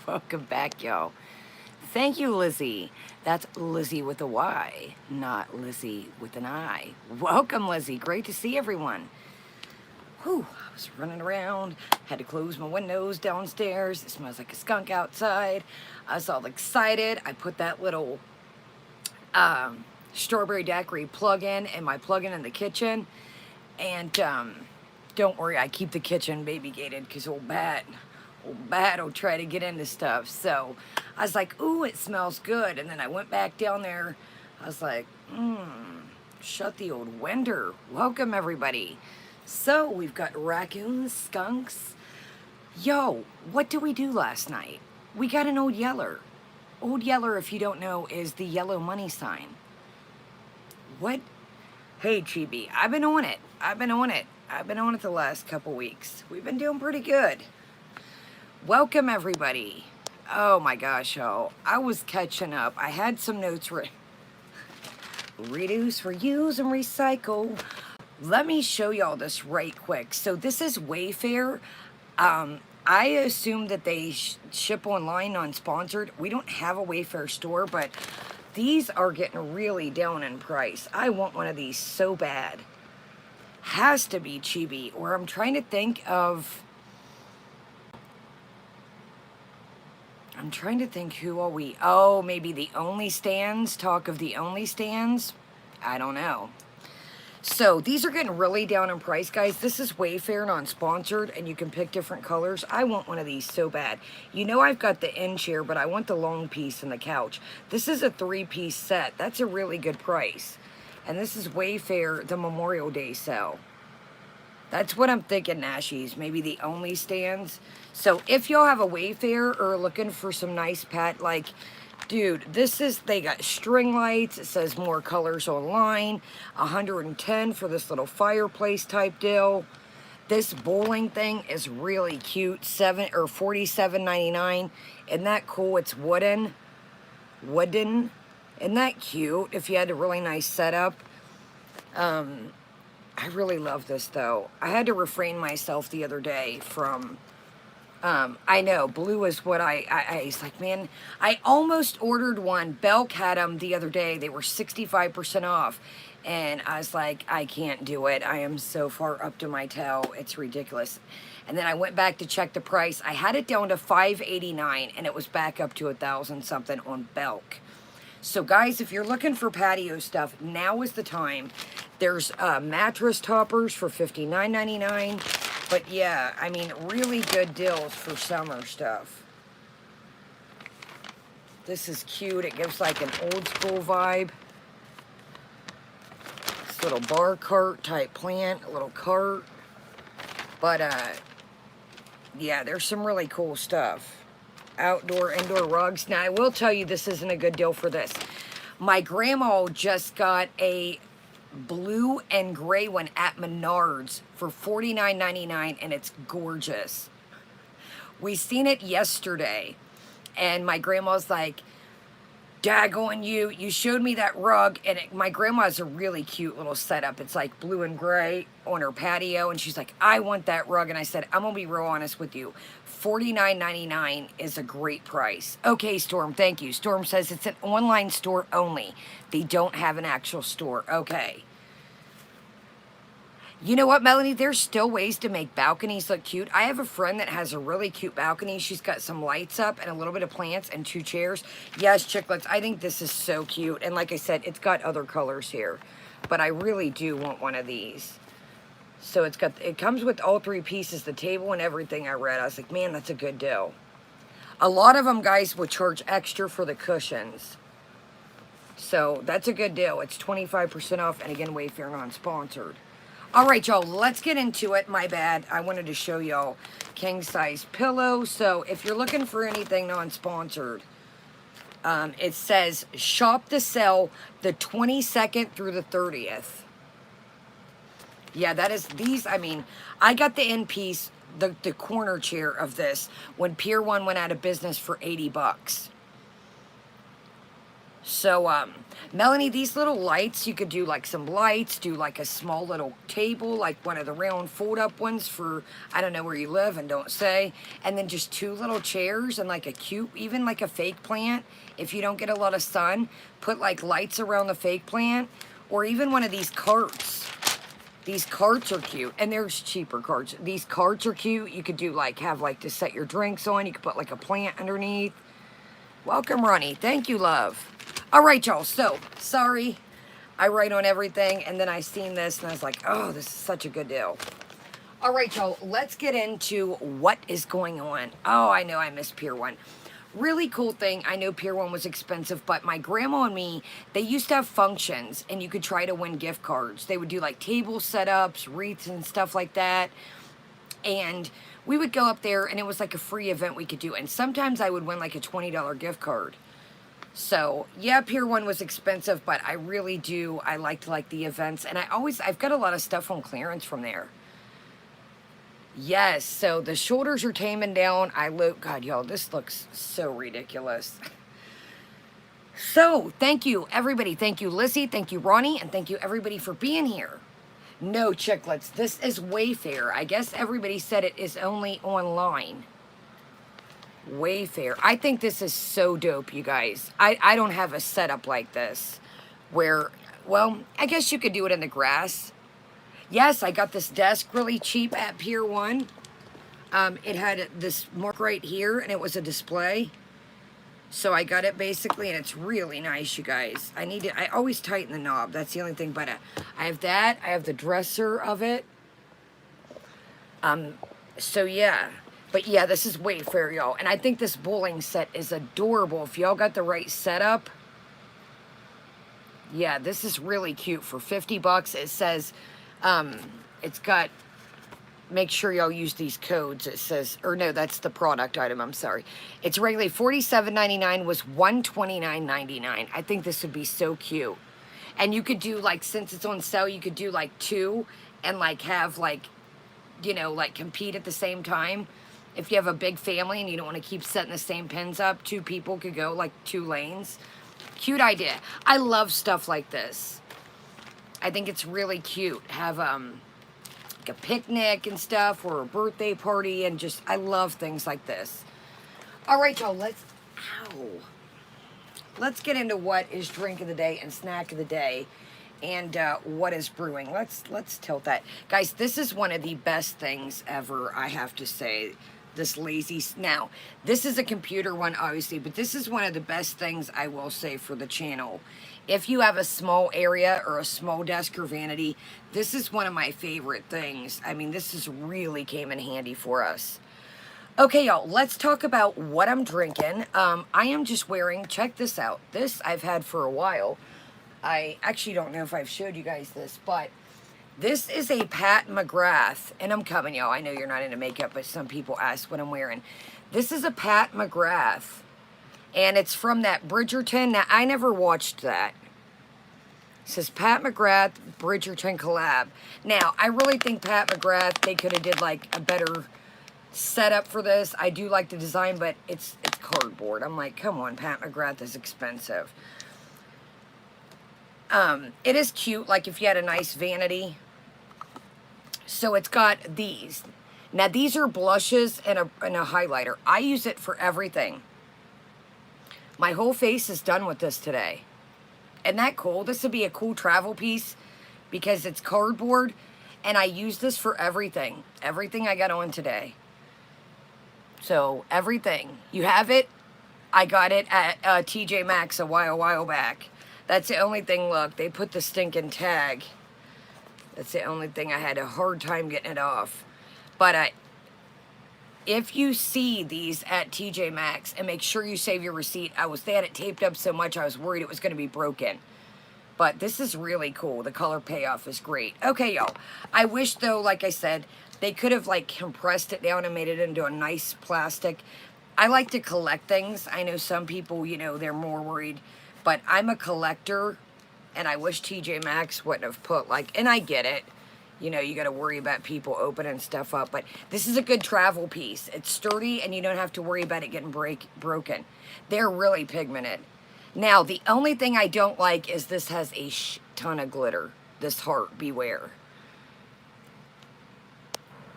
Welcome back, y'all. Thank you, Lizzie. That's Lizzie with a Y, not Lizzie with an I. Welcome, Lizzie. Great to see everyone. Whew, I was running around, had to close my windows downstairs. It smells like a skunk outside. I was all excited. I put that little strawberry daiquiri plug-in and my plug-in in the kitchen. And don't worry, I keep the kitchen baby gated because old Bat will try to get into stuff. So I was like, ooh, it smells good. And then I went back down there. I was like, shut the old window. Welcome, everybody. So we've got raccoons, skunks. Yo, what did we do last night? We got an Old Yeller. Old Yeller, if you don't know, is the yellow money sign. What? Hey, Chibi, I've been on it. I've been on it the last couple weeks. We've been doing pretty good. Welcome, everybody. Oh my gosh, y'all. I was catching up. I had some notes written. Reduce, reuse, and recycle. Let me show y'all this right quick. So this is Wayfair. I assume that they ship online, non-sponsored. We don't have a Wayfair store, but these are getting really down in price. I want one of these so bad. Has to be Chibi, or I'm trying to think who are we? Oh, maybe the Only Stands. Talk of the Only Stands. I don't know. So these are getting really down in price, guys. This is Wayfair non-sponsored, and you can pick different colors. I want one of these so bad. You know I've got the end chair, but I want the long piece and the couch. This is a 3-piece set. That's a really good price. And this is Wayfair, the Memorial Day sale. That's what I'm thinking, Nashies. Maybe the Only Stands. So if y'all have a Wayfair or looking for some nice pet, like, dude, they got string lights. It says more colors online. 110 for this little fireplace type deal. This bowling thing is really cute. $47.99. Isn't that cool? It's wooden. Isn't that cute? If you had a really nice setup. I really love this though. I had to refrain myself the other day from, I know, blue is what I was like, man, I almost ordered one. Belk had them the other day. They were 65% off. And I was like, I can't do it. I am so far up to my toe. It's ridiculous. And then I went back to check the price. I had it down to $589 and it was back up to 1,000 something on Belk. So guys, if you're looking for patio stuff, now is the time. There's mattress toppers for $59.99. But yeah, I mean, really good deals for summer stuff. This is cute. It gives like an old school vibe. This little bar cart type plant, a little cart. But yeah, there's some really cool stuff. Outdoor, indoor rugs. Now, I will tell you, this isn't a good deal for this. My grandma just got a blue and gray one at Menards for $49.99, and it's gorgeous. We seen it yesterday, and my grandma's like, daggone you showed me that rug, and my grandma has a really cute little setup. It's like blue and gray on her patio, and she's like, I want that rug. And I said, I'm gonna be real honest with you, $49.99 is a great price. Okay, Storm, thank you. Storm says it's an online store only. They don't have an actual store. Okay. You know what, Melanie? There's still ways to make balconies look cute. I have a friend that has a really cute balcony. She's got some lights up and a little bit of plants and 2 chairs. Yes, Chicklets, I think this is so cute. And like I said, it's got other colors here. But I really do want one of these. So it comes with all 3 pieces, the table and everything I read. I was like, man, that's a good deal. A lot of them, guys, will charge extra for the cushions. So that's a good deal. It's 25% off. And again, Wayfair non-sponsored. All right, y'all, let's get into it. My bad. I wanted to show y'all king size pillow. So if you're looking for anything non-sponsored, it says shop the sale the 22nd through the 30th. Yeah, that is these. I mean, I got the end piece, the corner chair of this when Pier 1 went out of business for $80. So, Melanie, these little lights, you could do like some lights, do like a small little table, like one of the round fold-up ones for, I don't know where you live and don't say, and then just two little chairs and like a cute, even like a fake plant. If you don't get a lot of sun, put like lights around the fake plant, or even one of these carts. These carts are cute, and there's cheaper carts. These carts are cute. You could do like, have like to set your drinks on. You could put like a plant underneath. Welcome, Ronnie. Thank you, love. All right, y'all. So, sorry. I write on everything, and then I seen this, and I was like, oh, this is such a good deal. All right, y'all. Let's get into what is going on. Oh, I know I missed Pier 1. Really cool thing. I know Pier 1 was expensive, but my grandma and me, they used to have functions, and you could try to win gift cards. They would do, like, table setups, wreaths, and stuff like that. And we would go up there, and it was like a free event we could do. And sometimes I would win like a $20 gift card. So, yeah, Pier 1 was expensive, but I really do. I liked like the events. And I've got a lot of stuff on clearance from there. Yes, so the shoulders are taming down. God, y'all, this looks so ridiculous. So, thank you, everybody. Thank you, Lizzie. Thank you, Ronnie. And thank you, everybody, for being here. No, chicklets. This is Wayfair. I guess everybody said it is only online. Wayfair. I think this is so dope, you guys. I don't have a setup like this where, well, I guess you could do it in the grass. Yes, I got this desk really cheap at Pier 1. It had this mark right here, and it was a display. So I got it basically, and it's really nice, you guys. I always tighten the knob. That's the only thing, but I have that. I have the dresser of it. So yeah. But yeah, this is Wayfair, y'all. And I think this bowling set is adorable. If y'all got the right setup. Yeah, this is really cute for 50 bucks. It says, it's got, make sure y'all use these codes. It says, or no, that's the product item, I'm sorry. It's regularly $47.99, was $129.99. I think this would be so cute. And you could do, like, since it's on sale, you could do, like, two and, like, have, like, you know, like, compete at the same time. If you have a big family and you don't want to keep setting the same pins up, two people could go, like, 2 lanes. Cute idea. I love stuff like this. I think it's really cute. Have, like a picnic and stuff, or a birthday party, and just, I love things like this. All right, y'all, let's get into what is drink of the day and snack of the day, and what is brewing. Let's tilt that. Guys, this is one of the best things ever, I have to say. This lazy, now, this is a computer one, obviously, but this is one of the best things I will say for the channel. If you have a small area or a small desk or vanity, this is one of my favorite things. I mean, this is really came in handy for us. Okay, y'all, let's talk about what I'm drinking. I am just wearing, check this out. This I've had for a while. I actually don't know if I've showed you guys this, but this is a Pat McGrath, and I'm coming, y'all. I know you're not into makeup, but some people ask what I'm wearing. This is a Pat McGrath, and it's from that Bridgerton. Now, I never watched that. It says Pat McGrath Bridgerton collab. Now, I really think Pat McGrath, they could have did like a better setup for this. I do like the design, but it's cardboard. I'm like, come on, Pat McGrath is expensive. It is cute, like if you had a nice vanity. So it's got these. Now these are blushes and a highlighter. I use it for everything. My whole face is done with this today. Isn't that cool? This would be a cool travel piece because it's cardboard, and I use this for everything. Everything I got on today. So everything. You have it. I got it at TJ Maxx a while back. That's the only thing, look, they put the stinking tag. That's the only thing, I had a hard time getting it off. But if you see these at TJ Maxx, and make sure you save your receipt. They had it taped up so much I was worried it was going to be broken. But this is really cool. The color payoff is great. Okay, y'all. I wish, though, like I said, they could have, like, compressed it down and made it into a nice plastic. I like to collect things. I know some people, you know, they're more worried. But I'm a collector, and I wish TJ Maxx wouldn't have put, like, and I get it. You know, you got to worry about people opening stuff up. But this is a good travel piece. It's sturdy, and you don't have to worry about it getting broken. They're really pigmented. Now, the only thing I don't like is this has a ton of glitter. This heart, beware.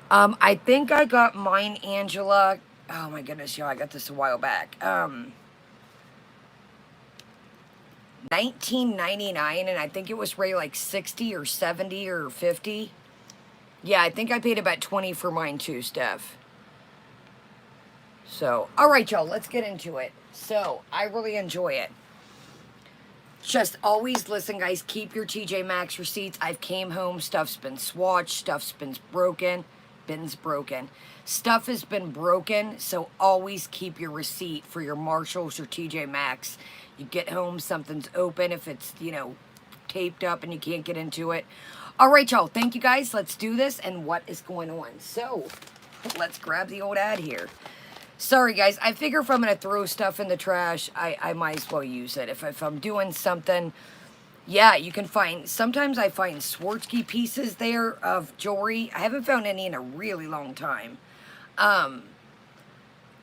I think I got mine, Angela. Oh my goodness, y'all, I got this a while back. 19.99, and I think it was really like 60 or 70 or 50. Yeah, I think I paid about 20 for mine too, Steph. So, all right, y'all, let's get into it. So, I really enjoy it. Just always listen, guys. Keep your TJ Maxx receipts. I've came home, stuff's been swatched, stuff's been broken, bin's broken. Stuff has been broken, so always keep your receipt for your Marshalls or TJ Maxx. You get home, something's open, if it's, you know, taped up and you can't get into it. All right, y'all. Thank you, guys. Let's do this. And what is going on? So, let's grab the old ad here. Sorry, guys. I figure if I'm going to throw stuff in the trash, I might as well use it. If I'm doing something, yeah, you can find, sometimes I find Swarovski pieces there of jewelry. I haven't found any in a really long time.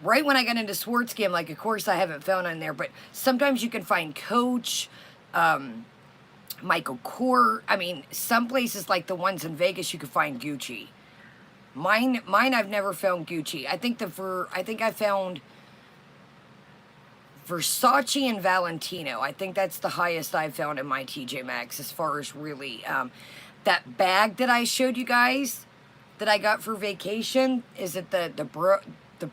Right when I got into Swarovski, I'm like, of course I haven't found on there, but sometimes you can find Coach, Michael Kors. I mean, some places like the ones in Vegas, you can find Gucci. Mine, I've never found Gucci. I think I found Versace and Valentino. I think that's the highest I've found in my TJ Maxx as far as really, that bag that I showed you guys that I got for vacation. Is it the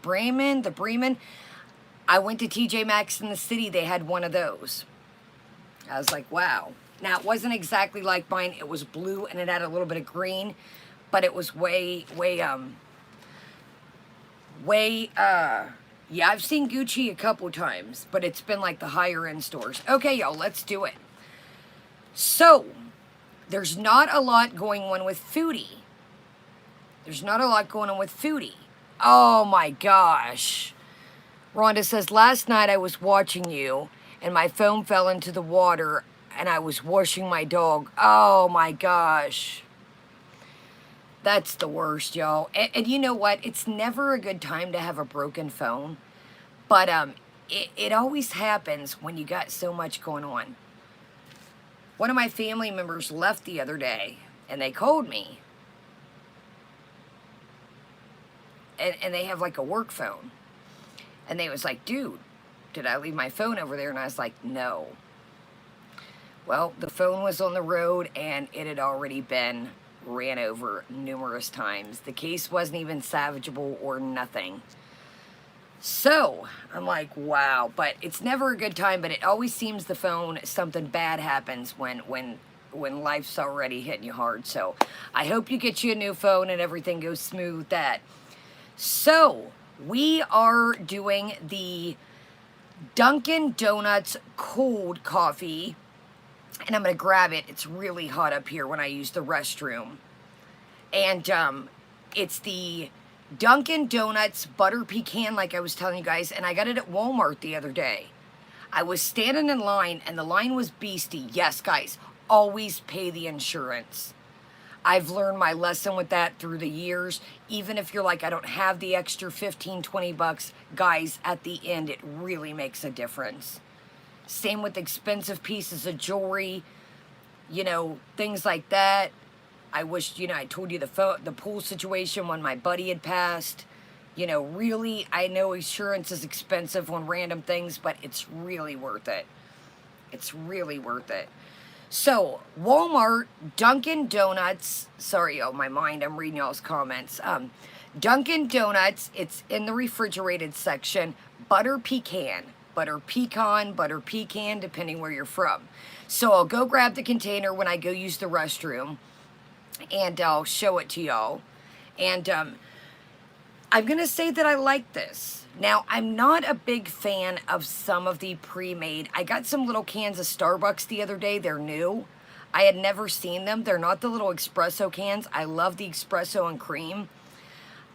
Bremen? I went to TJ Maxx in the city. They had one of those. I was like, wow. Now, it wasn't exactly like mine. It was blue and it had a little bit of green, but it was yeah, I've seen Gucci a couple times, but it's been like the higher end stores. Okay, y'all, let's do it. So, there's not a lot going on with Foodie. Oh my gosh. Rhonda says, last night I was watching you and my phone fell into the water and I was washing my dog. Oh my gosh. That's the worst, y'all. And you know what? It's never a good time to have a broken phone. But it always happens when you got so much going on. One of my family members left the other day, and they called me. And they have like a work phone. And they was like, dude, did I leave my phone over there? And I was like, no. Well, the phone was on the road, and it had already been ran over numerous times. The case wasn't even salvageable or nothing. So, I'm like, wow. But it's never a good time, but it always seems the phone, something bad happens when life's already hitting you hard. So, I hope you get you a new phone and everything goes smooth with that. So, we are doing the Dunkin' Donuts cold coffee. And I'm going to grab it. It's really hot up here when I use the restroom. And it's the Dunkin' Donuts butter pecan, like I was telling you guys. And I got it at Walmart the other day. I was standing in line, and the line was beastie. Yes, guys, always pay the insurance. I've learned my lesson with that through the years. Even if you're like, I don't have the extra 15, 20 bucks, guys, at the end, it really makes a difference. Same with expensive pieces of jewelry, you know, things like that. I wish, you know, I told you the pool situation when my buddy had passed. You know, really, I know insurance is expensive on random things, but it's really worth it. It's really worth it. So, Walmart, Dunkin' Donuts, sorry, oh, my mind, I'm reading y'all's comments. Dunkin' Donuts, it's in the refrigerated section, butter pecan, depending where you're from. So I'll go grab the container when I go use the restroom, and I'll show it to y'all. And I'm going to say that I like this. Now, I'm not a big fan of some of the pre-made. I got some little cans of Starbucks the other day. They're new. I had never seen them. They're not the little espresso cans. I love the espresso and cream.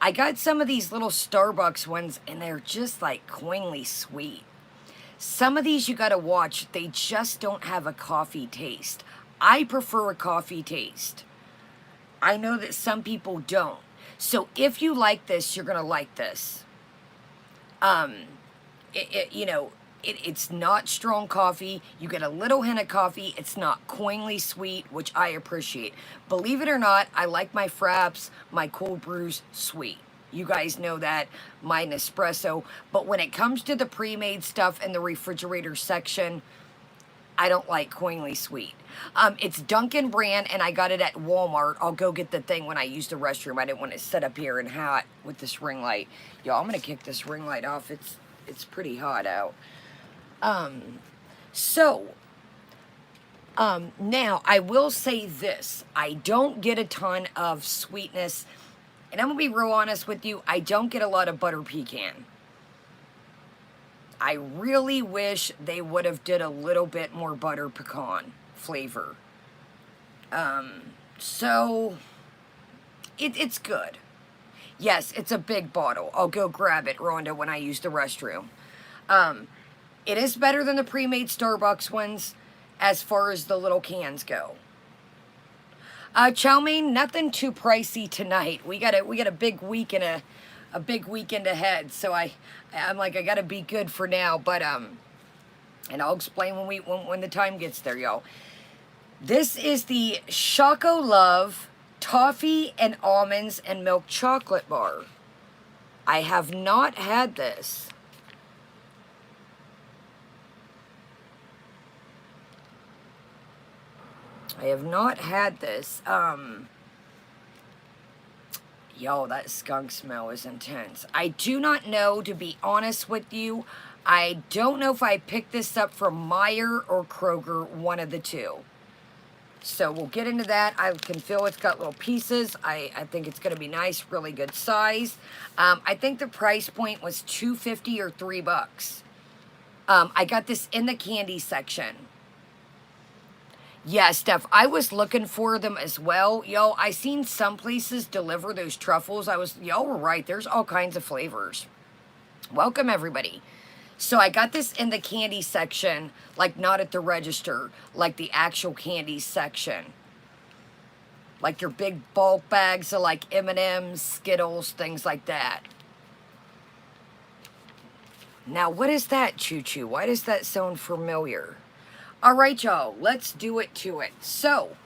I got some of these little Starbucks ones, and they're just like coinly sweet. Some of these you gotta watch, they just don't have a coffee taste. I prefer a coffee taste. I know that some people don't. So if you like this, you're gonna like this. You know, It's not strong coffee. You get a little hint of coffee. It's not coinly sweet, which I appreciate. Believe it or not, I like my fraps, my cold brews sweet. You guys know that, my Nespresso. But when it comes to the pre-made stuff in the refrigerator section, I don't like coinly sweet. It's Dunkin' brand, and I got it at Walmart. I'll go get the thing when I use the restroom. I didn't want to sit up here and hot with this ring light. Y'all, I'm going to kick this ring light off. It's pretty hot out. Now, I will say this. I don't get a ton of sweetness, and I'm going to be real honest with you. I don't get a lot of butter pecan. I really wish they would have did a little bit more butter pecan flavor. It's good. Yes, it's a big bottle. I'll go grab it, Rhonda, when I use the restroom. It is better than the pre-made Starbucks ones as far as the little cans go. Chow mein, nothing too pricey tonight. We got a big week and a big weekend ahead, so I'm like, I gotta be good for now, but and I'll explain when the time gets there, y'all. This is the Choco Love Toffee and Almonds and Milk Chocolate Bar. I have not had this. I have not had this. Yo, that skunk smell is intense. I do not know, to be honest with you. I don't know if I picked this up from Meijer or Kroger, one of the two. So we'll get into that. I can feel it's got little pieces. I think it's going to be nice, really good size. I think the price point was $2.50 or $3. I got this in the candy section. Yeah, Steph, I was looking for them as well. Yo, I seen some places deliver those truffles. Y'all were right. There's all kinds of flavors. Welcome, everybody. So I got this in the candy section, like not at the register, like the actual candy section. Like your big bulk bags of like M&M's, Skittles, things like that. Now, what is that, Choo Choo? Why does that sound familiar? All right, y'all, let's do it to it. So,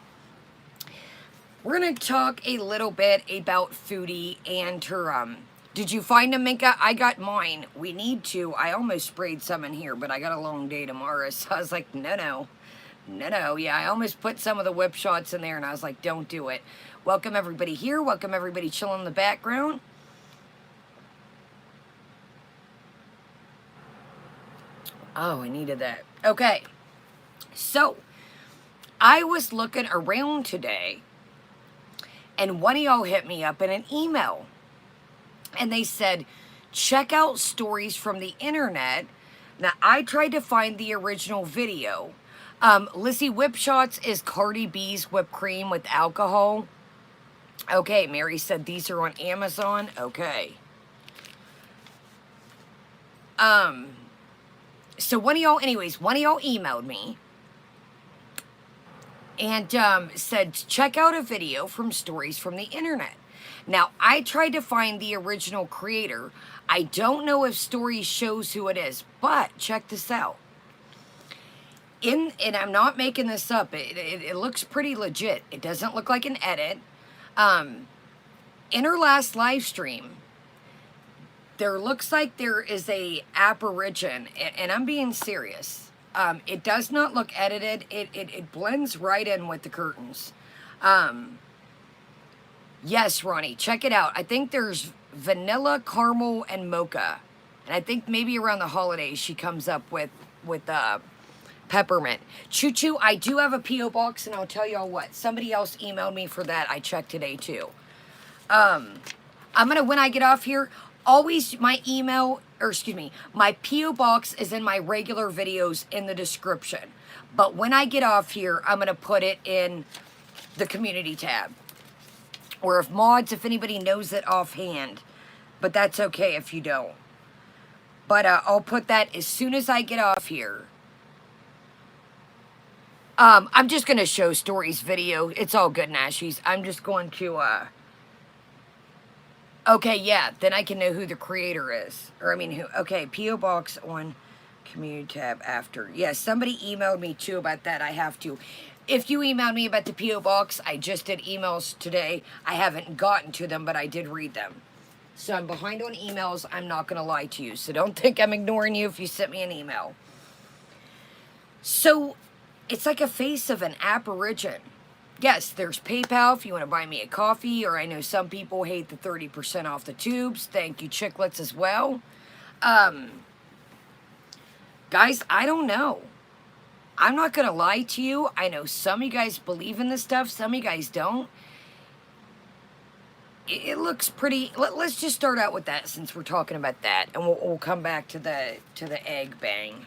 we're going to talk a little bit about Foodie and her, did you find them, Minka? I got mine. We need to. I almost sprayed some in here, but I got a long day tomorrow, so I was like, no. Yeah, I almost put some of the whip shots in there, and I was like, don't do it. Welcome, everybody here. Welcome, everybody chilling in the background. Oh, I needed that. Okay. So, I was looking around today, and one of y'all hit me up in an email, and they said, check out stories from the internet. Now, I tried to find the original video. Lizzie Whip Shots is Cardi B's whipped cream with alcohol. Okay, Mary said these are on Amazon. Okay. So one of y'all emailed me and said, check out a video from Stories from the Internet. Now, I tried to find the original creator. I don't know if Stories shows who it is, but check this out. And I'm not making this up. It looks pretty legit. It doesn't look like an edit. In her last live stream, there looks like there is a apparition, and I'm being serious. It does not look edited. It blends right in with the curtains. Yes, Ronnie, check it out. I think there's vanilla, caramel, and mocha. And I think maybe around the holidays she comes up with peppermint. Choo Choo, I do have a P.O. box, and I'll tell y'all what. Somebody else emailed me for that. I checked today, too. I'm going to, when I get off here, always my my P.O. box is in my regular videos in the description. But when I get off here, I'm going to put it in the community tab. Or if anybody knows it offhand. But that's okay if you don't. But I'll put that as soon as I get off here. I'm just going to show Stories video. It's all good, Nashies. I'm just going to, okay, yeah, then I can know who the creator is. Okay, P.O. Box on community tab after. Yes, somebody emailed me too about that. I have to. If you emailed me about the P.O. Box, I just did emails today. I haven't gotten to them, but I did read them. So I'm behind on emails. I'm not going to lie to you. So don't think I'm ignoring you if you sent me an email. So it's like a face of an apparition. Yes, there's PayPal if you want to buy me a coffee, or I know some people hate the 30% off the tubes. Thank you, Chicklets, as well. Guys, I don't know. I'm not going to lie to you. I know some of you guys believe in this stuff. Some of you guys don't. It looks pretty. Let's just start out with that since we're talking about that. And we'll come back to the egg bang.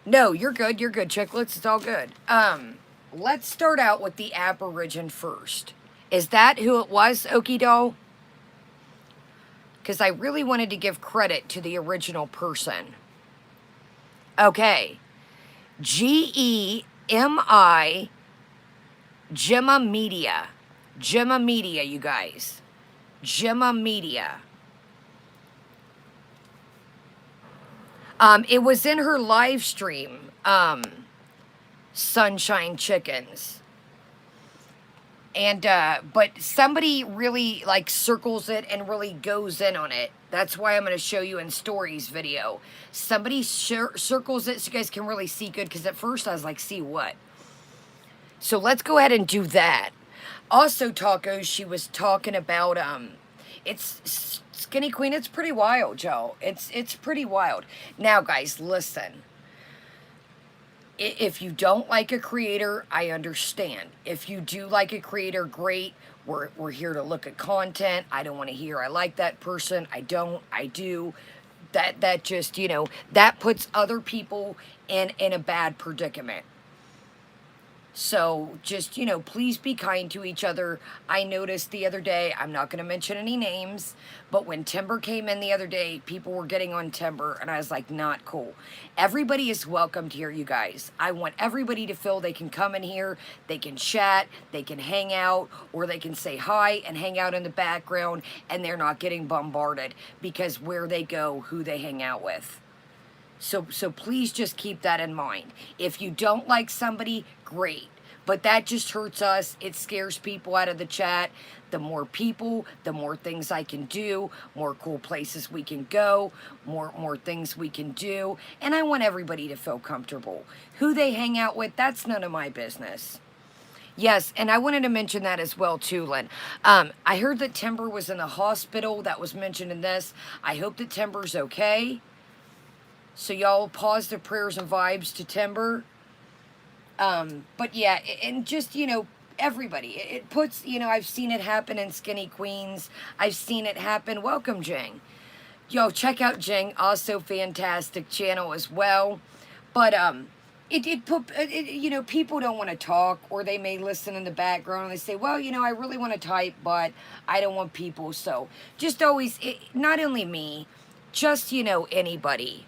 No, you're good. You're good, Chicklets. It's all good. Let's start out with the apparition first. Is that who it was, Okie Doll? Because I really wanted to give credit to the original person. Okay. G-E-M-I Gemma Media. Gemma Media, you guys. Gemma Media. It was in her live stream, Sunshine Chickens. And, but somebody really, like, circles it and really goes in on it. That's why I'm going to show you in Stories video. Somebody circles it so you guys can really see good, because at first I was like, see what? So let's go ahead and do that. Also, Tacos, she was talking about, it's Skinny Queen. It's pretty wild, Joe. It's pretty wild. Now, guys, listen. If you don't like a creator, I understand. If you do like a creator, great. We're here to look at content. I don't want to hear I like that person. I don't. I do. That just, you know, that puts other people in a bad predicament. So just, you know, please be kind to each other. I noticed the other day, I'm not going to mention any names, but when Timber came in the other day, people were getting on Timber, and I was like, not cool. Everybody is welcomed here, you guys. I want everybody to feel they can come in here, they can chat, they can hang out, or they can say hi and hang out in the background, and they're not getting bombarded because where they go, who they hang out with. So please just keep that in mind. If you don't like somebody, great. But that just hurts us. It scares people out of the chat. The more people, the more things I can do, more cool places we can go, more things we can do. And I want everybody to feel comfortable. Who they hang out with, that's none of my business. Yes, and I wanted to mention that as well, too, Lynn. I heard that Timber was in the hospital. That was mentioned in this. I hope that Timber's okay. So y'all positive prayers and vibes to Timber. But yeah, and just, you know, everybody. It puts, you know, I've seen it happen in Skinny Queens. I've seen it happen. Welcome, Jing. Yo, check out Jing. Also fantastic channel as well. But, you know, people don't want to talk, or they may listen in the background and they say, well, you know, I really want to type, but I don't want people. So just always, not only me, just, you know, anybody.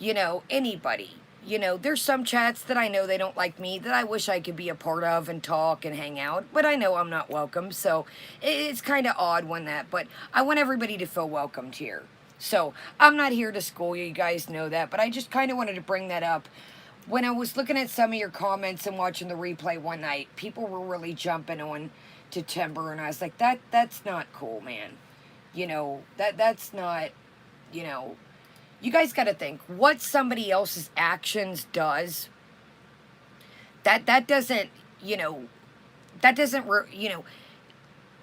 You know, anybody. You know, there's some chats that I know they don't like me, that I wish I could be a part of and talk and hang out, but I know I'm not welcome, so it's kind of odd when that, but I want everybody to feel welcomed here. So, I'm not here to school you, you guys know that, but I just kind of wanted to bring that up. When I was looking at some of your comments and watching the replay one night, people were really jumping on to Timber, and I was like, that's not cool, man. You know, that's not, you know... You guys got to think, what somebody else's actions does, that doesn't, you know, that doesn't, you know,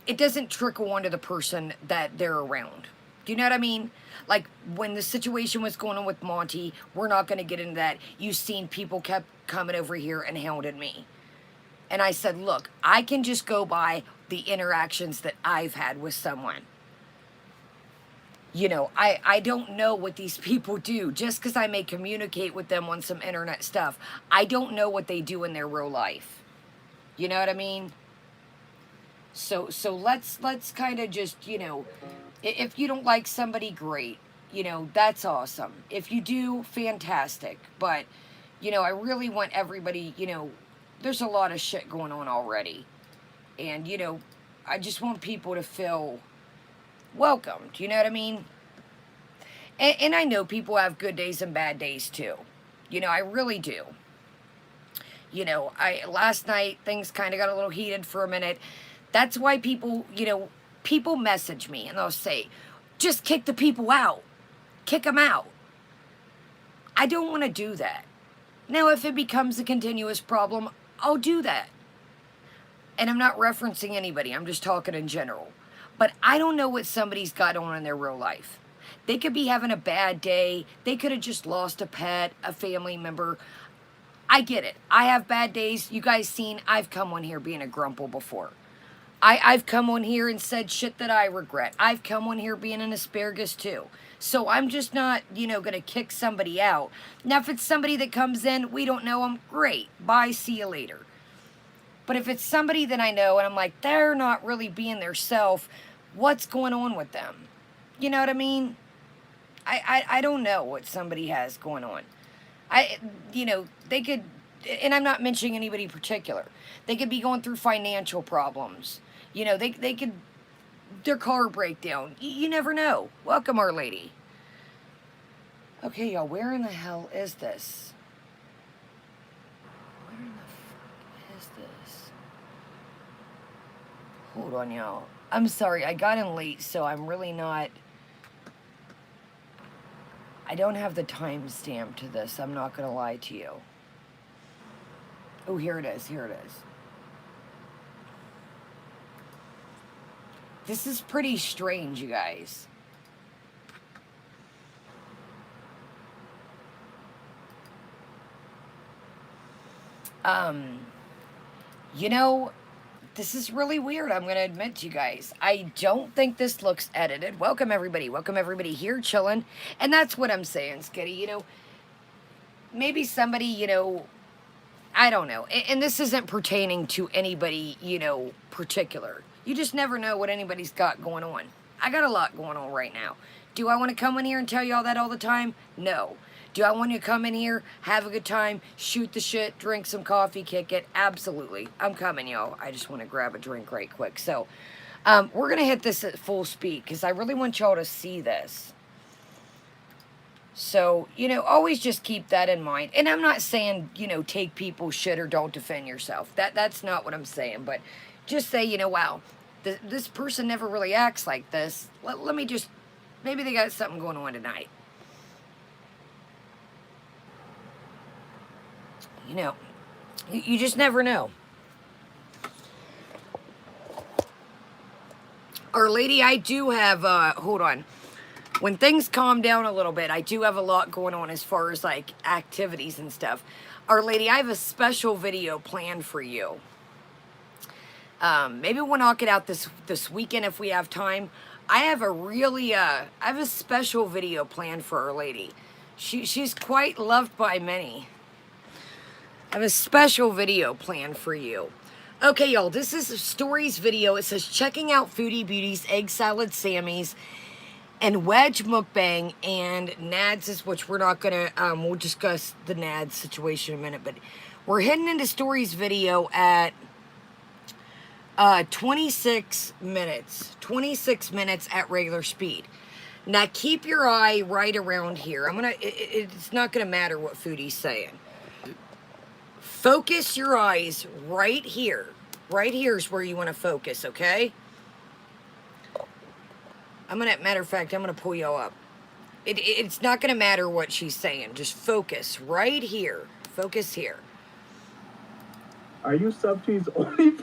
it doesn't trickle onto the person that they're around. Do you know what I mean? Like, when the situation was going on with Monty, we're not going to get into that. You've seen people kept coming over here and hounding me. And I said, look, I can just go by the interactions that I've had with someone. You know, I don't know what these people do. Just because I may communicate with them on some internet stuff, I don't know what they do in their real life. You know what I mean? So let's kind of just, you know, if you don't like somebody, great. You know, that's awesome. If you do, fantastic. But, you know, I really want everybody, you know, there's a lot of shit going on already. And, you know, I just want people to feel... welcome. Do you know what I mean? And I know people have good days and bad days too. You know, I really do. You know, last night things kind of got a little heated for a minute. That's why people, you know, people message me and they'll say, just kick the people out. Kick them out. I don't want to do that. Now, if it becomes a continuous problem, I'll do that. And I'm not referencing anybody. I'm just talking in general. But I don't know what somebody's got on in their real life. They could be having a bad day. They could have just lost a pet, a family member. I get it. I have bad days. You guys seen, I've come on here being a grumple before. I've come on here and said shit that I regret. I've come on here being an asparagus too. So I'm just not, you know, going to kick somebody out. Now, if it's somebody that comes in, we don't know them, great. Bye, see you later. But if it's somebody that I know and I'm like, they're not really being their self, what's going on with them? You know what I mean? I don't know what somebody has going on. You know, they could, and I'm not mentioning anybody particular. They could be going through financial problems. You know, they could, their car breakdown. You never know. Welcome, Our Lady. Okay, y'all, where in the hell is this? Where in the fuck is this? Hold on, y'all. I'm sorry, I got in late, so I'm really not... I don't have the timestamp to this. I'm not going to lie to you. Oh, here it is. Here it is. This is pretty strange, you guys. You know, this is really weird, I'm going to admit to you guys. I don't think this looks edited. Welcome, everybody. Welcome, everybody here chilling. And that's what I'm saying, Skitty. You know, maybe somebody, you know, I don't know. And this isn't pertaining to anybody, you know, particular. You just never know what anybody's got going on. I got a lot going on right now. Do I want to come in here and tell you all that all the time? No. Do I want to come in here, have a good time, shoot the shit, drink some coffee, kick it? Absolutely. I'm coming, y'all. I just want to grab a drink right quick. So, we're going to hit this at full speed because I really want y'all to see this. So, you know, always just keep that in mind. And I'm not saying, you know, take people's shit or don't defend yourself. That's not what I'm saying. But just say, you know, wow, this person never really acts like this. Let me just, maybe they got something going on tonight. You know, you just never know. Our Lady, I do have, hold on. When things calm down a little bit, I do have a lot going on as far as, like, activities and stuff. Our Lady, I have a special video planned for you. Maybe we'll knock it out this weekend if we have time. I have a really, I have a special video planned for Our Lady. She's quite loved by many. I have a special video planned for you. Okay, y'all, this is a stories video. It says, checking out Foodie Beauty's Egg Salad Sammy's and Wedge Mukbang and Nads, which we're not going to, we'll discuss the Nads situation in a minute, but we're heading into stories video at 26 minutes. 26 minutes at regular speed. Now, keep your eye right around here. It's not going to matter what Foodie's saying. Focus your eyes right here. Right here is where you want to focus, okay? Matter of fact, I'm going to pull you up. It's not going to matter what she's saying. Just focus right here. Focus here. Are you sub to his only?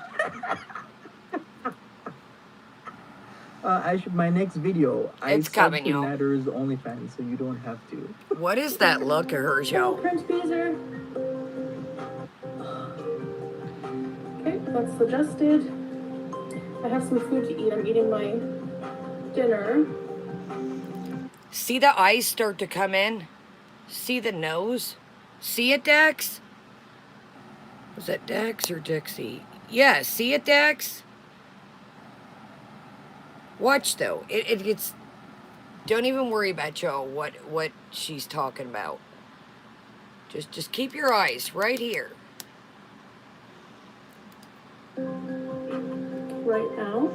My next video. It's coming, y'all. Matter's OnlyFans, so you don't have to. What is that look of hers, y'all? Prince Beezer. Okay, that's adjusted. I have some food to eat. I'm eating my dinner. See the eyes start to come in? See the nose? See it, Dax? Was that Dax or Dixie? Yeah, see it, Dax? Watch, though. It gets... Don't even worry about, y'all, what she's talking about. Just keep your eyes right here. Right now.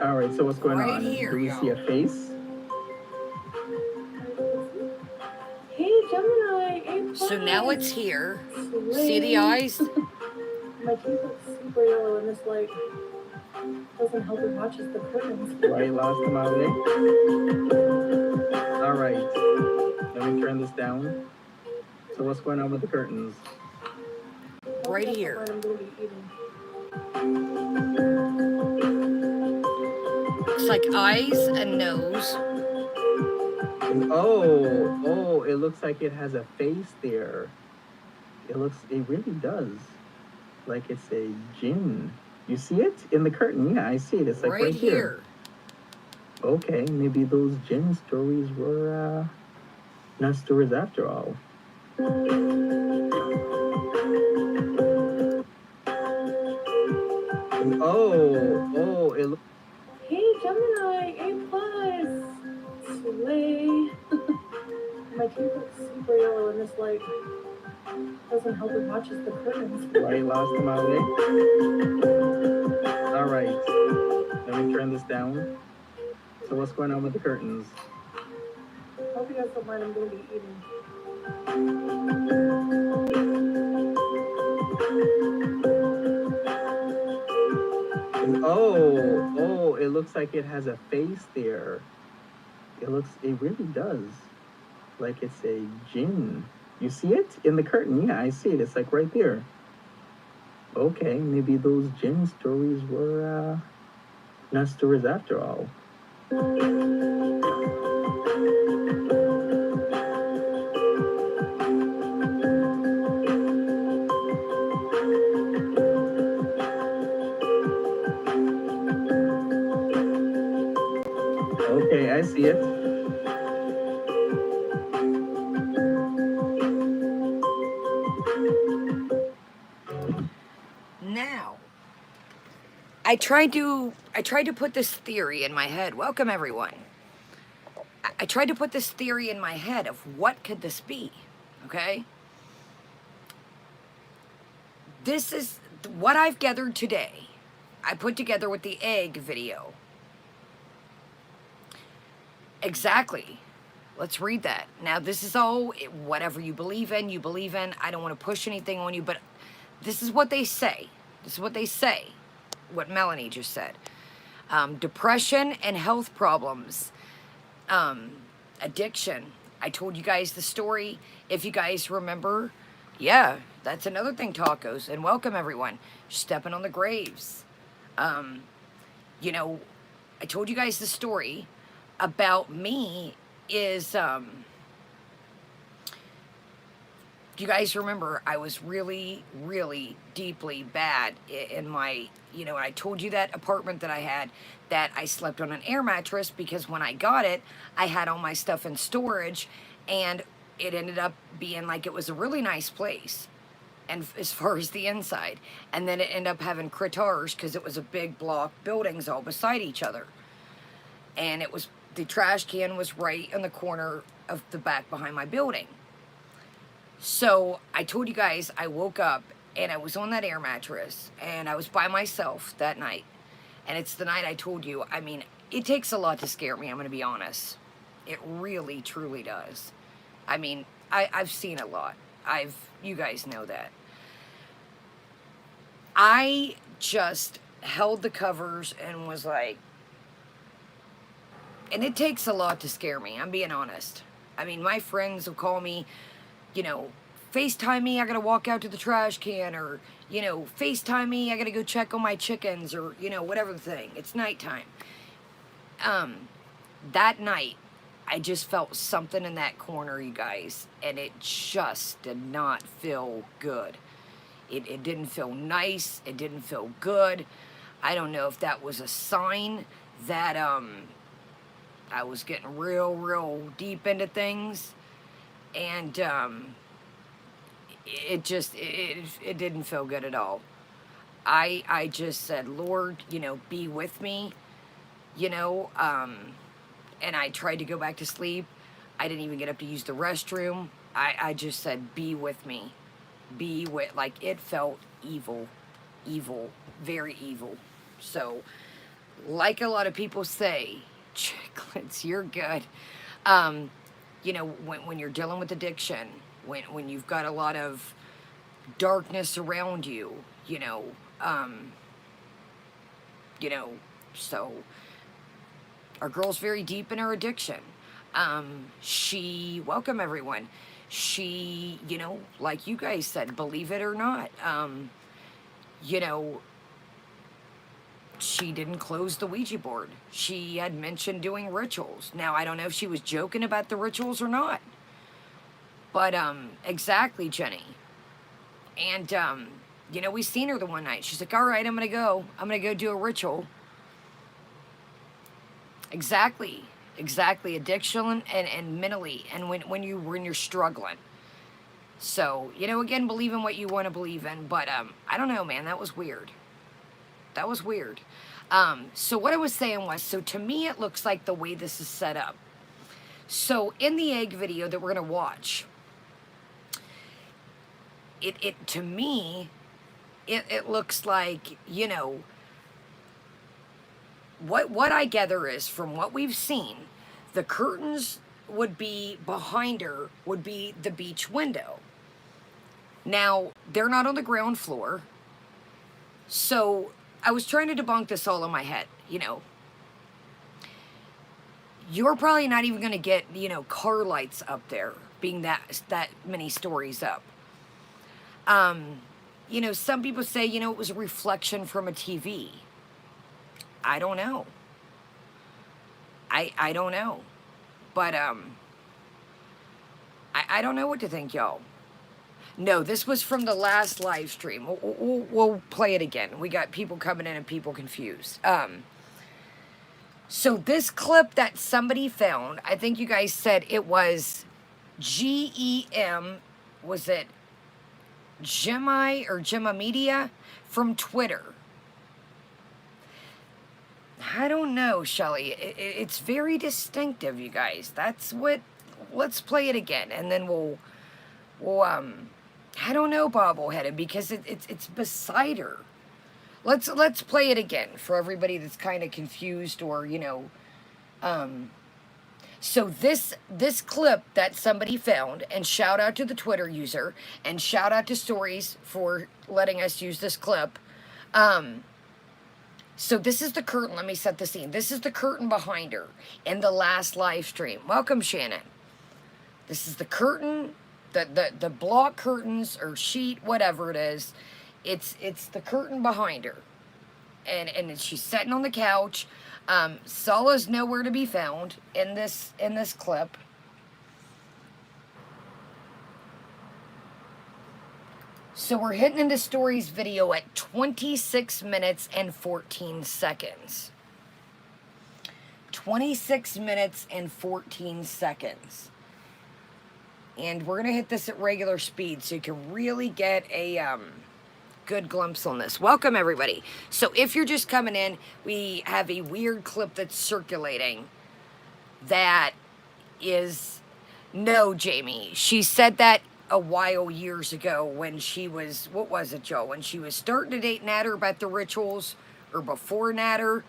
All right, so what's going Right on? here, Do we see a y'all. face? Hey, Gemini, A+. So now it's here. Slay. See the eyes? My teeth look super yellow, and this light doesn't help it matches the curtains. Right, last time out there. All right, let me turn this down. So what's going on with the curtains? Right here. I'm gonna be eating. Looks like eyes and nose. Oh, it looks like it has a face there. It really does. Like it's a djinn. You see it in the curtain? Yeah, I see it. It's like right here. Okay, maybe those djinn stories were not stories after all. Oh, it looks. Hey, Gemini, A+. Slay. My teeth look super yellow, and this light doesn't help it matches the curtains. Right, last time out there. All right, let me turn this down. So what's going on with the curtains? I hope you guys don't mind, I'm gonna be eating. Oh, it looks like it has a face there. It really does. Like it's a djinn. You see it in the curtain? Yeah, I see it. It's like right there. Okay, maybe those djinn stories were not stories after all. Okay, I see it. Now, I tried to put this theory in my head. Welcome, everyone. I tried to put this theory in my head of what could this be, okay? This is what I've gathered today. I put together with the egg video. Exactly. Let's read that. Now, this is all, whatever you believe in, you believe in. I don't want to push anything on you, but this is what they say. This is what they say. What Melanie just said. Depression and health problems. Addiction. I told you guys the story. If you guys remember, yeah, that's another thing, tacos. And welcome, everyone. Stepping on the graves. You know, I told you guys the story about me is, you guys remember, I was really, really deeply bad in my, you know, I told you that apartment that I had, that I slept on an air mattress because when I got it, I had all my stuff in storage, and it ended up being like it was a really nice place, and as far as the inside, and then it ended up having critters because it was a big block buildings all beside each other, and it was, the trash can was right in the corner of the back behind my building. So I told you guys I woke up and I was on that air mattress and I was by myself that night. And it's the night I told you, I mean, it takes a lot to scare me, I'm going to be honest. It really, truly does. I mean, I've seen a lot. You guys know that. I just held the covers and was like, and it takes a lot to scare me, I'm being honest. I mean, my friends will call me, you know, FaceTime me, I gotta walk out to the trash can, or, you know, FaceTime me, I gotta go check on my chickens, or, you know, whatever the thing. It's nighttime. That night, I just felt something in that corner, you guys, and it just did not feel good. It didn't feel nice, it didn't feel good. I don't know if that was a sign that, I was getting real deep into things, and it didn't feel good at all. I just said, Lord, you know, be with me, you know, and I tried to go back to sleep. I didn't even get up to use the restroom. I just said, be with me, like, it felt evil, very evil. So like a lot of people say, chicklets, you're good. You know, when you're dealing with addiction, when you've got a lot of darkness around you, you know, so our girl's very deep in her addiction. Welcome everyone. She, like you guys said, believe it or not, you know, she didn't close the Ouija board. She had mentioned doing rituals. Now, I don't know if she was joking about the rituals or not. But, exactly, Jenny. And, we seen her the one night. She's like, all right, I'm going to go. I'm going to go do a ritual. Exactly. Addiction and mentally. And when you're struggling. So, again, believe in what you want to believe in. But, I don't know, man. That was weird. So what I was saying was, so to me, it looks like the way this is set up. So in the egg video that we're going to watch, to me, it looks like, what I gather is, from what we've seen, the curtains would be behind her, would be the beach window. Now, they're not on the ground floor. So I was trying to debunk this all in my head, You're probably not even going to get, car lights up there, being that many stories up. Some people say, it was a reflection from a TV. I don't know. I don't know. But, I don't know what to think, y'all. No, this was from the last live stream. We'll play it again. We got people coming in and people confused. So this clip that somebody found, I think you guys said it was GEM, was it Gemini or Gemma Media from Twitter? I don't know, Shelly. It's very distinctive, you guys. Let's play it again, and then we'll I don't know, bobbleheaded, because it's beside her. Let's play it again for everybody that's kind of confused, or So this clip that somebody found, and shout out to the Twitter user, and shout out to Stories for letting us use this clip. So this is the curtain. Let me set the scene. This is the curtain behind her in the last live stream. Welcome, Shannon. This is the curtain. The block curtains or sheet, whatever it is, it's the curtain behind her, and she's sitting on the couch. Sala's nowhere to be found in this clip. So we're hitting into Story's video at 26 minutes and 14 seconds. 26 minutes and 14 seconds. And we're going to hit this at regular speed so you can really get a good glimpse on this. Welcome, everybody. So if you're just coming in, we have a weird clip that's circulating that is... No, Jamie. She said that a while years ago when she was... What was it, Joe? When she was starting to date Natter about the rituals, or before Natter.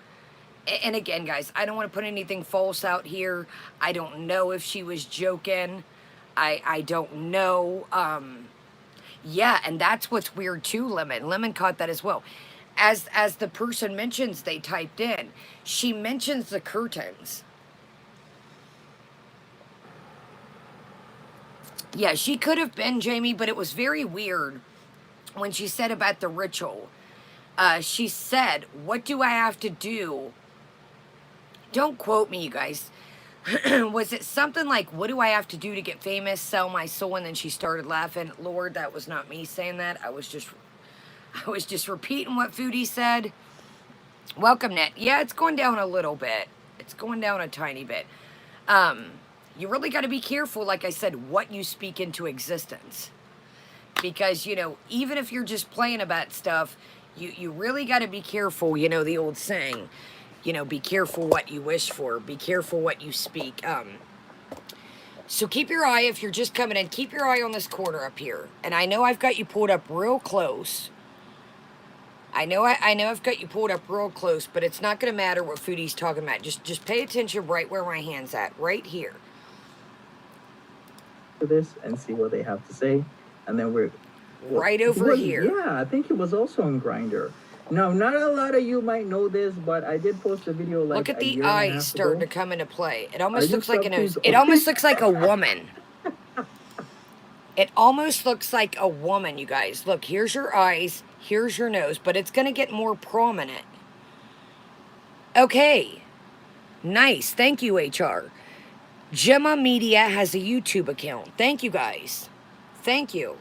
And again, guys, I don't want to put anything false out here. I don't know if she was joking. I don't know. Yeah, and that's what's weird too, Lemon. Lemon caught that as well. As the person mentions, they typed in, she mentions the curtains. Yeah, she could have been, Jamie, but it was very weird when she said about the ritual. She said, what do I have to do? Don't quote me, you guys. Was it something like, what do I have to do to get famous, sell my soul? And then she started laughing. Lord, that was not me saying that. I was just repeating what Foodie said. Welcome, Net. Yeah, it's going down a little bit. It's going down a tiny bit. You really got to be careful, like I said, what you speak into existence. Because, even if you're just playing about stuff, you really got to be careful, the old saying. Be careful what you wish for. Be careful what you speak. So keep your eye, if you're just coming in, keep your eye on this corner up here. And I know I've got you pulled up real close. I know I've got you pulled up real close, but it's not going to matter what Foodie's talking about. Just pay attention right where my hand's at, right here. This and see what they have to say, and then we're right over here. Yeah, I think it was also on Grinder. Now, not a lot of you might know this, but I did post a video like look at a the year and a eyes half starting ago. to come into play. It almost looks like a nose. subtweets It almost looks like a woman. It almost looks like a woman, you guys. Look, here's your eyes, here's your nose, but it's going to get more prominent. Okay. Nice. Thank you, HR. Gemma Media has a YouTube account. Thank you, guys. Thank you.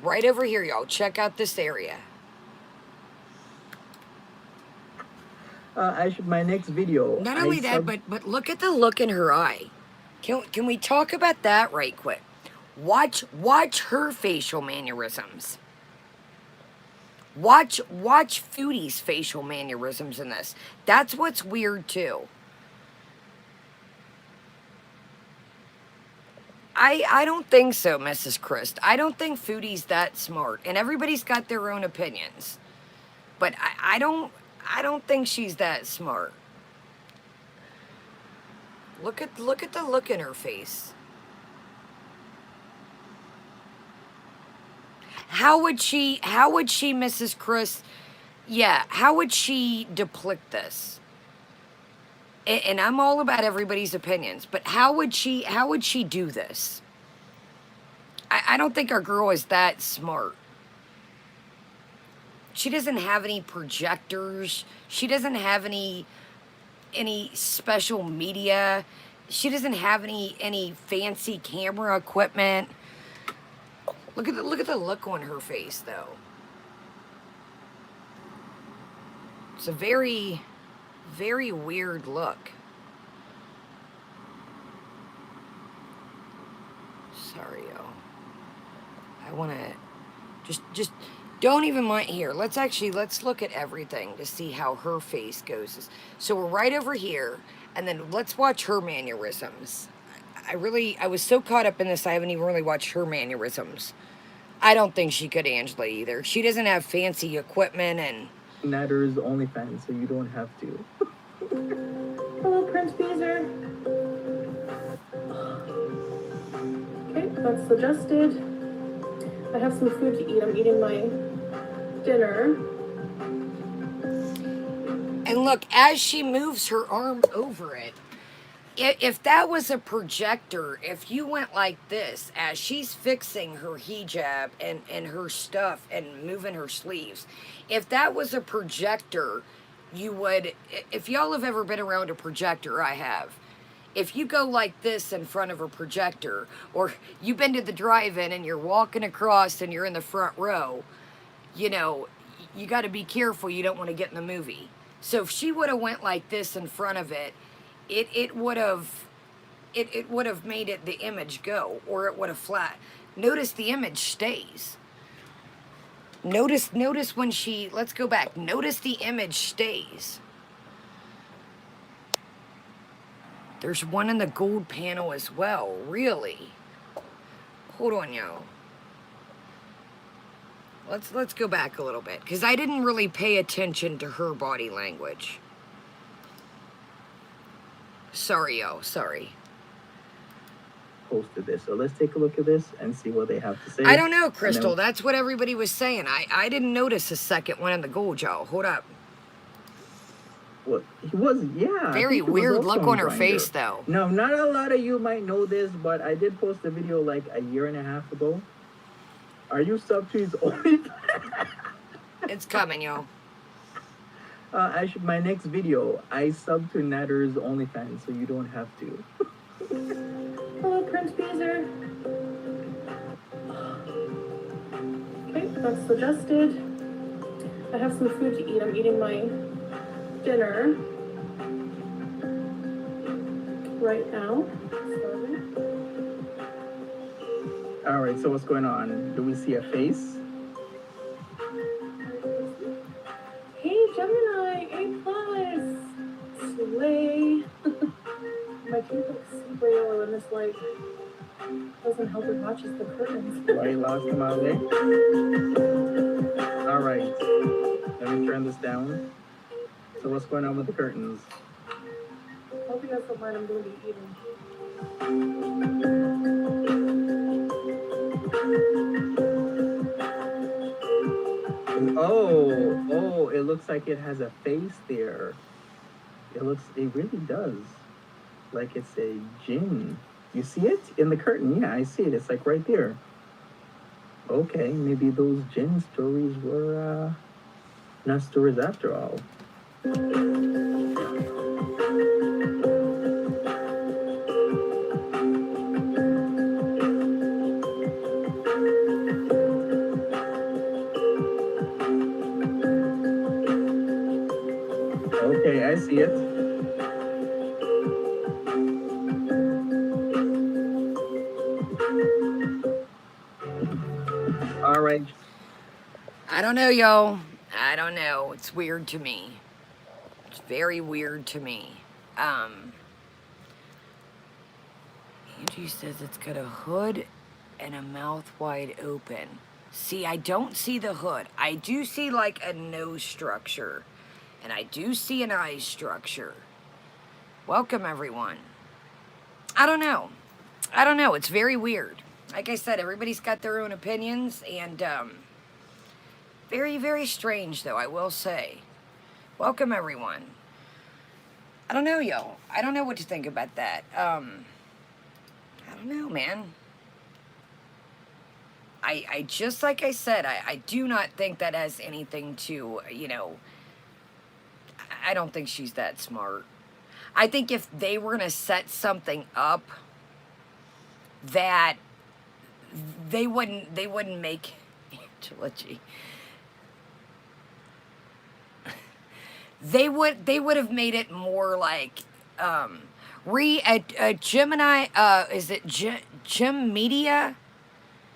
Right over here, y'all. Check out this area. My next video. Not only that, but look at the look in her eye. Can we talk about that right quick? Watch her facial mannerisms. Watch Foodie's facial mannerisms in this. That's what's weird too. I don't think so, Mrs. Christ. I don't think Foodie's that smart, and everybody's got their own opinions. But I don't think she's that smart. Look at the look in her face. How would she, Mrs. Chris? Yeah, how would she depict this? And I'm all about everybody's opinions, but how would she do this? I don't think our girl is that smart. She doesn't have any projectors. She doesn't have any special media. She doesn't have any fancy camera equipment. Look at the look on her face though. It's a very, very weird look. Sorry, yo. I want to just don't even mind here. Let's look at everything to see how her face goes. So we're right over here, and then let's watch her mannerisms. I was so caught up in this, I haven't even really watched her mannerisms. I don't think she could Angela either. She doesn't have fancy equipment and... Natter's OnlyFans, so you don't have to. Hello, Prince Beezer. Okay, that's adjusted. I have some food to eat. I'm eating my dinner. And look, as she moves her arm over it, if that was a projector, if you went like this, as she's fixing her hijab and her stuff and moving her sleeves, if that was a projector, you would, if y'all have ever been around a projector, I have. If you go like this in front of a projector, or you've been to the drive-in and you're walking across and you're in the front row, you know, you got to be careful. You don't want to get in the movie. So if she would have went like this in front of it, it would have made it the image go, or it would have flat. Notice the image stays. Notice when she, let's go back. Notice the image stays. There's one in the gold panel as well. Really? Hold on, y'all. Let's go back a little bit, because I didn't really pay attention to her body language. Sorry, yo. Sorry. Posted this, so let's take a look at this and see what they have to say. I don't know, Crystal. That's what everybody was saying. I didn't notice a second one in the gold, y'all. Hold up. Well, he was, yeah. Very weird look on her face, though. No, not a lot of you might know this, but I did post a video like a year and a half ago. Are you sub to his OnlyFans? It's coming, y'all. My next video, I sub to Natter's OnlyFans, so you don't have to. Hello, Prince Beezer. Okay, that's adjusted. I have some food to eat. I'm eating my dinner right now. All right, so what's going on? Do we see a face? Hey, Gemini, A+. Slay. My teeth look super yellow in this light. Doesn't help it matches the curtains. Why you lost him out there? All right. Let me turn this down. So what's going on with the curtains? Hope you guys don't mind. I'm going to be eating. Oh, it looks like it has a face there. It really does. Like it's a djinn. You see it in the curtain? Yeah, I see it. It's like right there. Okay, maybe those djinn stories were not stories after all. Okay, I see it. All right. I don't know, yo. I don't know. It's weird to me. It's very weird to me. Angie says it's got a hood and a mouth wide open. See, I don't see the hood. I do see like a nose structure. And I do see an eye structure. Welcome, everyone. I don't know. I don't know. It's very weird. Like I said, everybody's got their own opinions. And very, very strange, though, I will say. Welcome, everyone. I don't know, yo. I don't know what to think about that. I don't know, man. I just, like I said, I do not think that has anything to, you know, I don't think she's that smart. I think if they were going to set something up that they wouldn't make trilogy. They would have made it more like Gemini is it Gem Media?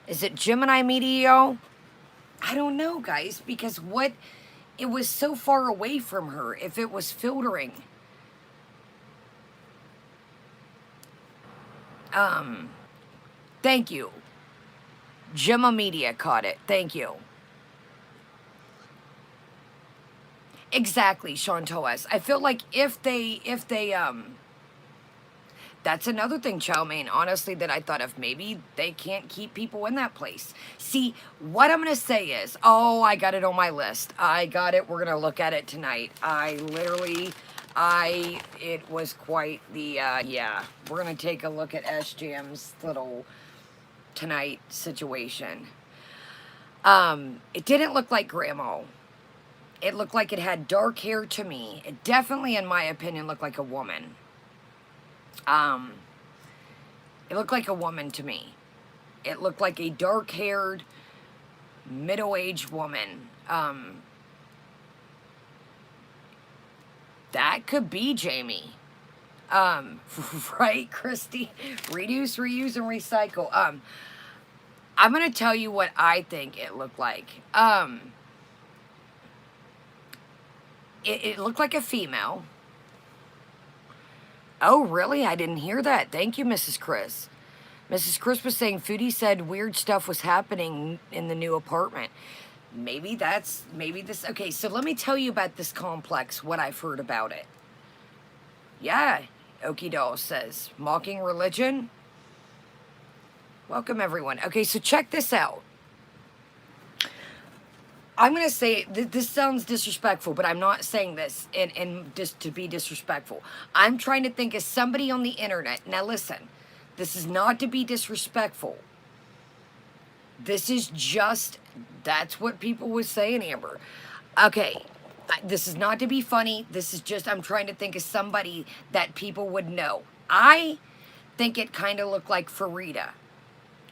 Is it Gemini Media? I don't know, guys, because it was so far away from her if it was filtering. Thank you. Gemma Media caught it. Thank you. Exactly, Sean Toas. I feel like if they that's another thing, Chow Mein, honestly, that I thought of. Maybe they can't keep people in that place. See, what I'm going to say is, oh, I got it on my list. I got it. We're going to look at it tonight. It was quite the, yeah. We're going to take a look at SJM's little tonight situation. It didn't look like Grandma. It looked like it had dark hair to me. It definitely, in my opinion, looked like a woman. It looked like a woman to me. It looked like a dark-haired, middle-aged woman. That could be Jamie. Right, Christy? Reduce, reuse, and recycle. I'm going to tell you what I think it looked like. It looked like a female. Oh, really? I didn't hear that. Thank you, Mrs. Chris. Mrs. Chris was saying Foodie said weird stuff was happening in the new apartment. Maybe this. Okay, so let me tell you about this complex, what I've heard about it. Yeah, Okie Doll says, mocking religion. Welcome, everyone. Okay, so check this out. I'm going to say, this sounds disrespectful, but I'm not saying this and just to be disrespectful. I'm trying to think of somebody on the internet. Now listen, this is not to be disrespectful. This is just, that's what people were saying, Amber. Okay, this is not to be funny. This is just, I'm trying to think of somebody that people would know. I think it kind of looked like Farida.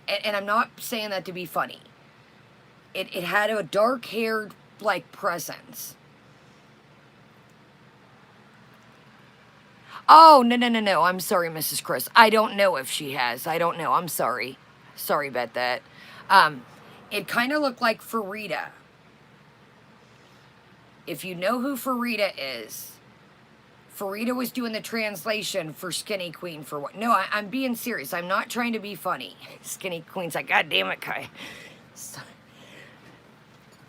And I'm not saying that to be funny. It had a dark-haired, like, presence. Oh, no. I'm sorry, Mrs. Chris. I don't know if she has. I don't know. I'm sorry. Sorry about that. It kind of looked like Farida. If you know who Farida is, Farida was doing the translation for Skinny Queen for what? No, I'm being serious. I'm not trying to be funny. Skinny Queen's like, God damn it, Kai.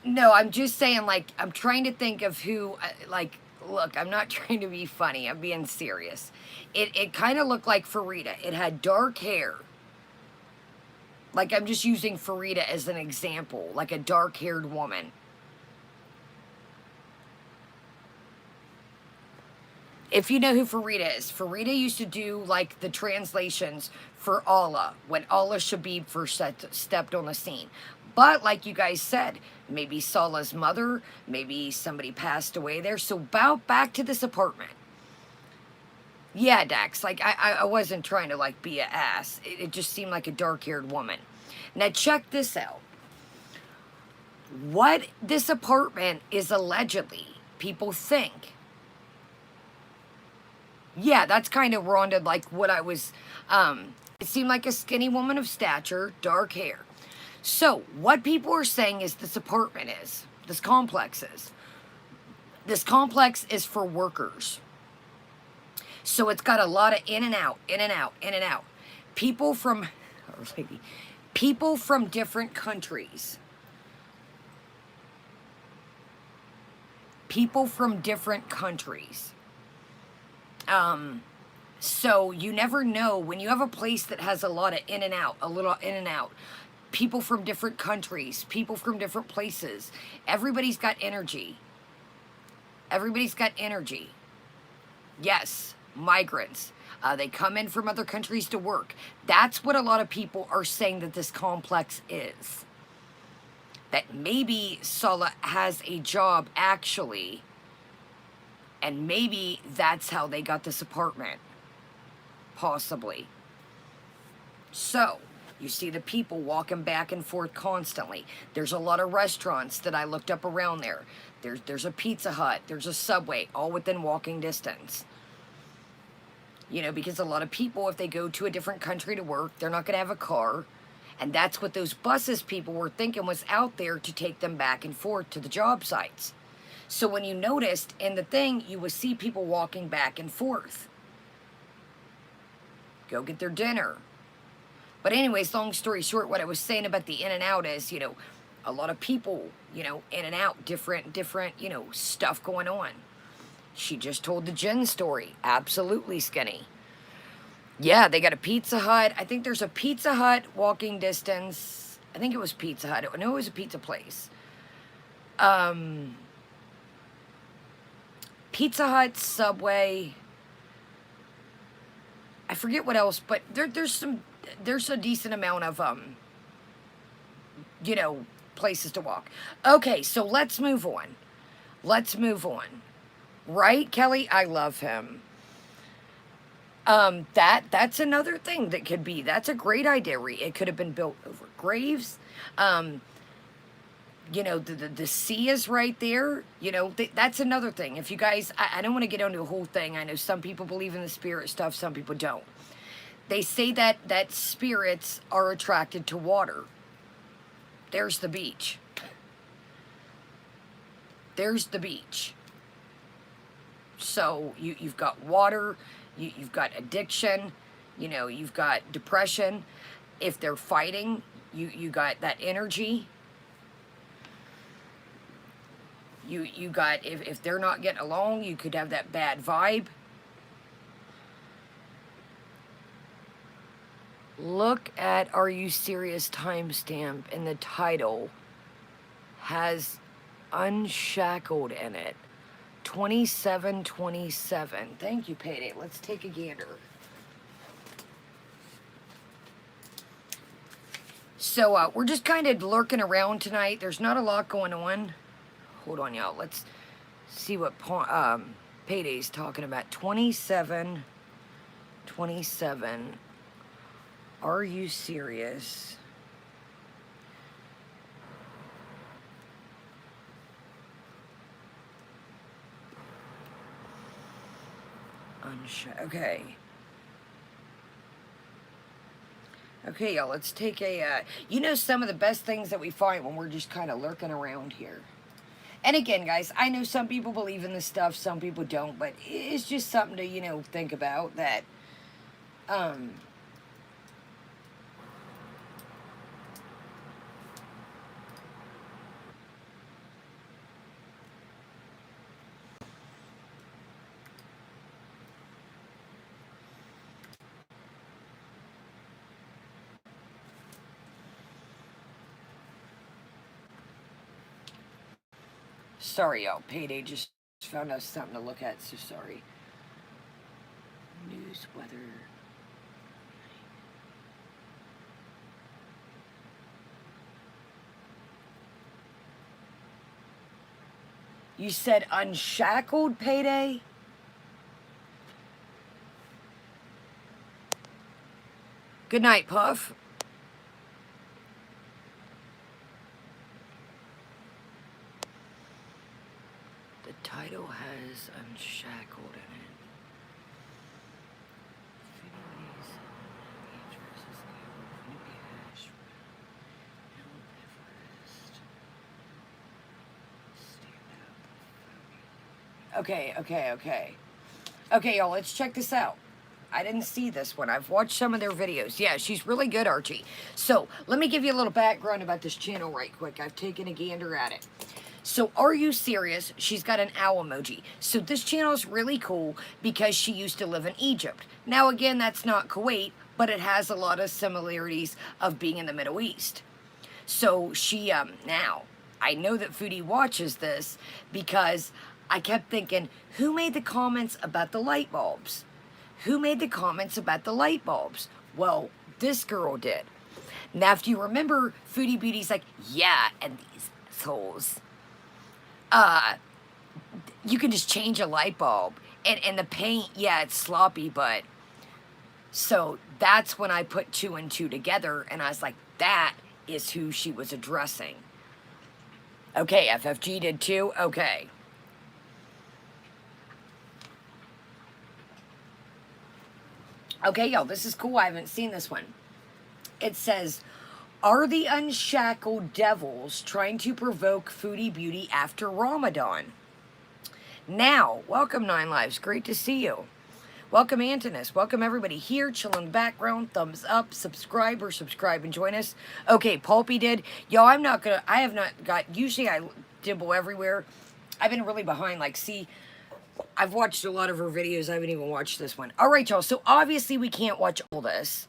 No, I'm just saying, like, I'm trying to think of who, like, look, I'm not trying to be funny. I'm being serious. It kind of looked like Farida. It had dark hair. Like, I'm just using Farida as an example, like a dark-haired woman. If you know who Farida is, Farida used to do, like, the translations for Allah, when Allah Shabib first stepped on the scene. But, like you guys said, maybe Salah's mother, maybe somebody passed away there. So, back to this apartment. Yeah, Dax, like, I wasn't trying to, like, be an ass. It just seemed like a dark-haired woman. Now, check this out. What this apartment is allegedly, people think. Yeah, that's kind of Rhonda, like what I was, it seemed like a skinny woman of stature, dark hair. So, what people are saying is this apartment is, this complex is. This complex is for workers. So it's got a lot of in and out, in and out, in and out. People from, people from different countries. People from different countries. So you never know when you have a place that has a lot of in and out, a little in and out. People from different countries, people from different places. Everybody's got energy. Everybody's got energy. Yes, migrants. They come in from other countries to work. That's what a lot of people are saying that this complex is. That maybe Salah has a job actually, and maybe that's how they got this apartment. Possibly. So, you see the people walking back and forth constantly. There's a lot of restaurants that I looked up around there. There's a Pizza Hut, there's a Subway, all within walking distance. You know, because a lot of people, if they go to a different country to work, they're not going to have a car. And that's what those buses people were thinking was out there to take them back and forth to the job sites. So when you noticed in the thing, you would see people walking back and forth. Go get their dinner. But anyways, long story short, what I was saying about the in and out is, you know, a lot of people, you know, in and out, different, you know, stuff going on. She just told the Jen story. Absolutely skinny. Yeah, they got a Pizza Hut. I think there's a Pizza Hut walking distance. I think it was Pizza Hut. I know it was a pizza place. Pizza Hut, Subway. I forget what else, but there's a decent amount of, you know, places to walk. Okay, so let's move on. Let's move on. Right, Kelly? I love him. That's another thing that could be. That's a great idea. It could have been built over graves. You know, the sea is right there. You know, that's another thing. If you guys, I don't want to get into a whole thing. I know some people believe in the spirit stuff, some people don't. They say that spirits are attracted to water. There's the beach. There's the beach. So you've got water, you've got addiction, you know, you've got depression. If they're fighting, you got that energy. You got, if they're not getting along, you could have that bad vibe. Look at Are You Serious timestamp, and the title has Unshackled in it. 27/27. Thank you, Payday. Let's take a gander. So we're just kind of lurking around tonight. There's not a lot going on. Hold on, y'all. Let's see what Payday's talking about. 27/27. Are you serious? Okay. Okay, y'all, let's take a, you know, some of the best things that we find when we're just kind of lurking around here. And again, guys, I know some people believe in this stuff, some people don't, but it's just something to, you know, think about that, Sorry, y'all. Payday just found us something to look at, so sorry. News, weather. You said unshackled, Payday? Good night, Puff. The title has unshackled in it. Okay. Okay, y'all, let's check this out. I didn't see this one. I've watched some of their videos. Yeah, she's really good, Archie. So, let me give you a little background about this channel right quick. I've taken a gander at it. So, Are You Serious? She's got an owl emoji. So, this channel is really cool because she used to live in Egypt. Now, again, that's not Kuwait, but it has a lot of similarities of being in the Middle East. So, she, now, I know that Foodie watches this because I kept thinking, who made the comments about the light bulbs? Who made the comments about the light bulbs? Well, this girl did. Now, if you remember, Foodie Beauty's like, yeah, and these assholes. You can just change a light bulb. And the paint, yeah, it's sloppy, but... So, that's when I put 2 and 2 together, and I was like, that is who she was addressing. Okay, FFG did too? Okay. Okay, y'all, this is cool. I haven't seen this one. It says, are the unshackled devils trying to provoke Foodie Beauty after Ramadan? Now, welcome 9 Lives. Great to see you. Welcome Antonis. Welcome everybody here. Chill in the background. Thumbs up. Subscribe and join us. Okay, Pulpy did. Y'all, I have not got, usually I dibble everywhere. I've been really behind. Like, see, I've watched a lot of her videos. I haven't even watched this one. All right, y'all. So obviously we can't watch all this.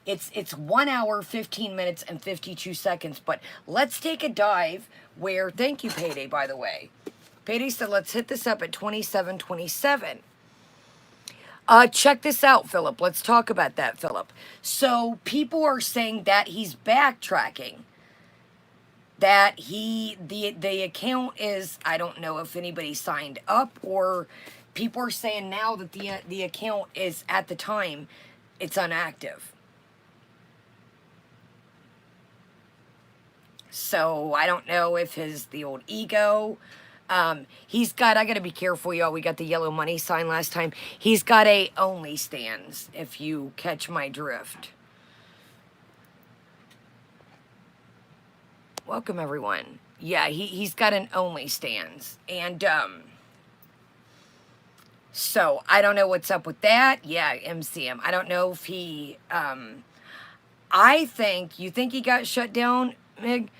It's 1 hour, 15 minutes, and 52 seconds. But let's take a dive where, thank you, Payday, by the way. Payday said, let's hit this up at 27:27. Check this out, Philip. Let's talk about that, Philip. So people are saying that he's backtracking. That the account is, I don't know if anybody signed up, or people are saying now that the account is, at the time, it's inactive. So I don't know if the old ego, he's got, I gotta be careful, y'all, we got the yellow money sign last time. He's got a only stands, if you catch my drift. Welcome, everyone. Yeah, he's got an only stands. And, so, I don't know what's up with that. Yeah, MCM. I don't know if he, you think he got shut down, Mig?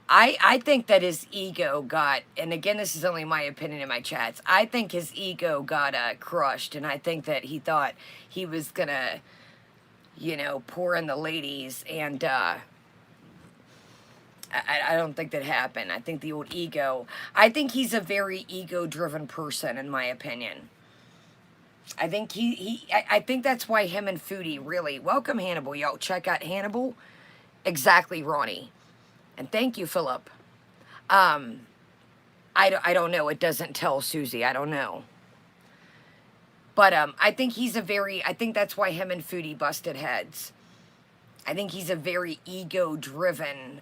I think that his ego got, and again, this is only my opinion in my chats, I think his ego got, crushed, and I think that he thought he was gonna, you know, pour in the ladies, and, I don't think that happened. I think the old ego... I think he's a very ego-driven person, in my opinion. I think I think that's why him and Foodie really... Welcome, Hannibal. Y'all check out Hannibal. Exactly, Ronnie. And thank you, Philip. I don't know. It doesn't tell Susie. I don't know. But I think he's a very... I think that's why him and Foodie busted heads. I think he's a very ego-driven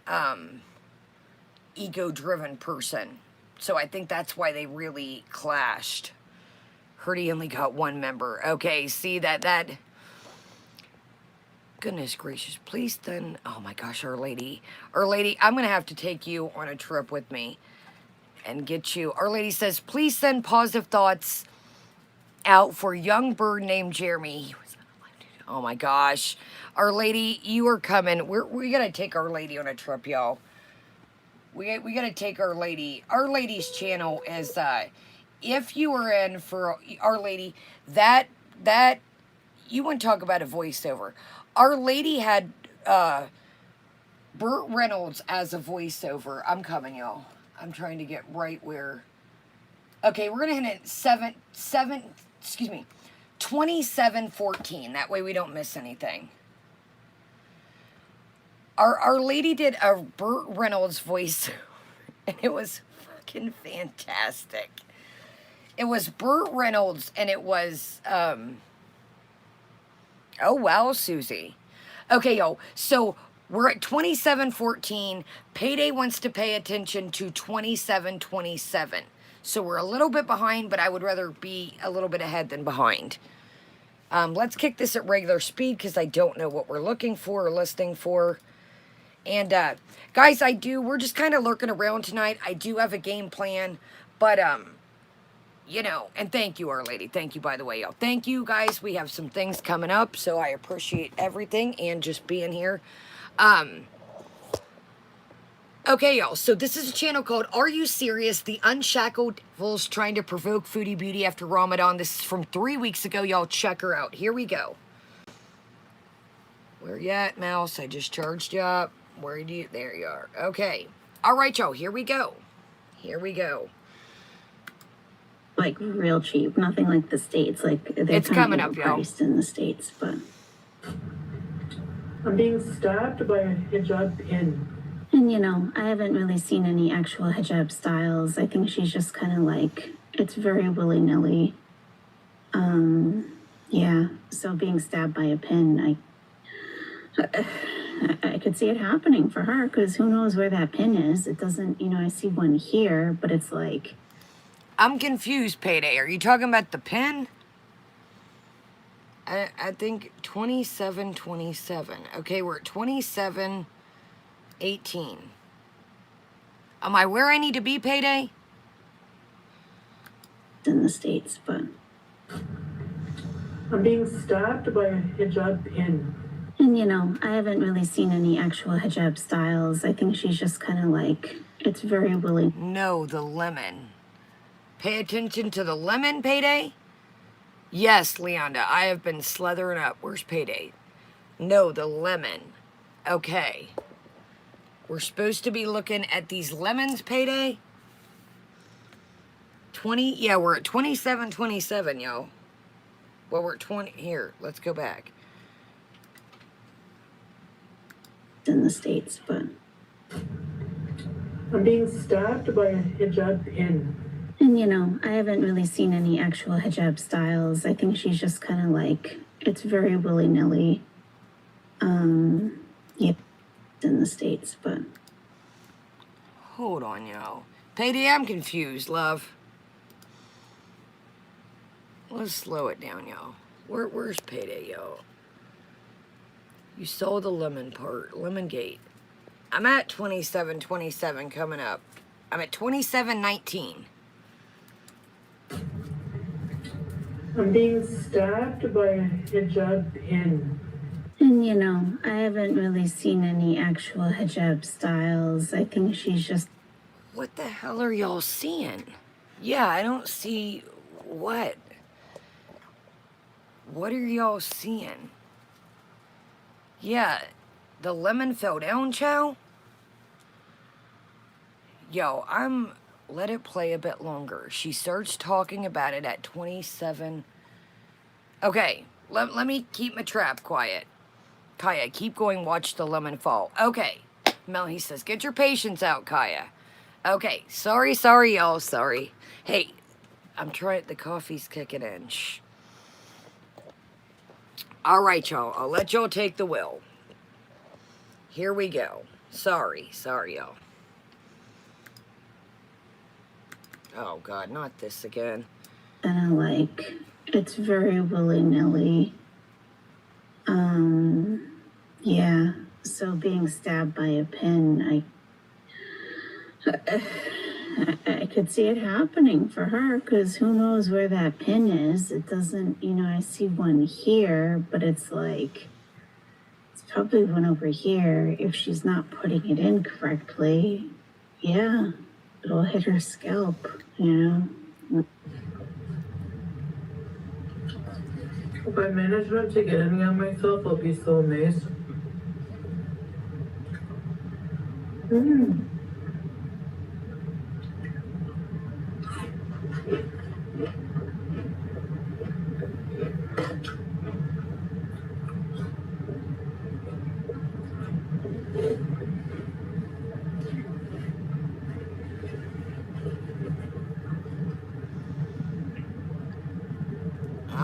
person. So I think that's why they really clashed. Heard he only got 1 member. Okay, see that... Goodness gracious, please then... Oh my gosh, Our Lady. Our Lady, I'm going to have to take you on a trip with me and get you... Our Lady says, please send positive thoughts out for a young bird named Jeremy. Oh my gosh. Our Lady, you are coming. We gotta take Our Lady on a trip, y'all. We gotta take Our Lady. Our Lady's channel is, if you were in for Our Lady, that, you want to talk about a voiceover. Our Lady had, Burt Reynolds as a voiceover. I'm coming, y'all. I'm trying to get right where. Okay, we're gonna hit it 27:14. That way we don't miss anything. Our lady did a Burt Reynolds voice, and it was fucking fantastic. It was Burt Reynolds, and it was, oh wow, Susie. Okay, yo, so we're at 27:14. Payday wants to pay attention to 27:27. So we're a little bit behind, but I would rather be a little bit ahead than behind. Let's kick this at regular speed because I don't know what we're looking for or listening for. And, guys, we're just kind of lurking around tonight. I do have a game plan, but, you know, and thank you, Our Lady. Thank you, by the way, y'all. Thank you, guys. We have some things coming up, so I appreciate everything and just being here. Okay, y'all, so this is a channel called Are You Serious? The Unshackled Devils trying to provoke Foodie Beauty after Ramadan. This is from 3 weeks ago. Y'all check her out. Here we go. Where you at, mouse? I just charged you up. Where do you? There you are. Okay. All right, y'all. Here we go. Here we go. Like real cheap, nothing like the States. Like they're It's coming up, y'all. Priced in the States, but I'm being stabbed by a hijab pin. and you know, I haven't really seen any actual hijab styles. I think she's just kind of like it's very willy-nilly. Yeah. So being stabbed by a pin, I could see it happening for her because who knows where that pin is? It doesn't, you know. I see one here, but it's like. I'm confused, Payday. Are you talking about the pin? I think 27:27. Okay, we're at 27:18. Am I where I need to be, Payday? In the States, but. I'm being stabbed by a hijab pin. And you know, I haven't really seen any actual hijab styles. I think she's just kind of like it's very willing. No, the lemon. Pay attention to the lemon, Payday? Yes, Leonda, I have been slithering up. Where's Payday? No, the lemon. Okay. We're supposed to be looking at these lemons, Payday? 20, yeah, we're at 27:27, yo. Well, we're at 20, here, let's go back. In the States, but. I'm being stabbed by a hijab pin. And you know, I haven't really seen any actual hijab styles. I think she's just kind of like it's very willy-nilly. Yeah, in the States, but. Hold on, yo. Payday, I'm confused, love. Let's slow it down, yo. Where's Payday, yo? You saw the lemon part, lemon gate. I'm at 27:27 coming up. I'm at 27:19. I'm being stabbed by a hijab pin. And you know, I haven't really seen any actual hijab styles. I think she's just. What the hell are y'all seeing? Yeah, I don't see what. What are y'all seeing? Yeah, the lemon fell down, chow? Yo, let it play a bit longer. She starts talking about it at 27. Okay, let me keep my trap quiet. Kaya, keep going, watch the lemon fall. Okay, Mel, he says, get your patience out, Kaya. Okay, sorry, y'all, sorry. Hey, I'm trying, the coffee's kicking in. Shh. All right, y'all, I'll let y'all take the wheel. Here we go. Sorry, y'all. Oh, God, not this again. Kind of like it's very willy-nilly. Yeah. So being stabbed by a pin, I could see it happening for her because who knows where that pin is? It doesn't, you know. I see one here, but it's like it's probably one over here. If she's not putting it in correctly, yeah, it'll hit her scalp, you know. If I manage not to get any on myself, I'll be so amazed.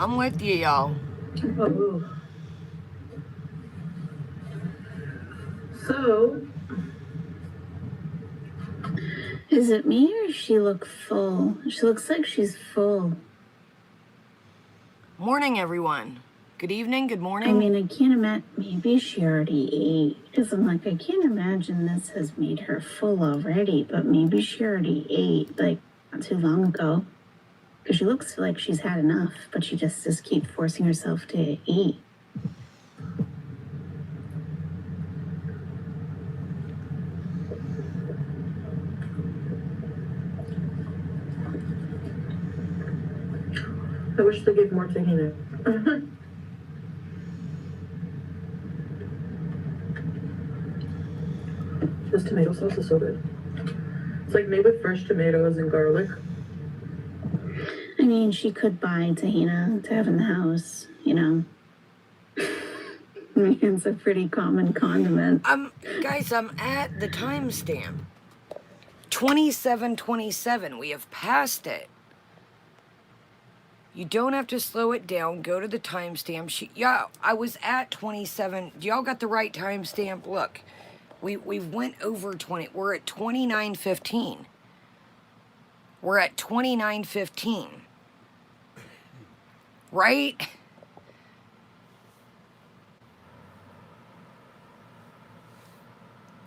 I'm with you, y'all. Oh. So, Is it me or does she look full? She looks like she's full. Morning, everyone. Good evening, good morning. I mean, I can't imagine. Maybe she already ate. Because I'm like, I can't imagine this has made her full already. But maybe she already ate, like, not too long ago. Because she looks like she's had enough, but she just keeps forcing herself to eat. I wish they gave more tahini. This tomato sauce is so good. It's like made with fresh tomatoes and garlic. I mean, she could buy tahina to have in the house, you know. I mean, it's a pretty common condiment. Guys, I'm at the timestamp. 27:27. We have passed it. You don't have to slow it down. Go to the timestamp. Yeah, I was at 27. Y'all got the right timestamp? Look, we went over 20. We're at 29:15. We're at 29:15. Right?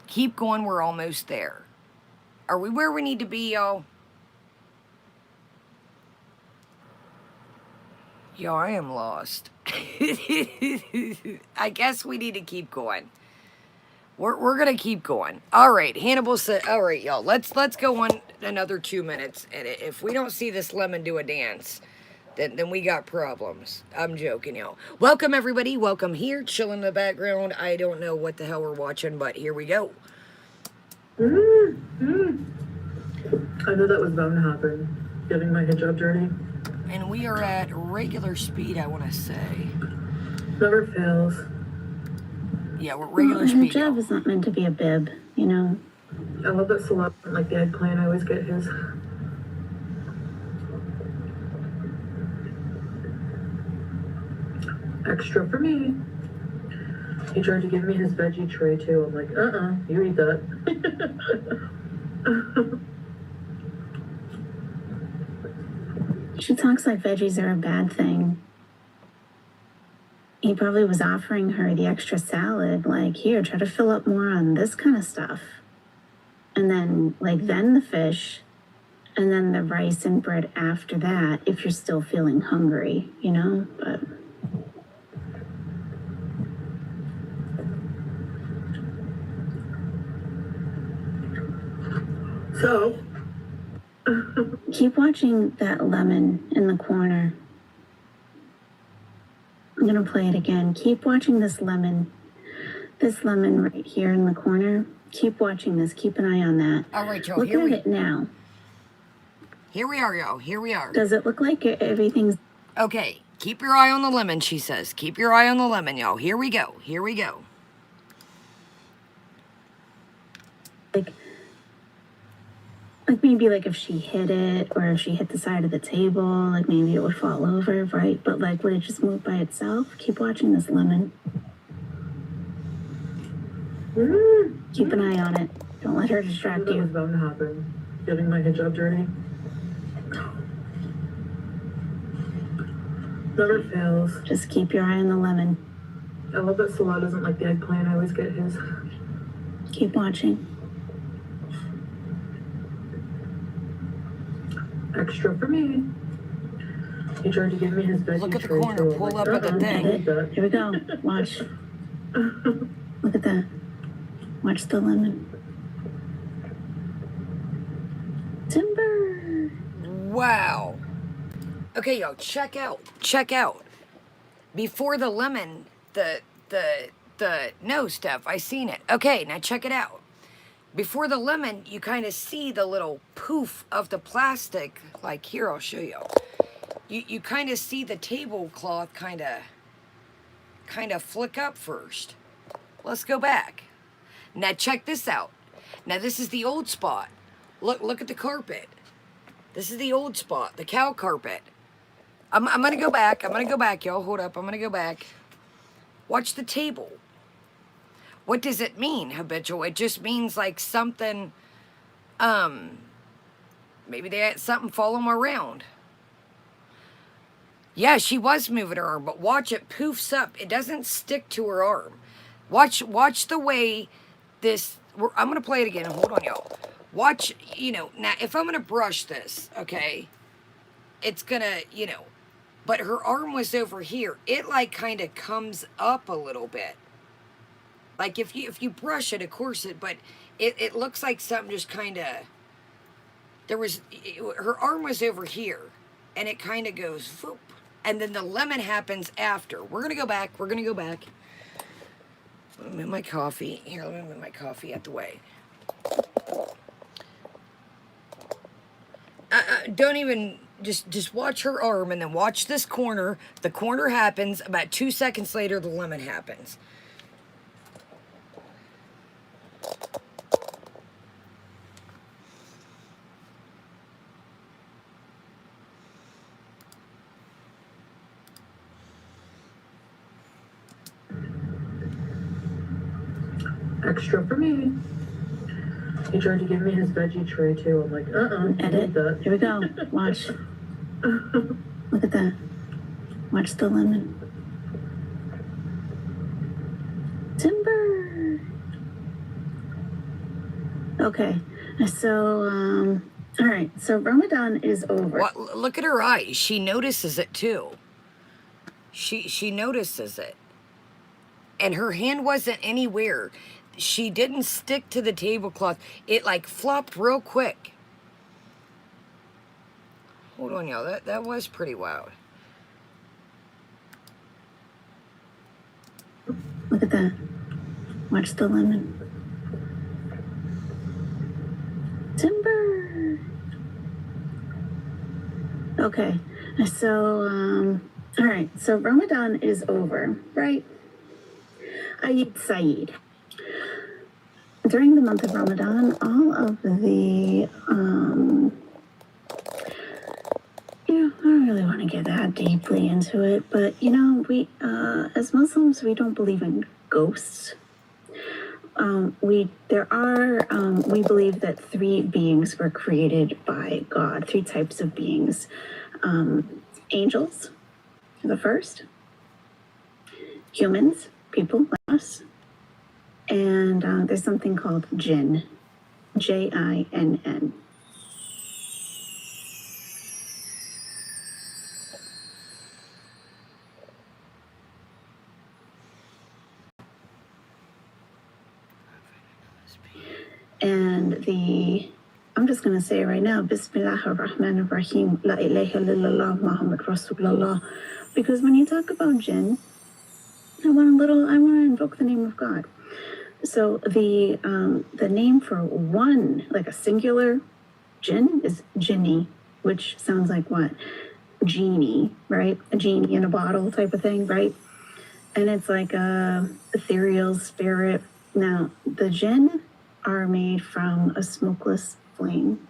Keep going. We're almost there. Are we where we need to be, y'all? Yo, I am lost. I guess we need to keep going. We're gonna keep going. All right, Hannibal said. All right, y'all. Let's go on another 2 minutes. And if we don't see this lemon do a dance, then we got problems. I'm joking, y'all. Welcome everybody. Welcome here. Chill in the background. I don't know what the hell we're watching, but here we go. I knew that was bound to happen. Getting my hijab dirty. And we are at regular speed, I want to say. Never fails. Yeah, we're regular Well, speed. hijab Y'all. is not meant to be a bib, you know. I love that Salah, like the eggplant, I always get his. Extra for me. He tried to give me his veggie tray too. I'm like, you eat that. She talks like veggies are a bad thing. He probably was offering her the extra salad, like, here, try to fill up more on this kind of stuff. And then, then the fish, and then the rice and bread after that, if you're still feeling hungry, you know? But So, keep watching that lemon in the corner. I'm gonna play it again. Keep watching this lemon right here in the corner. Keep watching this. Keep an eye on that. All right, y'all. Look at it now. Here we are, y'all. Here we are. Does it look like everything's Okay. Keep your eye on the lemon, she says. Keep your eye on the lemon, y'all. Here we go. Here we go. like maybe like if she hit it or if she hit the side of the table, like maybe it would fall over, right? But like, would it just move by itself? Keep watching this lemon. Keep an eye on it. Don't let her distract That was you. bound to happen. Getting my hijab dirty. Never fails. Just keep your eye on the lemon. I love that Salah doesn't like the eggplant. I always get his. Keep watching. Extra for me. He tried to give me his veggie Look at the tray, corner. too. I'm Pull like, up at the Look at thing. it. Here we go. Watch. Look at that. Watch the lemon. Timber. Wow. Okay, y'all, check out. Check out. Before the lemon, no, Steph, I seen it. Okay, now check it out. Before the lemon, you kind of see the little poof of the plastic. Like here, I'll show you. You kind of see the tablecloth kind of flick up first. Let's go back. Now check this out. Now this is the old spot. Look at the carpet. This is the old spot, the cow carpet. I'm gonna go back. I'm gonna go back, y'all. Hold up. I'm gonna go back. Watch the table. What does it mean, habitual? It just means like something, maybe they had something follow them around. Yeah, she was moving her arm, but watch it poofs up. It doesn't stick to her arm. Watch the way this, I'm going to play it again. Hold on, y'all. Watch, now if I'm going to brush this, okay, it's going to, but her arm was over here. It like kind of comes up a little bit. Like if you brush it, of course but it looks like something just kind of, her arm was over here and it kind of goes, whoop, and then the lemon happens after. We're going to go back. Let me move my coffee. Here, let me move my coffee out the way. Don't even, just watch her arm and then watch this corner. The corner happens. About 2 seconds later, the lemon happens. Extra for me. He tried to give me his veggie tray too. I'm like, Edit. that. Here we go. Watch. Look at that. Watch the lemon. Timber. Okay. So, all right. So Ramadan is over. What? Look at her eyes. She notices it too. She notices it. And her hand wasn't anywhere. She didn't stick to the tablecloth. It like flopped real quick. Hold on, y'all. That was pretty wild. Look at that. Watch the lemon. Timber. Okay. So, all right. So Ramadan is over, right? Eid Saeed. During the month of Ramadan, all of the, I don't really want to get that deeply into it, but, we, as Muslims, we don't believe in ghosts. We believe that 3 beings were created by God, 3 types of beings. Angels, the first, humans, people like us, and there's something called jinn, Jinn. And I'm just going to say it right now, Bismillah ar-Rahman ar-Rahim, La ilaha illallah, Muhammad Rasulullah. Because when you talk about jinn, I want to invoke the name of God. So the name for one, like a singular jinn, is jinni, which sounds like what? Genie, right? A genie in a bottle type of thing, right? And it's like a ethereal spirit. Now, the jinn are made from a smokeless flame.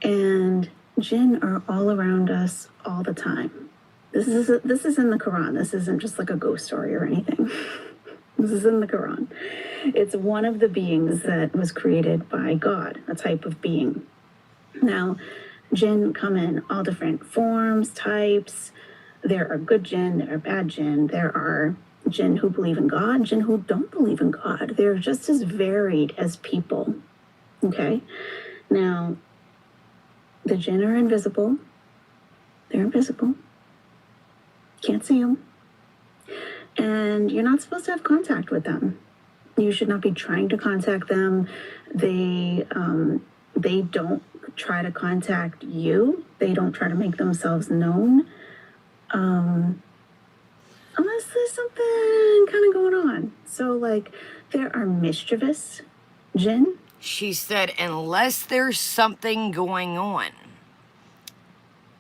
And jinn are all around us all the time. This is in the Quran. This isn't just like a ghost story or anything. This is in the Quran. It's one of the beings that was created by God, a type of being. Now, jinn come in all different forms, types. There are good jinn, there are bad jinn, there are jinn who believe in God, jinn who don't believe in God. They're just as varied as people. Okay? Now, the jinn are invisible. They're invisible. Can't see them. And you're not supposed to have contact with them. You should not be trying to contact them. They don't try to contact you. They don't try to make themselves known. Unless there's something kind of going on. So, like, there are mischievous jinn. She said, unless there's something going on.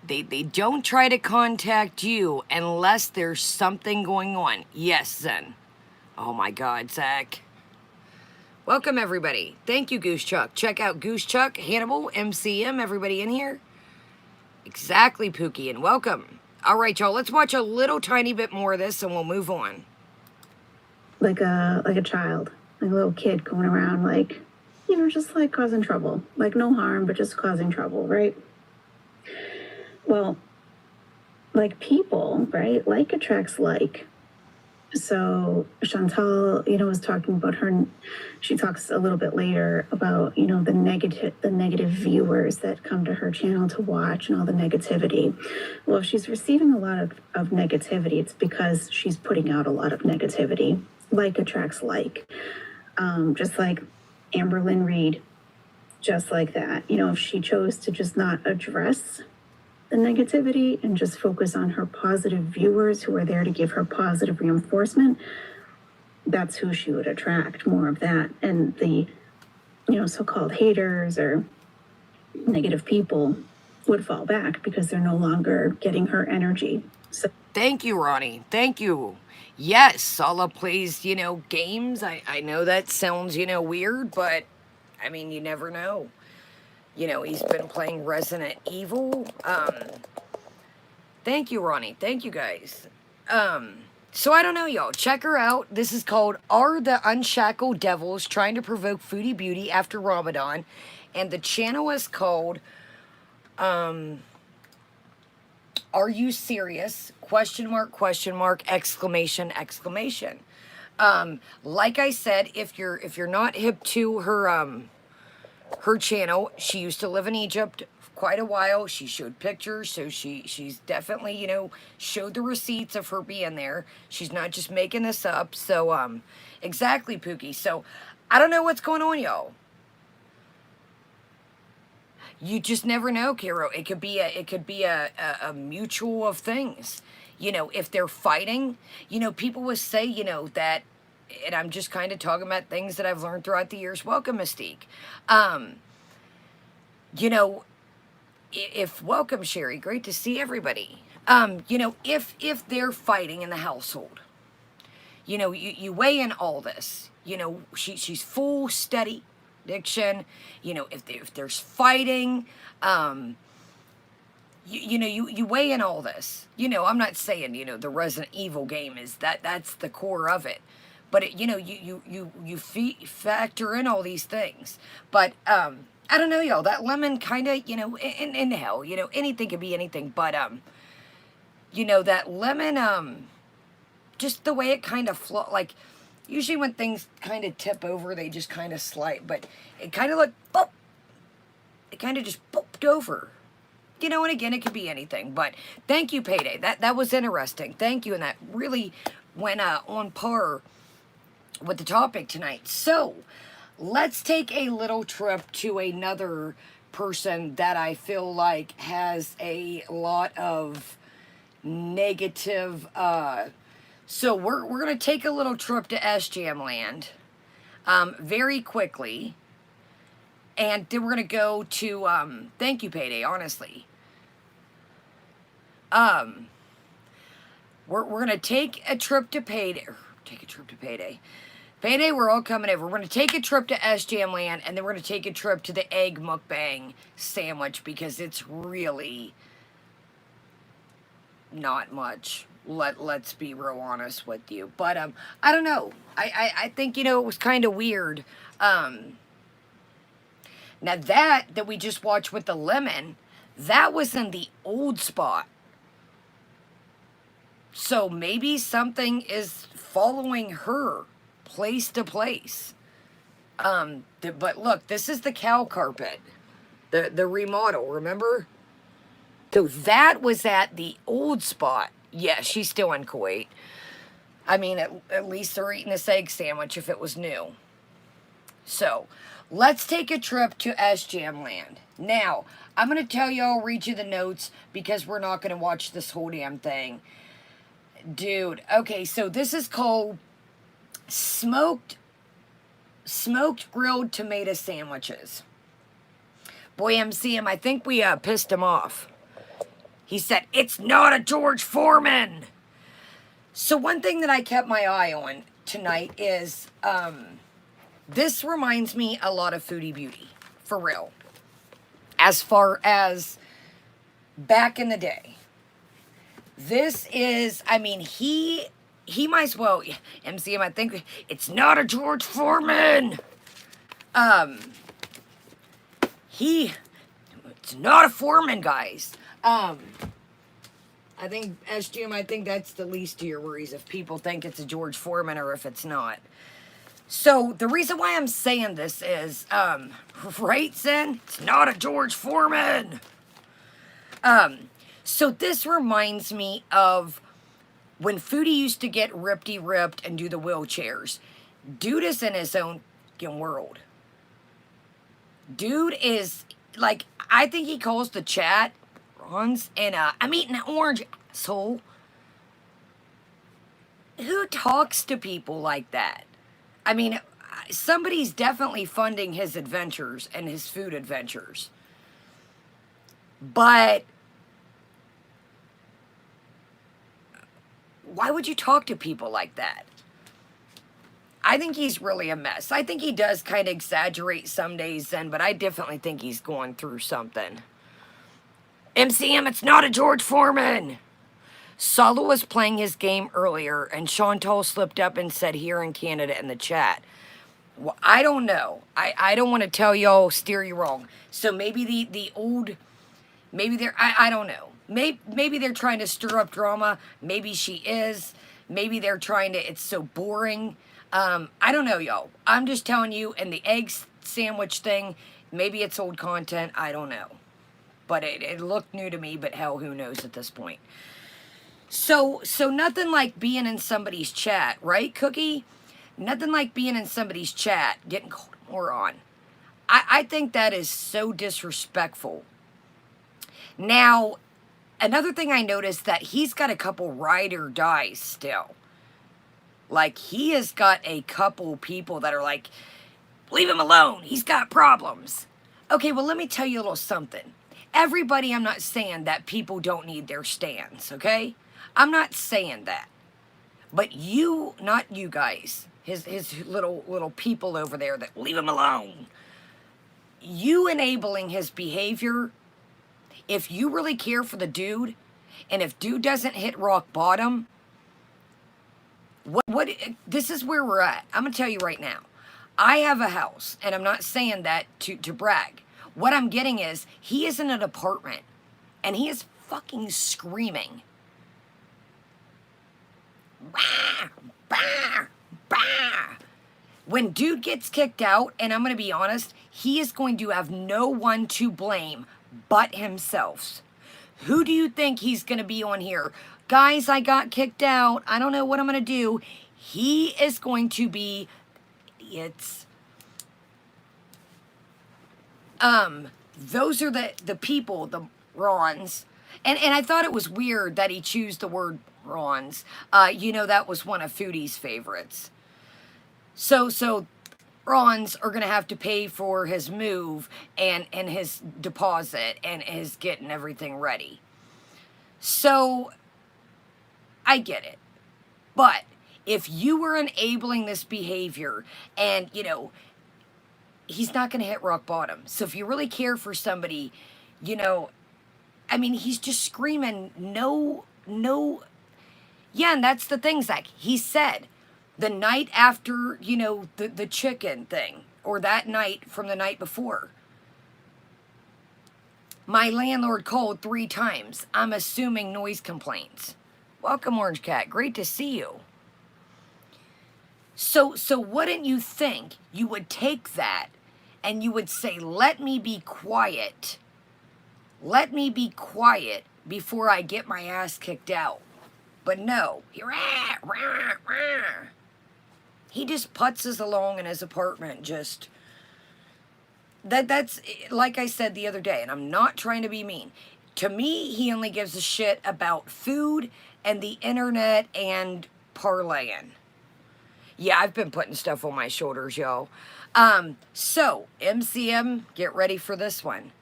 They don't try to contact you unless there's something going on. Yes, Zen. Oh my God, Zach. Welcome, everybody. Thank you, Goose Chuck. Check out Goose Chuck, Hannibal, MCM, everybody in here. Exactly, Pookie, and welcome. All right, y'all, let's watch a little tiny bit more of this and we'll move on. Like a child, like a little kid going around, like, you know, just like causing trouble, like no harm, but just causing trouble, right? Well, like people, right? Like attracts like. So Chantal, you know, was talking about her. She talks a little bit later about, you know, the negative viewers that come to her channel to watch and all the negativity. Well, if she's receiving a lot of negativity, it's because she's putting out a lot of negativity. Like attracts like. Just like Amberlynn Reed, just like that. You know, if she chose to just not address the negativity and just focus on her positive viewers who are there to give her positive reinforcement, that's who she would attract, more of that. And the, you know, so-called haters or negative people would fall back because they're no longer getting her energy. So Thank you, Ronnie. Thank you. Yes, Sala plays, you know, games. I know that sounds, you know, weird, but I mean, you never know. You know, he's been playing Resident Evil. Thank you, Ronnie. Thank you, guys. So I don't know, y'all. Check her out. This is called Are the Unshackled Devils Trying to Provoke Foodie Beauty After Ramadan? And the channel is called, Are You Serious? Question mark, exclamation, exclamation. Like I said, if you're not hip to her channel, she used to live in Egypt quite a while. She showed pictures, so she's definitely, you know, showed the receipts of her being there. She's not just making this up. So exactly, Pookie. So I don't know what's going on, y'all. You just never know, Kiro. It could be a mutual of things. You know, if they're fighting, you know, people would say, you know, that, and I'm just kind of talking about things that I've learned throughout the years. Welcome, Mystique. You know, if welcome, Sherry. Great to see everybody. You know, if they're fighting in the household, you know, you weigh in all this. You know, she's full steady diction. You know, if there's fighting, you weigh in all this. You know, I'm not saying, you know, the Resident Evil game is that's the core of it, but it, you know, you factor in all these things. But I don't know, y'all. That lemon kind of, you know, in hell, you know, anything could be anything. But you know, that lemon, just the way it kind of like. Usually when things kind of tip over, they just kind of slide. But it kind of like, boop. It kind of just booped over. You know, and again, it could be anything. But thank you, Payday. That was interesting. Thank you. And that really went on par with the topic tonight. So, let's take a little trip to another person that I feel like has a lot of negative... So we're going to take a little trip to SJM land very quickly. And then we're going to go to, thank you, Payday, honestly. We're going to take a trip to Payday. Payday, we're all coming over. We're going to take a trip to SJM land, and then we're going to take a trip to the egg mukbang sandwich because it's really not much. Let's be real honest with you. But I don't know. I think, you know, it was kind of weird. Now that we just watched with the lemon, that was in the old spot. So maybe something is following her place to place. But look, this is the cow carpet. The remodel, remember? So that was at the old spot. Yeah, she's still in Kuwait. I mean, at least they're eating this egg sandwich if it was new. So, let's take a trip to SJM land. Now, I'm going to tell y'all, read you the notes, because we're not going to watch this whole damn thing. Dude, okay, so this is called smoked grilled tomato sandwiches. Boy, MCM, I think we pissed him off. He said, it's not a George Foreman. So one thing that I kept my eye on tonight is, this reminds me a lot of Foodie Beauty, for real. As far as back in the day. This is, I mean, he might as well, MCM, I think, it's not a George Foreman. It's not a Foreman, guys. I think, SGM, I think that's the least of your worries if people think it's a George Foreman or if it's not. So, the reason why I'm saying this is, right, Zen? It's not a George Foreman. So this reminds me of when Foodie used to get ripped and do the wheelchairs. Dude is in his own world. Dude is, like, I think he calls the chat, Ron's, and, I'm eating an orange, asshole. Who talks to people like that? I mean, somebody's definitely funding his adventures and his food adventures. But why would you talk to people like that? I think he's really a mess. I think he does kind of exaggerate some days then, but I definitely think he's going through something. MCM, it's not a George Foreman. Solo was playing his game earlier, and Chantal slipped up and said here in Canada in the chat. Well, I don't know. I don't want to tell y'all, steer you wrong. So maybe the old, maybe they're, I don't know. Maybe they're trying to stir up drama. Maybe she is. Maybe they're trying to, it's so boring. I don't know, y'all. I'm just telling you, and the egg sandwich thing, maybe it's old content. I don't know. But it looked new to me, but hell, who knows at this point. So nothing like being in somebody's chat, right, Cookie? Nothing like being in somebody's chat, getting called a moron. I think that is so disrespectful. Now, another thing I noticed that he's got a couple ride or dies still. Like, he has got a couple people that are like, leave him alone, he's got problems. Okay, well, let me tell you a little something. Everybody, I'm not saying that people don't need their stands, okay? I'm not saying that. But you, not you guys, his little people over there that leave him alone. You enabling his behavior, if you really care for the dude, and if dude doesn't hit rock bottom, what this is where we're at. I'm going to tell you right now. I have a house, and I'm not saying that to brag. What I'm getting is, he is in an apartment, and he is fucking screaming. Bah, bah, bah. When dude gets kicked out, and I'm going to be honest, he is going to have no one to blame but himself. Who do you think he's going to be on here? Guys, I got kicked out. I don't know what I'm going to do. He is going to be idiots. Those are the people, the Rons. And I thought it was weird that he chose the word Rons. You know, that was one of Foodie's favorites. So Rons are going to have to pay for his move and his deposit and his getting everything ready. So, I get it. But if you were enabling this behavior and, you know, he's not going to hit rock bottom. So if you really care for somebody, you know, I mean, he's just screaming, no. Yeah, and that's the thing, Zach. He said, the night after, you know, the chicken thing, or that night from the night before, my landlord called 3 times. I'm assuming noise complaints. Welcome, Orange Cat. Great to see you. So wouldn't you think you would take that and you would say, let me be quiet. Let me be quiet before I get my ass kicked out. But no. He just putzes along in his apartment, just... That's, like I said the other day, and I'm not trying to be mean. To me, he only gives a shit about food and the internet and parlaying. Yeah, I've been putting stuff on my shoulders, y'all. So, MCM, get ready for this one.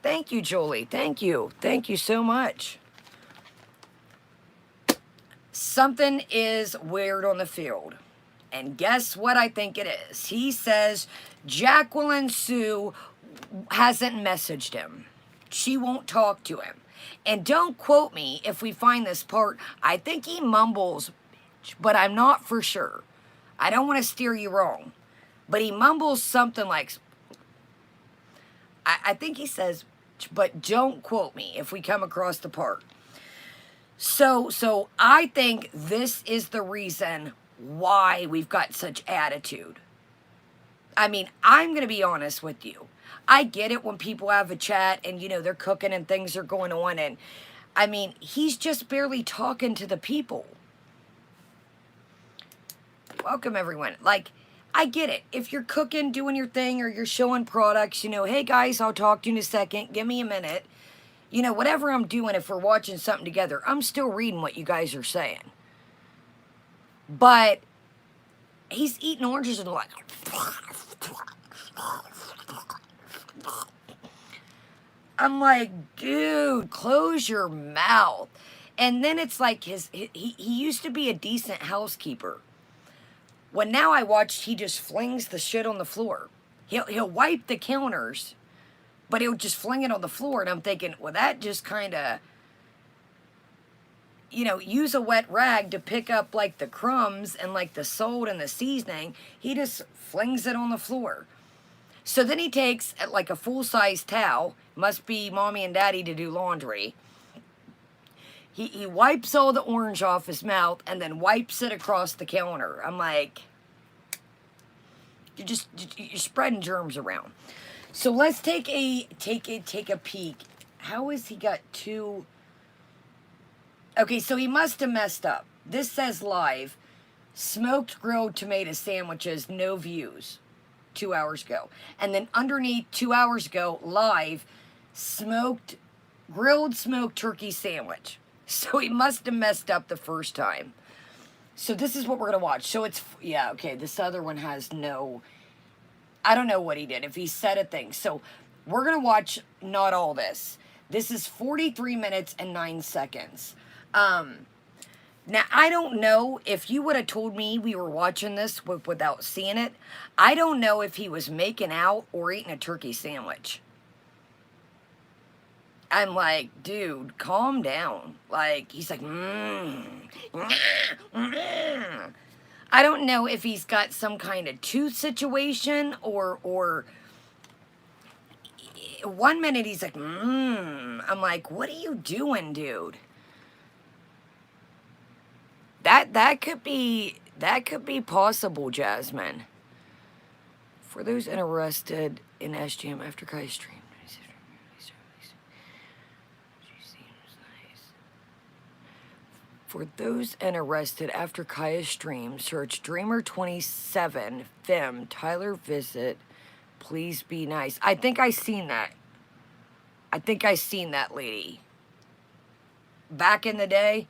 Thank you, Jolie. Thank you. Thank you so much. Something is weird on the field. And guess what I think it is? He says Jacqueline Sue hasn't messaged him. She won't talk to him. And don't quote me if we find this part. I think he mumbles, but I'm not for sure. I don't want to steer you wrong. But he mumbles something like, I think he says, but don't quote me if we come across the part. So I think this is the reason why we've got such attitude. I mean, I'm going to be honest with you. I get it when people have a chat and, you know, they're cooking and things are going on. And, I mean, he's just barely talking to the people. Welcome, everyone. Like, I get it. If you're cooking, doing your thing, or you're showing products, you know, hey, guys, I'll talk to you in a second. Give me a minute. You know, whatever I'm doing, if we're watching something together, I'm still reading what you guys are saying. But he's eating oranges and like... I'm like, dude, close your mouth. And then it's like he used to be a decent housekeeper. When now I watched, he just flings the shit on the floor. He'll wipe the counters, but he'll just fling it on the floor. And I'm thinking, well, that just kind of, you know, use a wet rag to pick up like the crumbs and like the salt and the seasoning. He just flings it on the floor. So then he takes like a full-size towel, must be mommy and daddy to do laundry. He wipes all the orange off his mouth and then wipes it across the counter. I'm like, you're spreading germs around. So let's take a peek. How has he got two? Okay, so he must have messed up. This says live, smoked grilled tomato sandwiches, no views. 2 hours ago. And then underneath 2 hours ago, live, grilled smoked turkey sandwich. So he must have messed up the first time. So this is what we're going to watch. So it's, yeah, okay, this other one has no, I don't know what he did, if he said a thing. So we're going to watch not all this. This is 43 minutes and 9 seconds. Now, I don't know if you would have told me we were watching this without seeing it. I don't know if he was making out or eating a turkey sandwich. I'm like, dude, calm down. Like, he's like, I don't know if he's got some kind of tooth situation or 1 minute he's like, I'm like, what are you doing, dude? That could be possible, Jasmine. For those interested in SGM after Kai's stream. For those interested after Kaya's stream, search Dreamer27 Fem Tyler visit. Please be nice. I think I seen that. I think I seen that lady. Back in the day.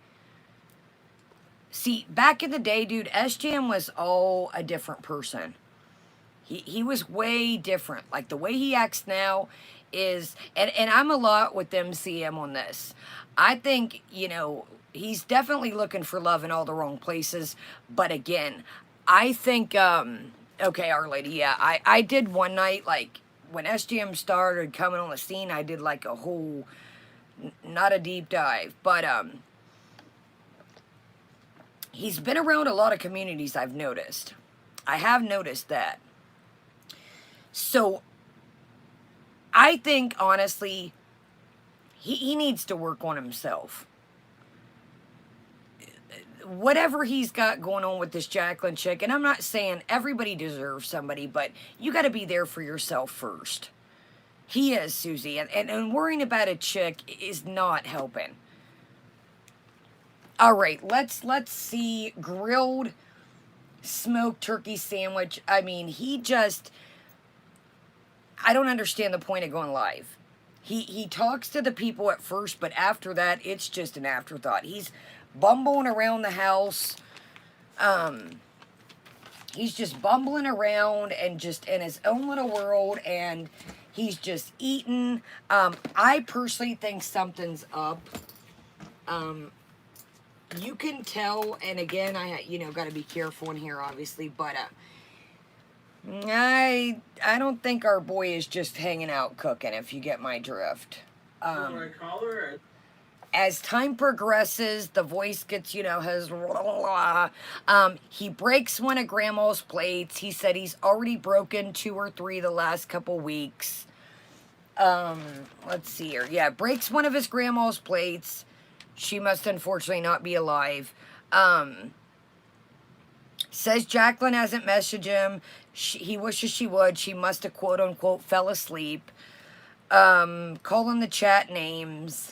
See, back in the day, dude, SGM was all a different person. He was way different. Like, the way he acts now is... And I'm a lot with MCM on this. I think, you know, he's definitely looking for love in all the wrong places. But again, I think... okay, Our Lady, yeah. I did one night, like, when SGM started coming on the scene, I did, like, a whole... Not a deep dive, but... He's been around a lot of communities, I've noticed. I have noticed that. So, I think, honestly, he needs to work on himself. Whatever he's got going on with this Jacqueline chick, and I'm not saying everybody deserves somebody, but you got to be there for yourself first. He is, Susie, and worrying about a chick is not helping. All right, let's see. Grilled smoked turkey sandwich. I mean, he just... I don't understand the point of going live. He talks to the people at first, but after that, it's just an afterthought. He's bumbling around the house. He's just bumbling around and just in his own little world, and he's just eating. I personally think something's up. You can tell, and again, I got to be careful in here, obviously, but I don't think our boy is just hanging out cooking, if you get my drift. As time progresses, the voice gets, has he breaks one of Grandma's plates. He said he's already broken 2 or 3 the last couple weeks. Let's see here. Yeah, breaks one of his grandma's plates. She must unfortunately not be alive. Says Jacqueline hasn't messaged him. He wishes she would. She must have quote unquote fell asleep. Calling the chat names.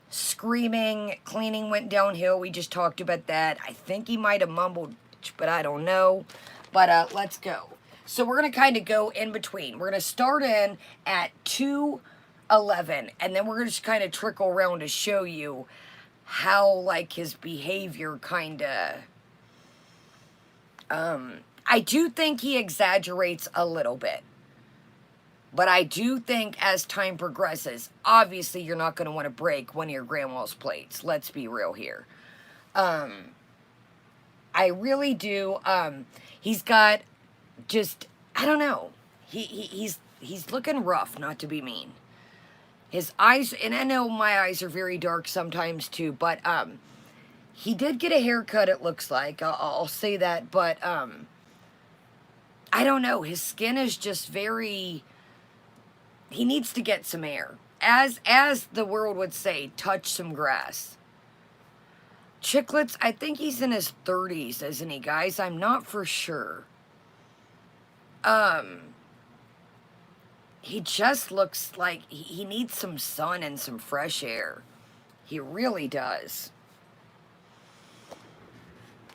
Screaming. Cleaning went downhill. We just talked about that. I think he might have mumbled, but I don't know. But let's go. So we're going to kind of go in between. We're going to start in at 2:11. And then we're going to just kind of trickle around to show you how, like, his behavior kind of... I do think he exaggerates a little bit. But I do think as time progresses, obviously you're not going to want to break one of your grandma's plates. Let's be real here. I really do. He's got just, I don't know. He's looking rough, not to be mean. His eyes, and I know my eyes are very dark sometimes too, but he did get a haircut, it looks like. I'll say that, but I don't know. His skin is just very... He needs to get some air. As the world would say, touch some grass. Chicklets, I think he's in his 30s, isn't he, guys? I'm not for sure. He just looks like he needs some sun and some fresh air. He really does.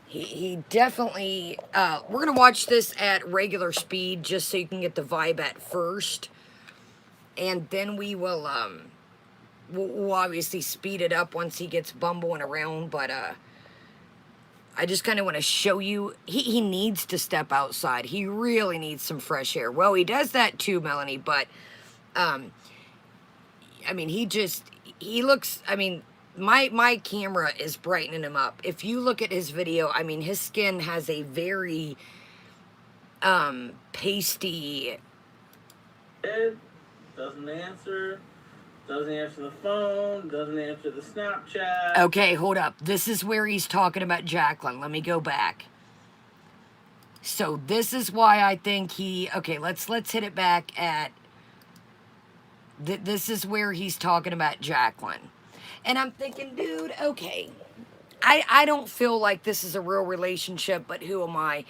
He definitely... we're going to watch this at regular speed just so you can get the vibe at first. And then we will, we'll obviously speed it up once he gets bumbling around, but, I just kind of want to show you, he needs to step outside. He really needs some fresh air. Well, he does that too, Melanie, but, I mean, he looks, I mean, my camera is brightening him up. If you look at his video, I mean, his skin has a very, pasty... Doesn't answer the phone, doesn't answer the Snapchat. Okay, hold up. This is where he's talking about Jacqueline. Let me go back. So this is why I think he... Okay, let's hit it back at... This is where he's talking about Jacqueline. And I'm thinking, dude, okay. I don't feel like this is a real relationship, but who am I?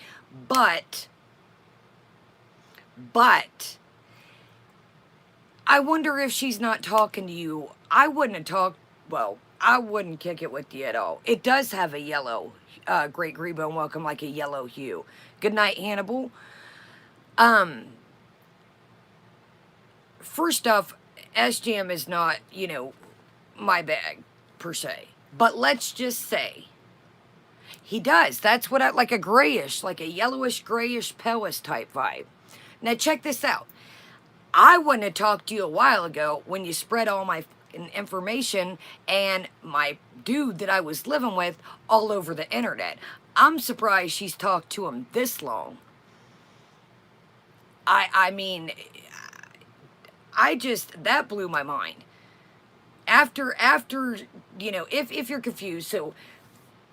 But... I wonder if she's not talking to you. I wouldn't have talked, well, I wouldn't kick it with you at all. It does have a yellow, Great Grebo, welcome, like a yellow hue. Good night, Hannibal. First off, SGM is not, my bag, per se. But let's just say, he does. That's what like a grayish, like a yellowish, grayish, palish type vibe. Now check this out. I wouldn't have talked to you a while ago when you spread all my information and my dude that I was living with all over the internet. I'm surprised she's talked to him this long. I mean, that blew my mind. After if you're confused, so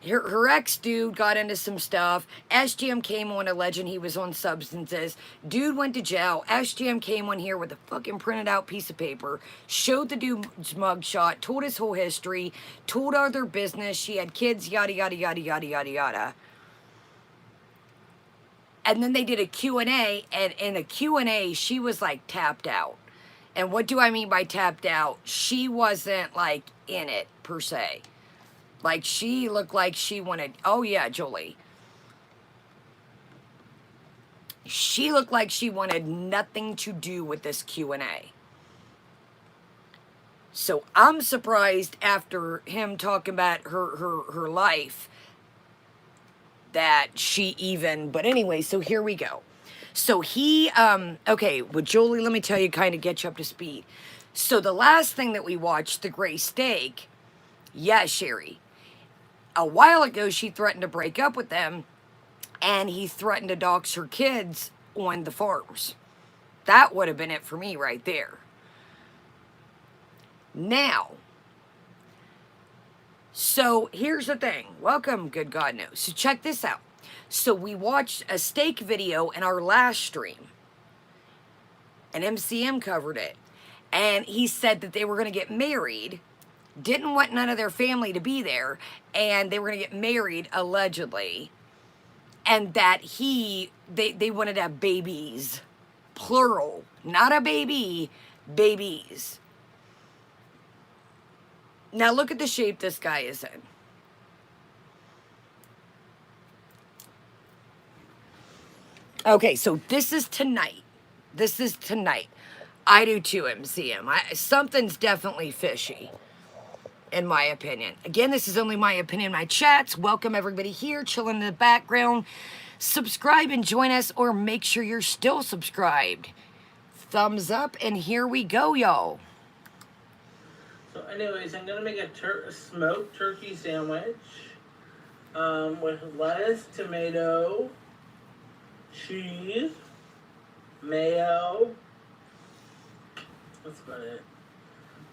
her ex-dude got into some stuff. SGM came on alleging he was on substances. Dude went to jail. SGM came on here with a fucking printed out piece of paper, showed the dude's mugshot, told his whole history, told all their business. She had kids, yada, yada, yada, yada, yada, yada. And then they did a Q&A, and in the Q&A, she was, like, tapped out. And what do I mean by tapped out? She wasn't, like, in it, per se. Like, she looked like she wanted... Oh, yeah, Julie. She looked like she wanted nothing to do with this Q&A. So, I'm surprised after him talking about her life that she even... But anyway, so here we go. So, he... okay, with Julie, let me tell you, kind of get you up to speed. So, the last thing that we watched, the gray steak... Yeah, Sherry. A while ago, she threatened to break up with them, and he threatened to dox her kids on the farms. That would have been it for me right there. Now, so here's the thing. Welcome, good God knows. So check this out. So we watched a steak video in our last stream, and MCM covered it. And he said that they were going to get married, didn't want none of their family to be there, and they were going to get married, allegedly, and that they wanted to have babies, plural, not a baby, babies. Now look at the shape this guy is in. Okay, so this is tonight. This is tonight. I do too, MCM. Something's definitely fishy, in my opinion. Again, this is only my opinion, my chats. Welcome everybody here, chilling in the background. Subscribe and join us, or make sure you're still subscribed. Thumbs up, and here we go, y'all. So anyways, I'm going to make a smoked turkey sandwich with lettuce, tomato, cheese, mayo. That's about it.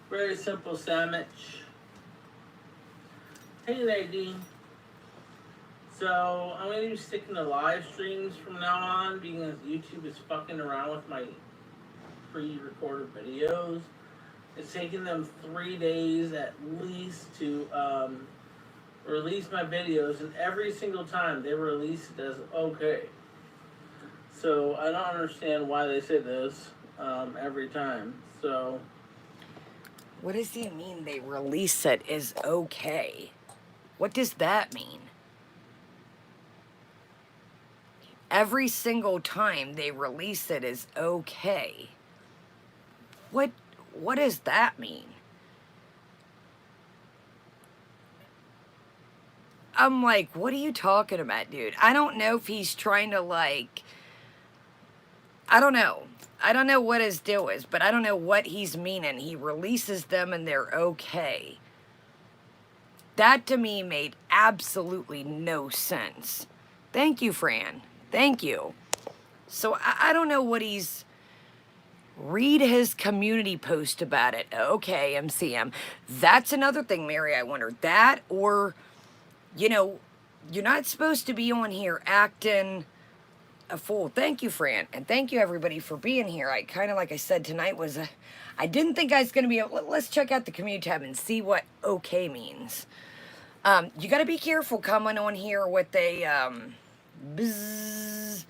Very simple sandwich. Hey, Nadine. So, I'm going to be sticking to live streams from now on, because YouTube is fucking around with my pre-recorded videos. It's taken them 3 days at least to release my videos, and every single time they release it as okay. So, I don't understand why they say this every time. So, What does he mean they release it as okay? What does that mean? Every single time they release it as okay. What does that mean? I'm like, what are you talking about, dude? I don't know if he's trying to, like, I don't know. I don't know what his deal is, but I don't know what he's meaning. He releases them and they're okay. That to me made absolutely no sense. Thank you, Fran. Thank you. So I don't know what he's... Read his community post about it. Okay, MCM. That's another thing, Mary, I wonder. That, or, you know, you're not supposed to be on here acting a fool. Thank you, Fran. And thank you, everybody, for being here. I kind of, like I said, tonight was a... I didn't think I was going to be able... Let's check out the community tab and see what okay means. You got to be careful coming on here with a... bzzz.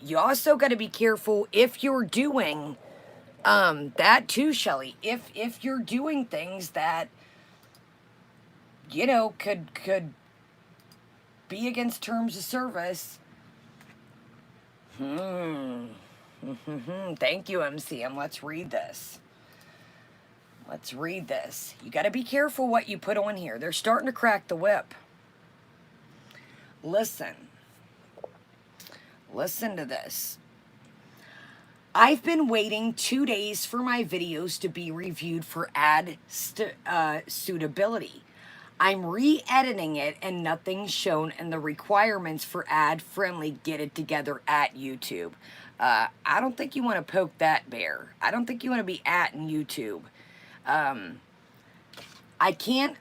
You also got to be careful if you're doing that too, Shelly. If you're doing things that, you know, could be against terms of service. Thank you, MCM. Let's read this. Let's read this. You got to be careful what you put on here. They're starting to crack the whip. Listen to this. I've been waiting 2 days for my videos to be reviewed for ad suitability. I'm re-editing it and nothing's shown in the requirements for ad-friendly get it together at YouTube. I don't think you want to poke that bear. I don't think you want to be at in YouTube. I can't...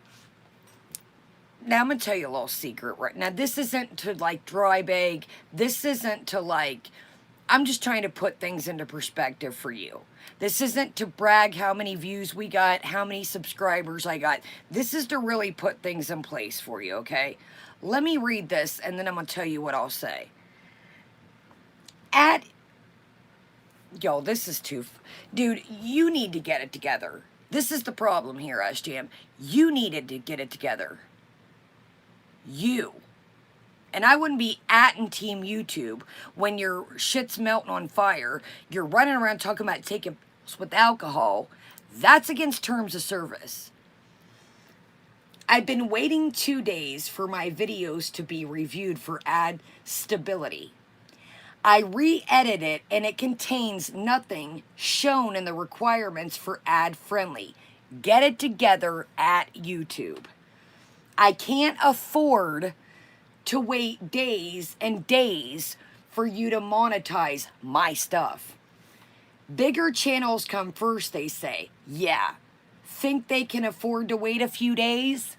Now, I'm going to tell you a little secret right now. This isn't to, like, dry bag. This isn't to, like... I'm just trying to put things into perspective for you. This isn't to brag how many views we got, how many subscribers I got. This is to really put things in place for you, okay? Let me read this, and then I'm going to tell you what I'll say. Yo, this is too... Dude, you need to get it together. This is the problem here, SGM. You needed to get it together. You. And I wouldn't be in Team YouTube when your shit's melting on fire. You're running around talking about taking pills with alcohol. That's against terms of service. I've been waiting 2 days for my videos to be reviewed for ad stability. I re-edited it and it contains nothing shown in the requirements for ad friendly. Get it together at YouTube. I can't afford to wait days and days for you to monetize my stuff. Bigger channels come first, they say. Yeah. think they can afford to wait a few days?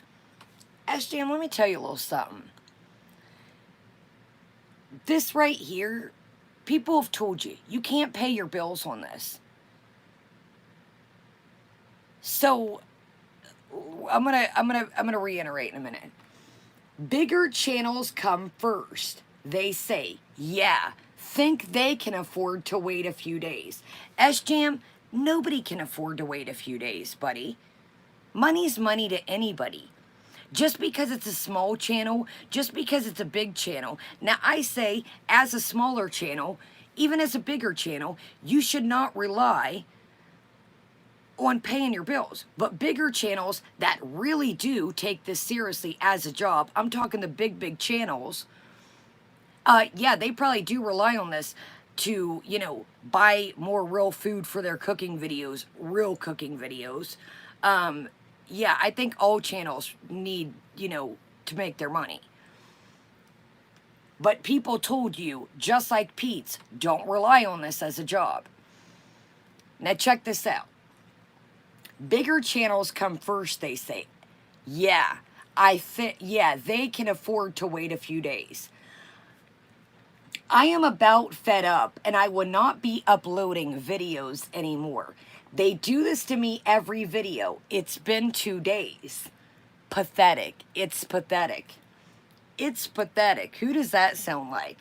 SJM, let me tell you a little something. This right here, people have told you, you can't pay your bills on this. So, I'm gonna reiterate in a minute. Bigger channels come first. They say, yeah, think they can afford to wait a few days. SJM, nobody can afford to wait a few days, buddy. Money's money to anybody. Just because it's a small channel, just because it's a big channel. Now, I say, as a smaller channel, even as a bigger channel, you should not rely on paying your bills. But bigger channels that really do take this seriously as a job, I'm talking the big channels, yeah, they probably do rely on this to, you know, buy more real food for their cooking videos, real cooking videos. Yeah, I think all channels need, you know, to make their money. But people told you, just like Pete's, don't rely on this as a job. Now check this out. Bigger channels come first, they say. Yeah, yeah, they can afford to wait a few days. I am about fed up, and I will not be uploading videos anymore. They do this to me every video. It's been 2 days. Pathetic. It's pathetic. It's pathetic. Who does that sound like?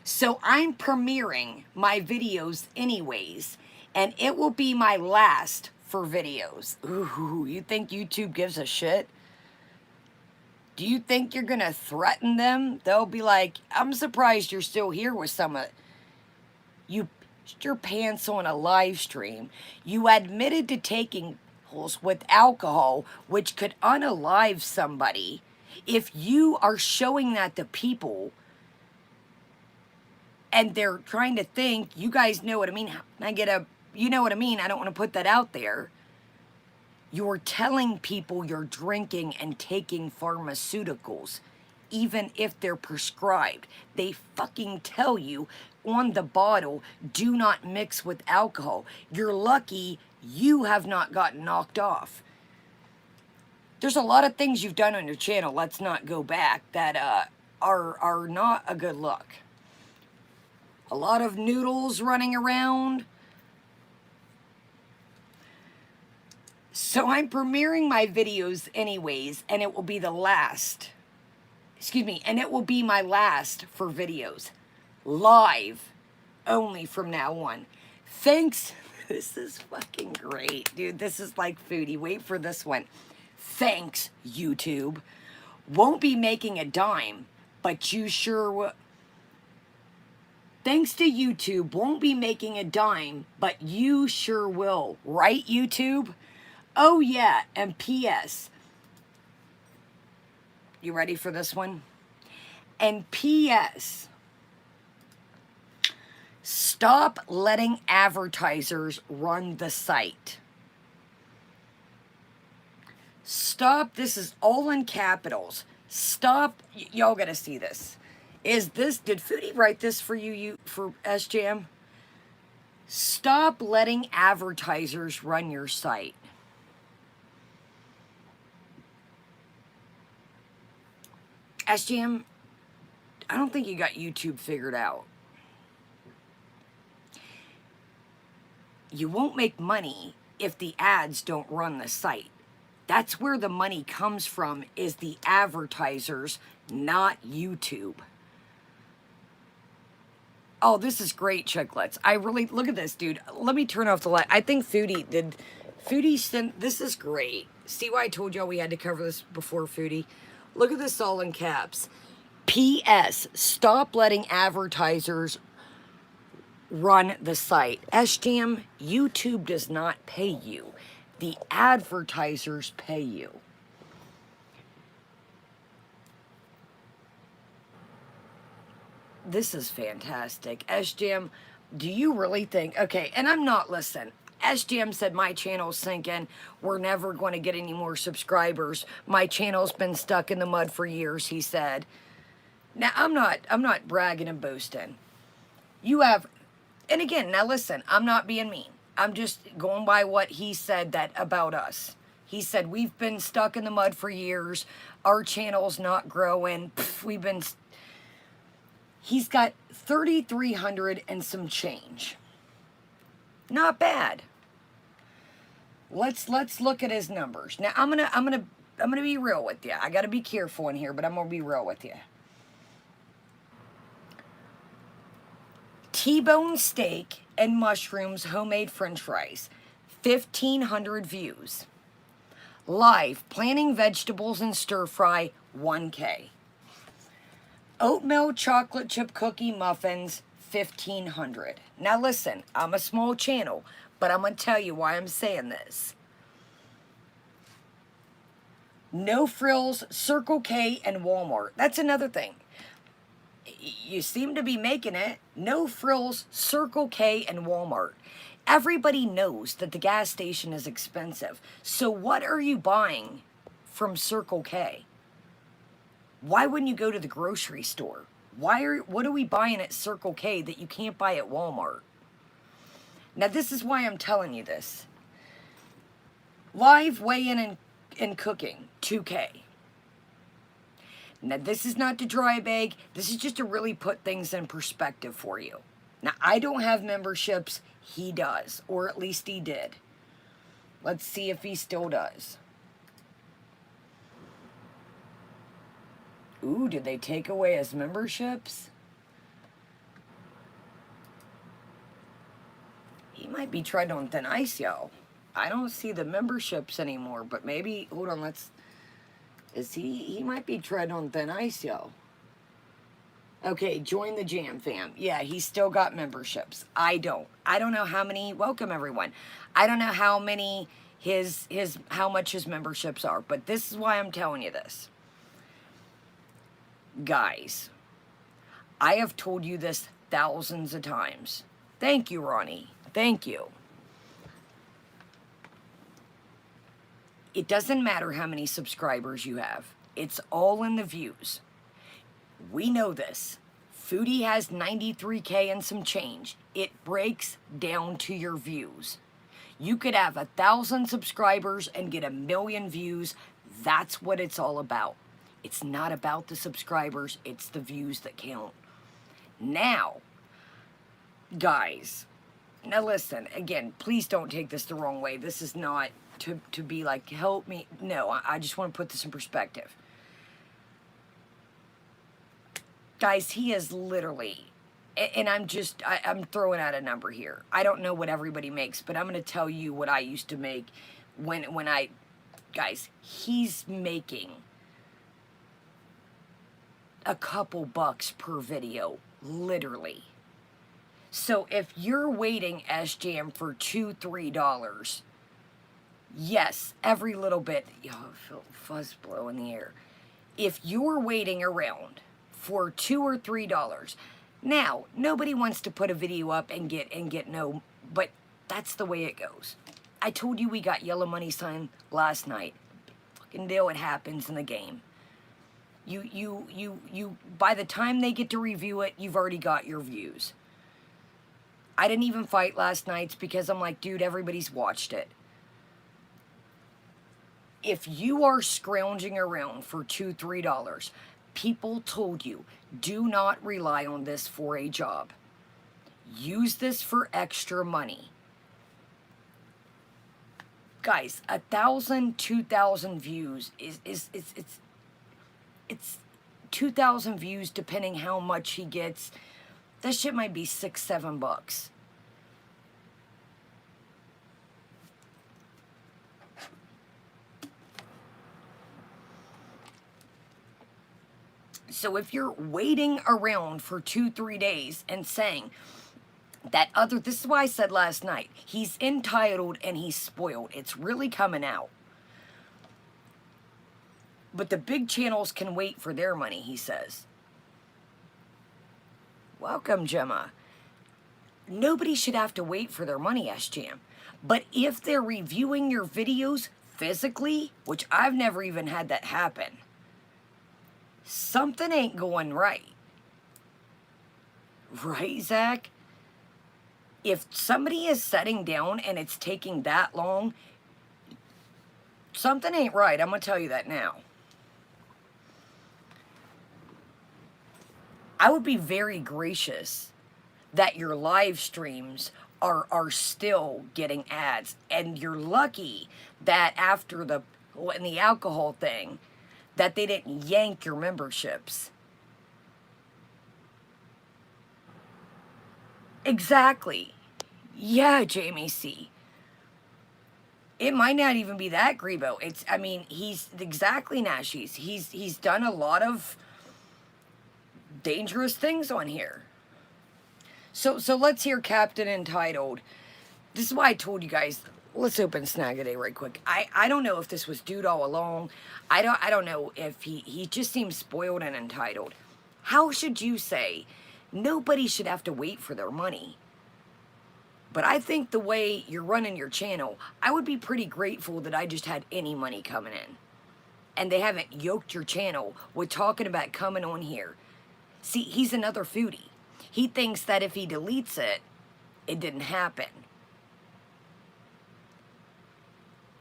So I'm premiering my videos anyways, and it will be my last for videos. Ooh, you think YouTube gives a shit? Do you think you're gonna threaten them? They'll be like, I'm surprised you're still here with some of you pissed your pants on a live stream. You admitted to taking pills with alcohol, which could unalive somebody. If you are showing that to people and they're trying to think, you guys know what I mean. You know what I mean. I don't want to put that out there. You're telling people you're drinking and taking pharmaceuticals, even if they're prescribed. They fucking tell you on the bottle, do not mix with alcohol. You're lucky you have not gotten knocked off. There's a lot of things you've done on your channel, let's not go back, that are not a good look. A lot of noodles running around. So I'm premiering my videos anyways, and it will be the last. Excuse me, and it will be my last for videos. Live only from now on. Thanks. This is fucking great, dude. This is like Foodie. Wait for this one. Thanks, YouTube. Won't be making a dime, but you sure will. Thanks to YouTube, won't be making a dime, but you sure will. Right, YouTube? Oh, yeah, and P.S. You ready for this one? And P.S. Stop letting advertisers run the site. Stop, this is all in capitals. Stop, y'all gotta see this. Did Foodie write this for for SJM? Stop letting advertisers run your site. SJM, I don't think you got YouTube figured out. You won't make money if the ads don't run the site. That's where the money comes from, is the advertisers, not YouTube. Oh, this is great, Chicklets. I really, look at this, dude. Let me turn off the light. I think Foodie sent, this is great. See why I told y'all we had to cover this before, Foodie? Look at this all in caps. P.S. Stop letting advertisers run the site. SJM, YouTube does not pay you. The advertisers pay you. This is fantastic. SJM, do you really think... Okay, and I'm not, listen. SJM said my channel's sinking. We're never going to get any more subscribers. My channel's been stuck in the mud for years, he said. Now, I'm not bragging and boasting. You have... And again, now listen, I'm not being mean. I'm just going by what he said that about us. He said, we've been stuck in the mud for years. Our channel's not growing. Pff, he's got 3,300 and some change. Not bad. Let's look at his numbers. Now I'm gonna be real with you. I gotta be careful in here, but I'm gonna be real with you. T-bone steak and mushrooms, homemade french fries, 1,500 views. Live planting vegetables and stir fry, 1K. Oatmeal chocolate chip cookie muffins, 1,500. Now listen, I'm a small channel, but I'm going to tell you why I'm saying this. No frills, Circle K, and Walmart. That's another thing. You seem to be making it. No frills, Circle K, and Walmart. Everybody knows that the gas station is expensive. So what are you buying from Circle K? Why wouldn't you go to the grocery store? What are we buying at Circle K that you can't buy at Walmart? Now this is why I'm telling you this. Live weigh-in and cooking, 2K. Now this is not to dry bag. This is just to really put things in perspective for you. Now I don't have memberships. He does, or at least he did. Let's see if he still does. Ooh, did they take away his memberships? He might be treading on thin ice, yo. I don't see the memberships anymore, but maybe, hold on, he might be treading on thin ice, yo. Okay, join the jam fam. Yeah, he's still got memberships. I don't know how many, welcome everyone. I don't know how many how much his memberships are, but this is why I'm telling you this. Guys, I have told you this thousands of times. Thank you, Ronnie. Thank you. It doesn't matter how many subscribers you have. It's all in the views. We know this. Foodie has 93K and some change. It breaks down to your views. You could have 1,000 subscribers and get 1 million views. That's what it's all about. It's not about the subscribers. It's the views that count. Now, guys, now listen, again, please don't take this the wrong way. This is not to be like, help me. No, I just want to put this in perspective. Guys, he is literally, and I'm throwing out a number here. I don't know what everybody makes, but I'm going to tell you what I used to make guys, he's making a couple bucks per video, literally. So if you're waiting, SJM, for $2-3, yes, every little bit, yo, I feel fuzz blow in the air. If you're waiting around for $2 or $3, now nobody wants to put a video up and get no, but that's the way it goes. I told you we got yellow money sign last night. Fucking deal, it happens in the game. You by the time they get to review it, you've already got your views. I didn't even fight last night because I'm like, dude, everybody's watched it. If you are scrounging around for $2-3, people told you, do not rely on this for a job. Use this for extra money. Guys, 1,000, 2,000 views it's 2,000 views depending how much he gets. That shit might be $6-7. So if you're waiting around for 2-3 days and saying that this is why I said last night, he's entitled and he's spoiled. It's really coming out. But the big channels can wait for their money, he says. Welcome, Gemma. Nobody should have to wait for their money, SJM. But if they're reviewing your videos physically, which I've never even had that happen, something ain't going right. Right, Zach? If somebody is setting down and it's taking that long, something ain't right. I'm going to tell you that now. I would be very gracious that your live streams are still getting ads. And you're lucky that after the alcohol thing, that they didn't yank your memberships. Exactly. Yeah, Jamie C. It might not even be that Grebo. I mean, he's exactly Nashies. He's done a lot of dangerous things on here. So let's hear Captain Entitled. This is why I told you guys, let's open Snagaday right quick. I don't know if this was Dude all along. I don't know if he just seems spoiled and entitled. How should you say nobody should have to wait for their money? But I think the way you're running your channel, I would be pretty grateful that I just had any money coming in. And they haven't yoked your channel with talking about coming on here. See, he's another foodie. He thinks that if he deletes it, it didn't happen.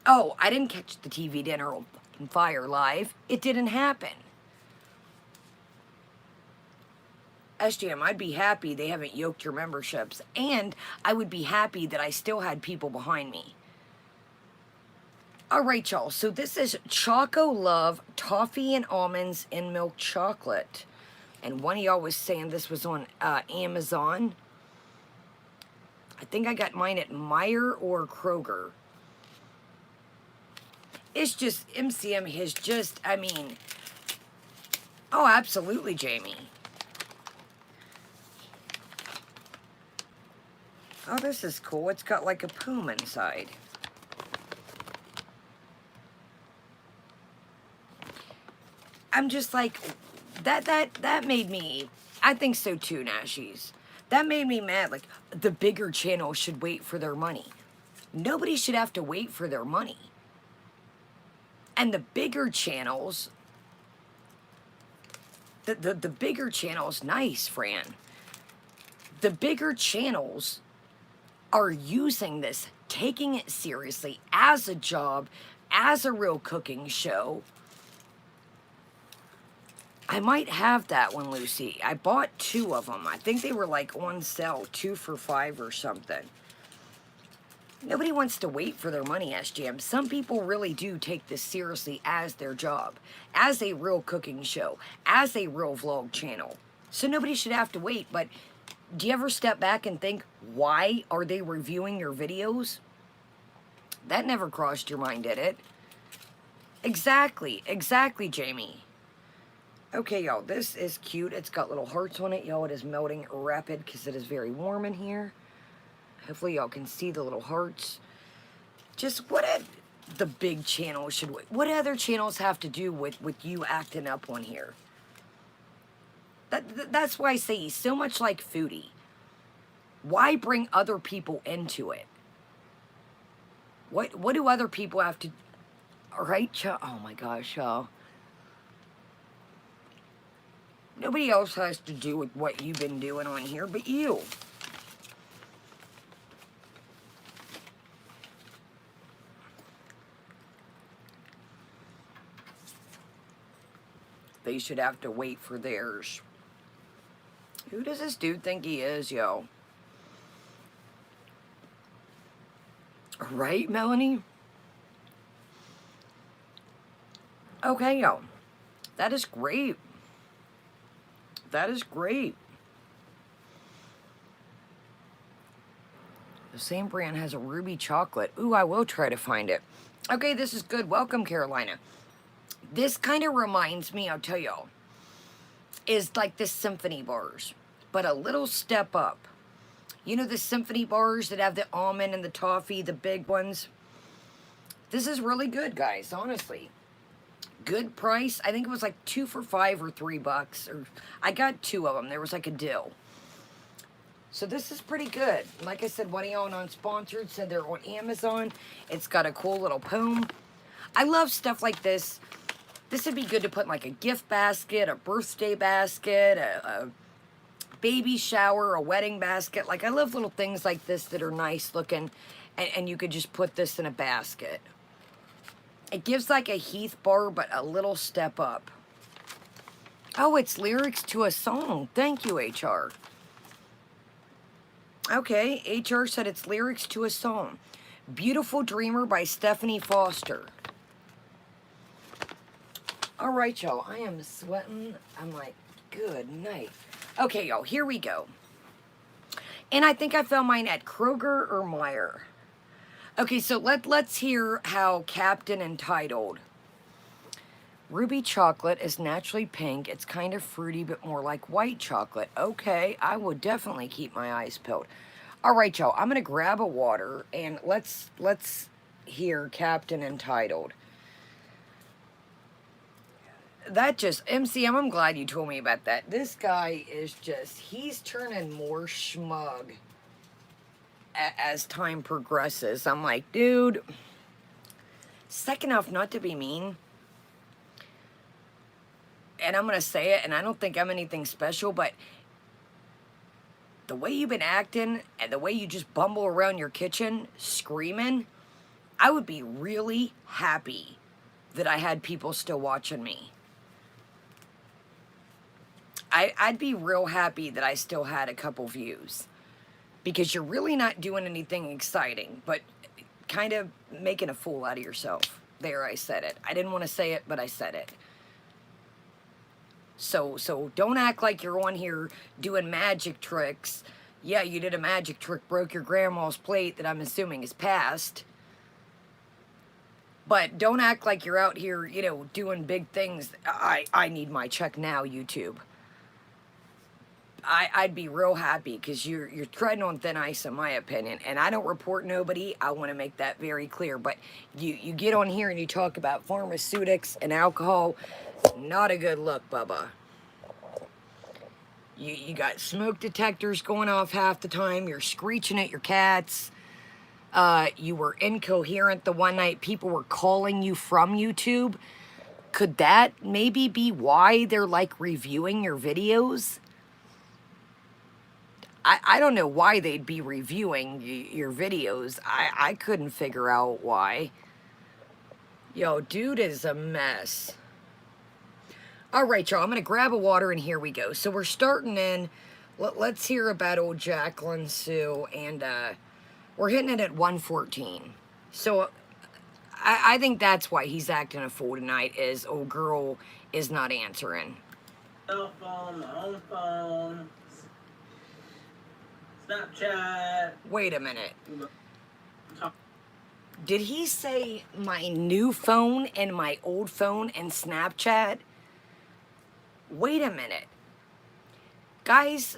Oh, I didn't catch the TV dinner on fucking Fire Live. It didn't happen. SGM, I'd be happy they haven't yoked your memberships. And I would be happy that I still had people behind me. Alright, y'all. So this is Choco Love Toffee and Almonds in Milk Chocolate. And one of y'all was saying this was on Amazon. I think I got mine at Meijer or Kroger. It's just, MCM has just, I mean, oh, absolutely, Jamie. Oh, this is cool. It's got like a poom inside. I'm just like, that made me, I think so too, Nashies. That made me mad. Like, the bigger channels should wait for their money. Nobody should have to wait for their money. And the bigger channels, the bigger channels, nice, Fran. The bigger channels are using this, taking it seriously as a job, as a real cooking show. I might have that one, Lucy. I bought 2 of them. I think they were like on sale, 2 for $5 or something. Nobody wants to wait for their money, SGM. Some people really do take this seriously as their job, as a real cooking show, as a real vlog channel. So nobody should have to wait, but do you ever step back and think, why are they reviewing your videos? That never crossed your mind, did it? Exactly, Jamie. Okay, y'all, this is cute. It's got little hearts on it, y'all. It is melting rapid because it is very warm in here. Hopefully y'all can see the little hearts. Just what the big channel should, what other channels have to do with you acting up on here? That's why I say he's so much like Foodie. Why bring other people into it? What do other people have to, all right, oh my gosh, y'all. Nobody else has to do with what you've been doing on here but you. They should have to wait for theirs. Who does this dude think he is, yo? Right, Melanie? Okay, yo. That is great. That is great. The same brand has a ruby chocolate. Ooh, I will try to find it. Okay, this is good. Welcome, Carolina. This kind of reminds me, I'll tell y'all, is like the symphony bars, but a little step up. You know the symphony bars that have the almond and the toffee, the big ones? This is really good, guys, honestly. Good price. I think it was like 2 for $5 or $3. Or I got 2 of them. There was like a deal. So this is pretty good. Like I said, one of y'all non-sponsored said they're on Amazon. It's got a cool little poem. I love stuff like this. This would be good to put in like a gift basket, a birthday basket, a baby shower, a wedding basket. Like, I love little things like this that are nice looking, and you could just put this in a basket. It gives like a Heath bar, but a little step up. Oh, it's lyrics to a song. Thank you, HR. Okay, HR said it's lyrics to a song. Beautiful Dreamer by Stephanie Foster. All right, y'all. I am sweating. I'm like, good night. Okay, y'all. Here we go. And I think I found mine at Kroger or Meijer. Okay, so let's hear how Captain entitled. Ruby chocolate is naturally pink. It's kind of fruity, but more like white chocolate. Okay, I will definitely keep my eyes peeled. All right, y'all. I'm gonna grab a water and let's hear Captain entitled. That just, MCM, I'm glad you told me about that. This guy is just, he's turning more schmug as time progresses. I'm like, dude, second off, not to be mean, and I'm going to say it, and I don't think I'm anything special, but the way you've been acting and the way you just bumble around your kitchen screaming, I would be really happy that I had people still watching me. I'd be real happy that I still had a couple views, because you're really not doing anything exciting, but kind of making a fool out of yourself. There, I said it. I didn't want to say it, but I said it. So don't act like you're on here doing magic tricks. Yeah, you did a magic trick, broke your grandma's plate that I'm assuming is past. But don't act like you're out here, you know, doing big things. I need my check now, YouTube. I'd be real happy, because you're treading on thin ice, in my opinion. And I don't report nobody. I want to make that very clear. But you get on here and you talk about pharmaceutics and alcohol. Not a good look, Bubba. You got smoke detectors going off half the time. You're screeching at your cats. You were incoherent the one night. People were calling you from YouTube. Could that maybe be why they're like reviewing your videos? I don't know why they'd be reviewing your videos. I couldn't figure out why. Yo, dude is a mess. All right, y'all, I'm going to grab a water, and here we go. So we're starting in. Let's hear about old Jacqueline Sue, and we're hitting it at 1:14. So I think that's why he's acting a fool tonight, is old girl is not answering. Cell phone, my own phone, Snapchat. Wait a minute. Did he say my new phone and my old phone and Snapchat? Wait a minute. Guys,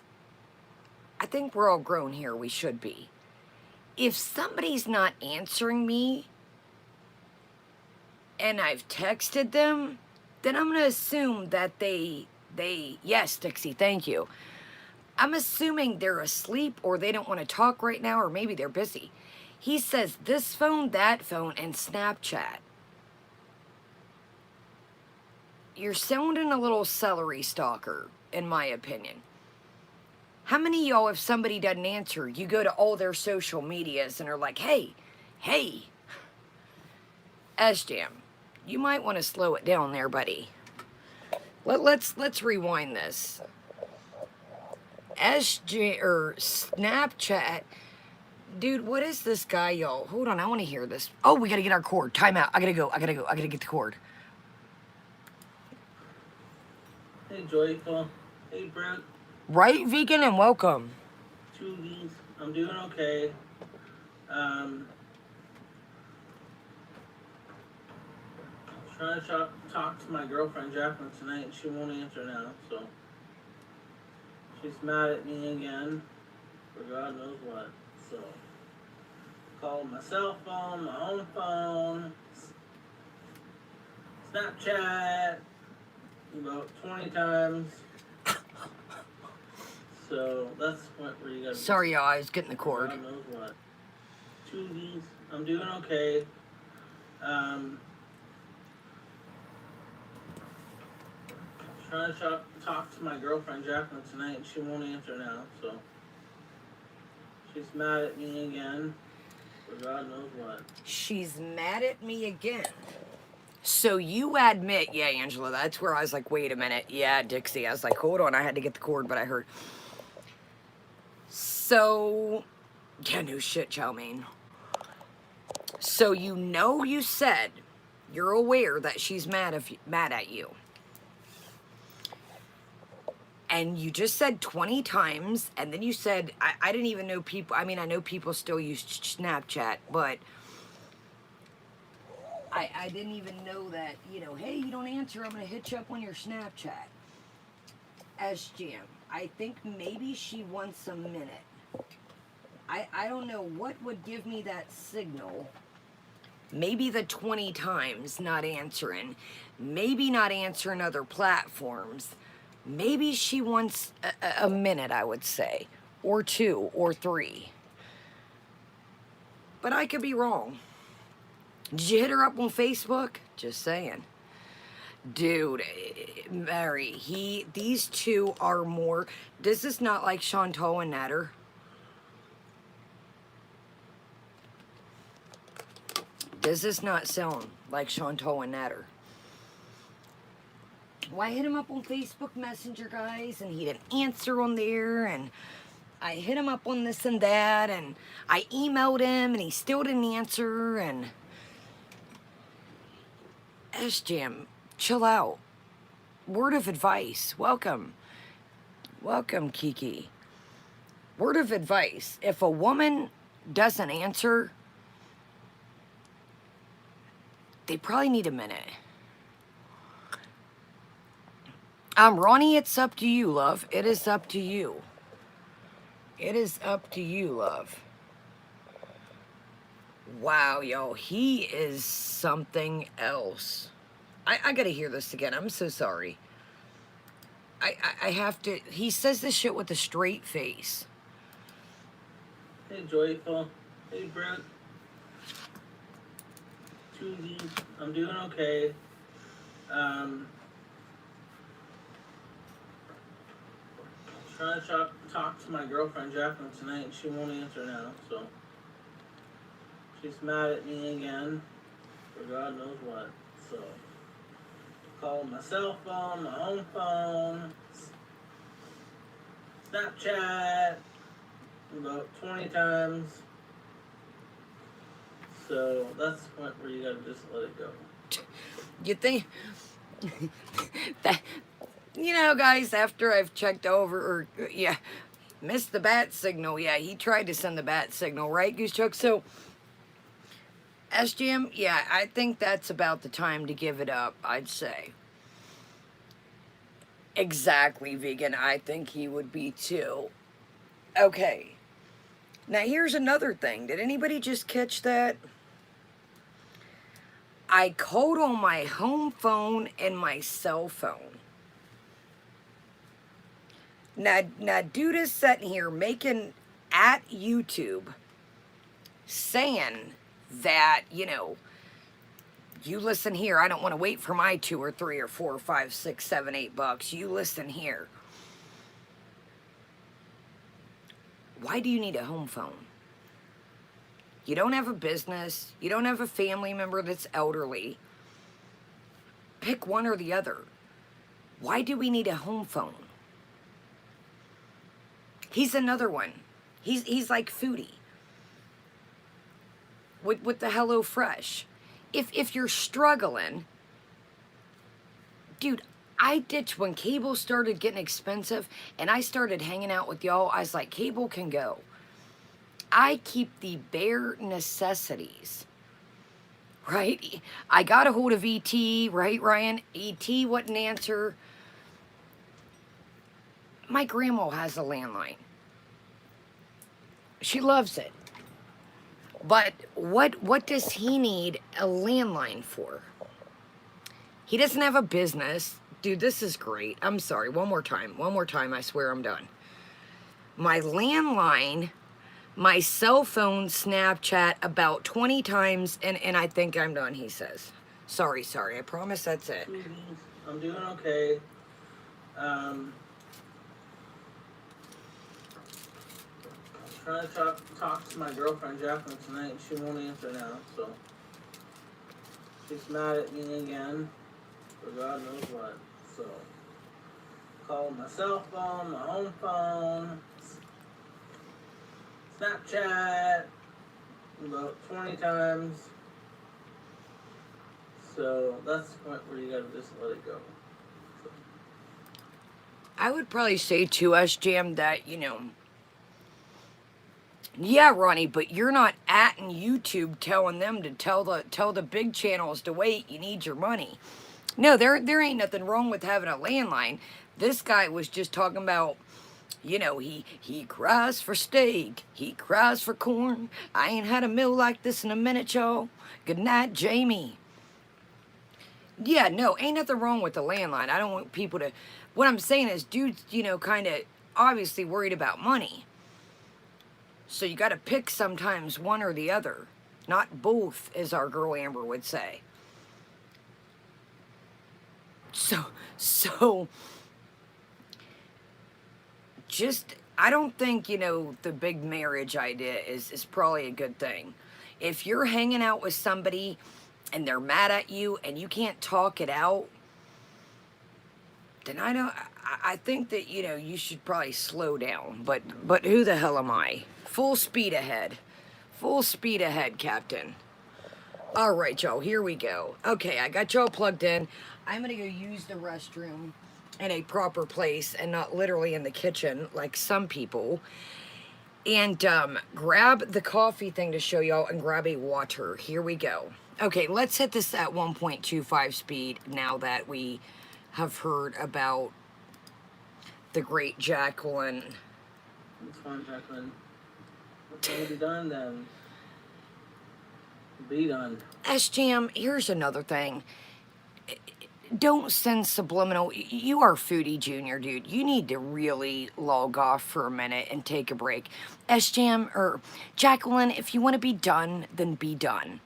I think we're all grown here. We should be. If somebody's not answering me and I've texted them, then I'm going to assume that they, yes, Dixie, thank you. I'm assuming they're asleep, or they don't want to talk right now, or maybe they're busy. He says this phone, that phone, and Snapchat. You're sounding a little celery stalker, in my opinion. How many of y'all, if somebody doesn't answer, you go to all their social medias and are like, hey, S-Jam, you might want to slow it down there, buddy. Let's rewind this. SJ or Snapchat, dude, what is this guy, y'all? Hold on, I want to hear this. Oh, we gotta get our cord. Time out. I gotta go. I gotta get the cord. Hey, Joyful. Hey, Brent. Right, vegan, and welcome. Julies. I'm doing okay. I was trying to talk to my girlfriend Jacqueline tonight, and she won't answer now, so she's mad at me again for God knows what. So called my cell phone, my own phone, Snapchat about 20 times. So that's where you gotta. Sorry, y'all, I was getting the cord. God knows what. Tubies. I'm doing okay. Trying to talk to my girlfriend Jacqueline tonight. She won't answer now, so she's mad at me again for God knows what. She's mad at me again. So you admit, yeah, Angela, that's where I was like, wait a minute. Yeah, Dixie. I was like, hold on, I had to get the cord, but I heard. So, yeah, no shit, chow mein. So you said you're aware that she's mad at you. And you just said 20 times, and then you said, I didn't even know people, I mean, I know people still use Snapchat, but I didn't even know that, you know, hey, you don't answer, I'm going to hit you up on your Snapchat. SGM, I think maybe she wants a minute. I don't know what would give me that signal. Maybe the 20 times not answering. Maybe not answering other platforms. Maybe she wants a minute, I would say. Or 2 or 3. But I could be wrong. Did you hit her up on Facebook? Just saying. Dude, Mary, these two are more, this is not like Chantal and Natter. This is not sound like Chantal and Natter. Well, I hit him up on Facebook Messenger, guys, and he didn't answer on there, and I hit him up on this and that, and I emailed him, and he still didn't answer, and S-Jam, chill out. Word of advice. Welcome. Welcome, Kiki. Word of advice. If a woman doesn't answer, they probably need a minute. Ronnie, it's up to you, love. It is up to you. It is up to you, love. Wow, yo, he is something else. I gotta hear this again. I'm so sorry. I have to. He says this shit with a straight face. Hey, Joyful. Hey, Brent. Tuesday. I'm doing okay. Trying to talk to my girlfriend Jacqueline tonight. She won't answer now, so she's mad at me again for God knows what. So called my cell phone, my home phone, Snapchat about 20 times. So that's the point where you gotta just let it go. You think that, you know, guys, after I've checked over, or yeah, missed the bat signal. Yeah, he tried to send the bat signal, right, Goose Chuck? So, SGM, yeah, I think that's about the time to give it up, I'd say. Exactly, Vegan. I think he would be too. Okay. Now, here's another thing. Did anybody just catch that? I called on my home phone and my cell phone. Now, dude is sitting here making at YouTube saying that, you know, you listen here. I don't want to wait for my 2 or 3 or 4 or 5, 6, 7, $8. You listen here. Why do you need a home phone? You don't have a business. You don't have a family member that's elderly. Pick one or the other. Why do we need a home phone? He's another one. He's like Foodie with the Hello Fresh. If you're struggling, dude, I ditched when cable started getting expensive and I started hanging out with y'all. I was like, cable can go. I keep the bare necessities, right? I got a hold of ET, right, Ryan? ET wouldn't answer. My grandma has a landline. She loves it. But what does he need a landline for? He doesn't have a business. Dude, this is great. I'm sorry. One more time. I swear I'm done. My landline, my cell phone, Snapchat about 20 times, and I think I'm done, he says. Sorry. I promise that's it. I'm doing okay. I'm trying to talk to my girlfriend Jacqueline tonight, and she won't answer now, so she's mad at me again for God knows what. So called my cell phone, my home phone, Snapchat about 20 times. So that's the point where you gotta just let it go. So. I would probably say to us, Jam, that, you know, yeah, Ronnie, but you're not atting YouTube telling them to tell the big channels to wait. You need your money. No, there ain't nothing wrong with having a landline. This guy was just talking about, you know, he cries for steak, he cries for corn. I ain't had a meal like this in a minute, y'all. Good night, Jamie. Yeah, no, ain't nothing wrong with the landline. I don't want people to. What I'm saying is, dude's, you know, kind of obviously worried about money. So you got to pick sometimes one or the other, not both, as our girl Amber would say. So, just, I don't think, you know, the big marriage idea is probably a good thing. If you're hanging out with somebody and they're mad at you and you can't talk it out, then I think that, you know, you should probably slow down. But who the hell am I? Full speed ahead. Full speed ahead, Captain. All right, y'all, here we go. Okay, I got y'all plugged in. I'm going to go use the restroom in a proper place and not literally in the kitchen like some people. And grab the coffee thing to show y'all and grab a water. Here we go. Okay, let's hit this at 1.25 speed now that we have heard about the great Jacqueline. It's fine, Jacqueline. It's gonna be done then. Be done. S-Jam, here's another thing. Don't send subliminal. You are Foodie Junior, dude. You need to really log off for a minute and take a break. S-Jam, or Jacqueline, if you want to be done, then be done.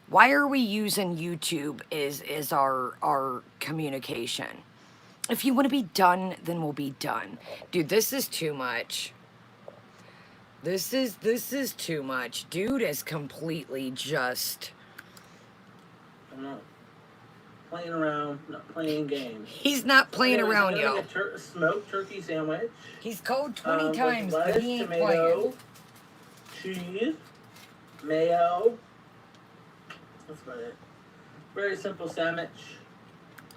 Why are we using YouTube as our communication? If you want to be done, then we'll be done. Dude, this is too much. This is too much. Dude is completely just... I'm not playing around, not playing games. He's not playing around, y'all. A smoked turkey sandwich. He's called 20 times, with lettuce, but he ain't tomato, playing. cheese, mayo. That's about it. Very simple sandwich.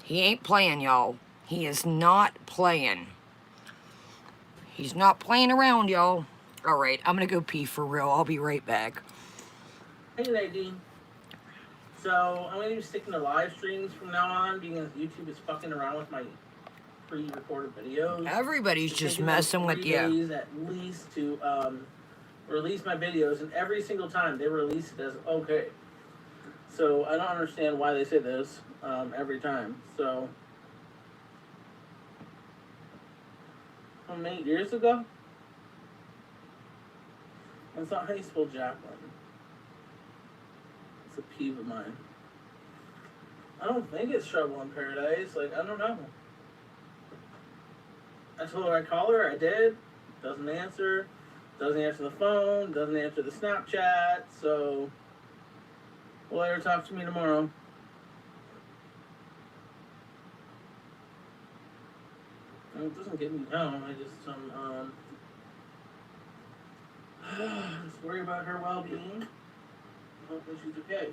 He ain't playing, y'all. He is not playing. He's not playing around, y'all. All right, I'm going to go pee for real. I'll be right back. Hey, Nadine. So, I'm going to be sticking to live streams from now on because YouTube is fucking around with my pre-recorded videos. Everybody's It's just taking messing them with 3 you. days at least to release my videos, and every single time they release it as okay. So, I don't understand why they say this every time. So, from 8 years ago? That's not how you spell Jacqueline. It's a peeve of mine. I don't think it's Trouble in Paradise. Like, I don't know. I told her I'd call her. I did. Doesn't answer. Doesn't answer the phone. Doesn't answer the Snapchat. So, we'll let her talk to me tomorrow. And it doesn't get me down. I just, just worry about her well-being. Hopefully she's okay.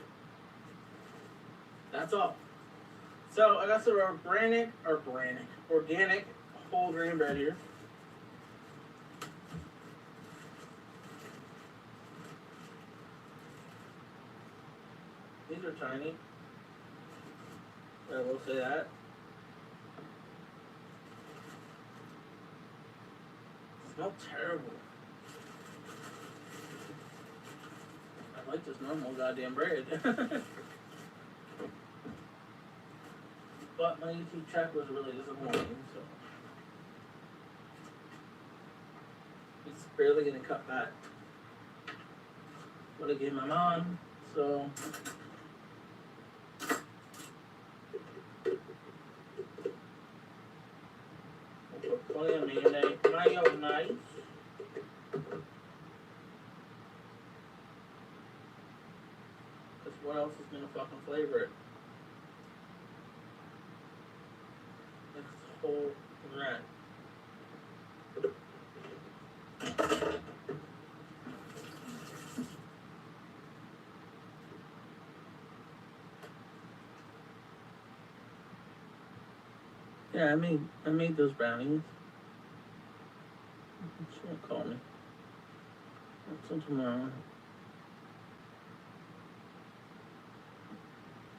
That's all. So I got some organic whole grain bread here. These are tiny. I will say that. They smell terrible. I like this normal goddamn bread. But my YouTube check was really disappointing, so it's barely gonna cut that what I gave my mom, so Put plenty of mayonnaise. Mayonnaise. Because what else is gonna fucking flavor it? It's whole red. Yeah, I made those brownies. She won't call me. Until tomorrow.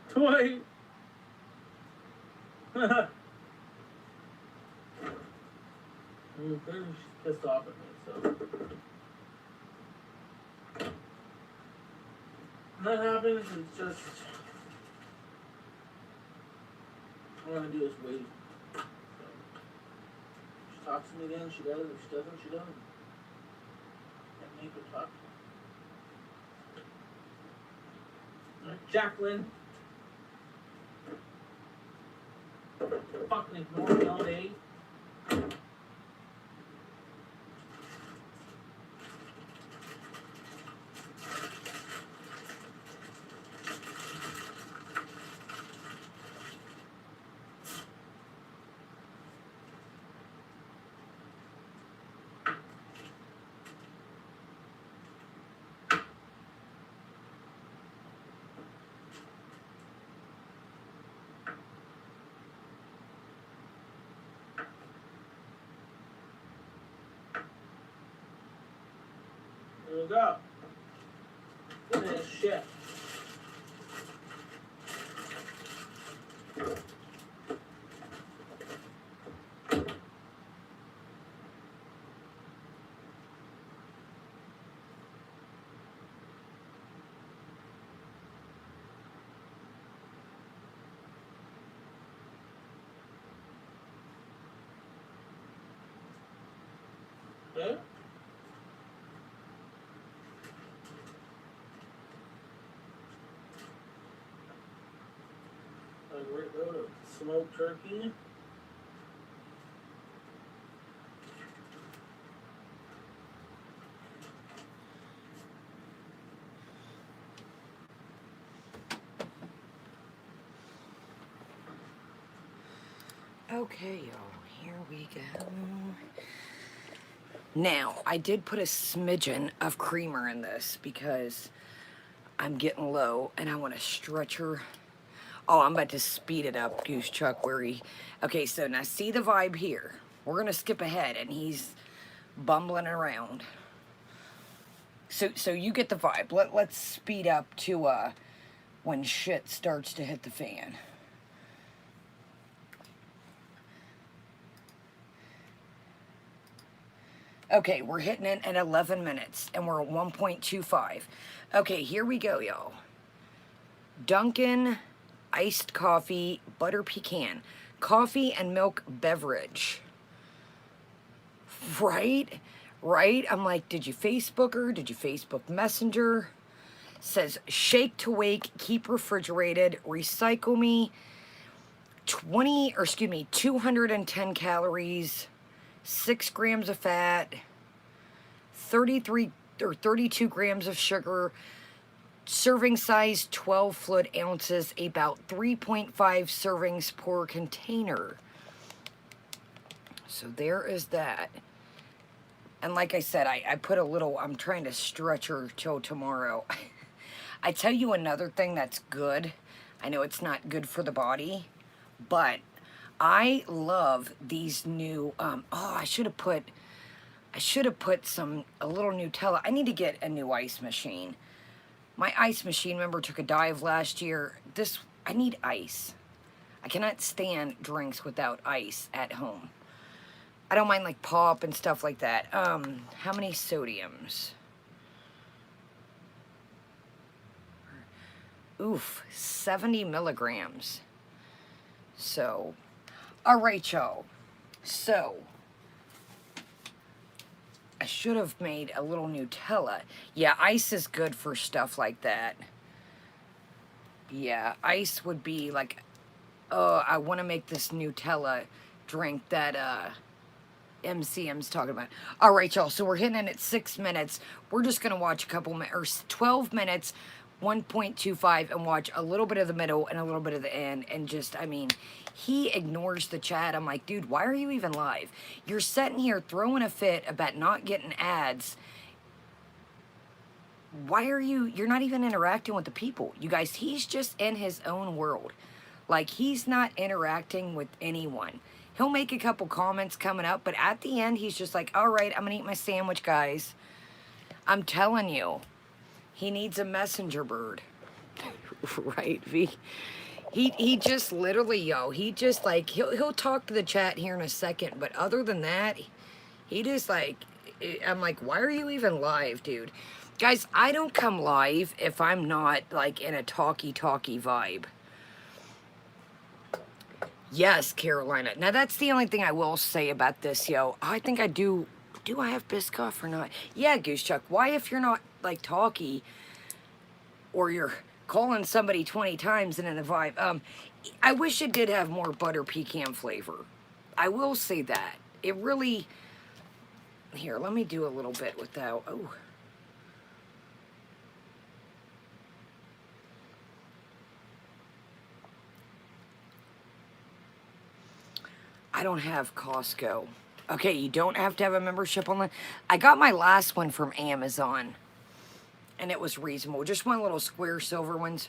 Toy! Clearly she's pissed off at me, so. When that happens, it's just. All I want to do is wait. So, she talks to me then, she does. If she doesn't, she doesn't. Can't make her talk. Alright, Jacqueline. Fucking ignore me all day. There we go. Finish shit. Okay. A great load of smoked turkey. Okay, y'all, here we go. Now, I did put a smidgen of creamer in this because I'm getting low and I want to stretch her. Oh, I'm about to speed it up, Goose Chuck, where he... Okay, so now see the vibe here. We're going to skip ahead and he's bumbling around. So you get the vibe. Let's speed up to when shit starts to hit the fan. Okay, we're hitting it at 11 minutes, and we're at 1.25. Okay, here we go, y'all. Dunkin' iced coffee, butter pecan, coffee and milk beverage. Right? Right? I'm like, did you Facebook her? Did you Facebook Messenger? Says, shake to wake, keep refrigerated, recycle me, 210 calories, 6 grams of fat, 33 or 32 grams of sugar, serving size 12 fluid ounces, about 3.5 servings per container. So there is that. And like I said, I put a little, I'm trying to stretch her till tomorrow. I tell you another thing that's good. I know it's not good for the body, but I love these new, I should have put a little Nutella. I need to get a new ice machine. My ice machine, remember, took a dive last year. I need ice. I cannot stand drinks without ice at home. I don't mind like pop and stuff like that. How many sodiums? Oof, 70 milligrams. So, all right, y'all. So, I should have made a little Nutella. Yeah, ice is good for stuff like that. Yeah, ice would be like, I want to make this Nutella drink that, MCM's talking about. All right, y'all. So we're hitting in at 6 minutes. We're just gonna watch a couple or 12 minutes, 1.25, and watch a little bit of the middle and a little bit of the end. And just, I mean, he ignores the chat. I'm like, dude, why are you even live? You're sitting here throwing a fit about not getting ads. Why are you're not even interacting with the people? You guys, he's just in his own world. Like, he's not interacting with anyone. He'll make a couple comments coming up, but at the end, he's just like, all right, I'm gonna eat my sandwich, guys. I'm telling you, he needs a messenger bird. Right, V? He just literally, yo, he just like, he'll talk to the chat here in a second, but other than that, he just like, I'm like, why are you even live, dude? Guys, I don't come live if I'm not like in a talky vibe. Yes, Carolina. Now, that's the only thing I will say about this, yo. I think I do. Do I have Biscoff or not? Yeah, Goose Chuck. Why, if you're not, like, talky, or you're calling somebody 20 times and in a vibe, I wish it did have more butter pecan flavor. I will say that. It really... Here, let me do a little bit without... Oh. I don't have Costco. Okay, you don't have to have a membership online. I got my last one from Amazon, and it was reasonable. Just one little square silver ones.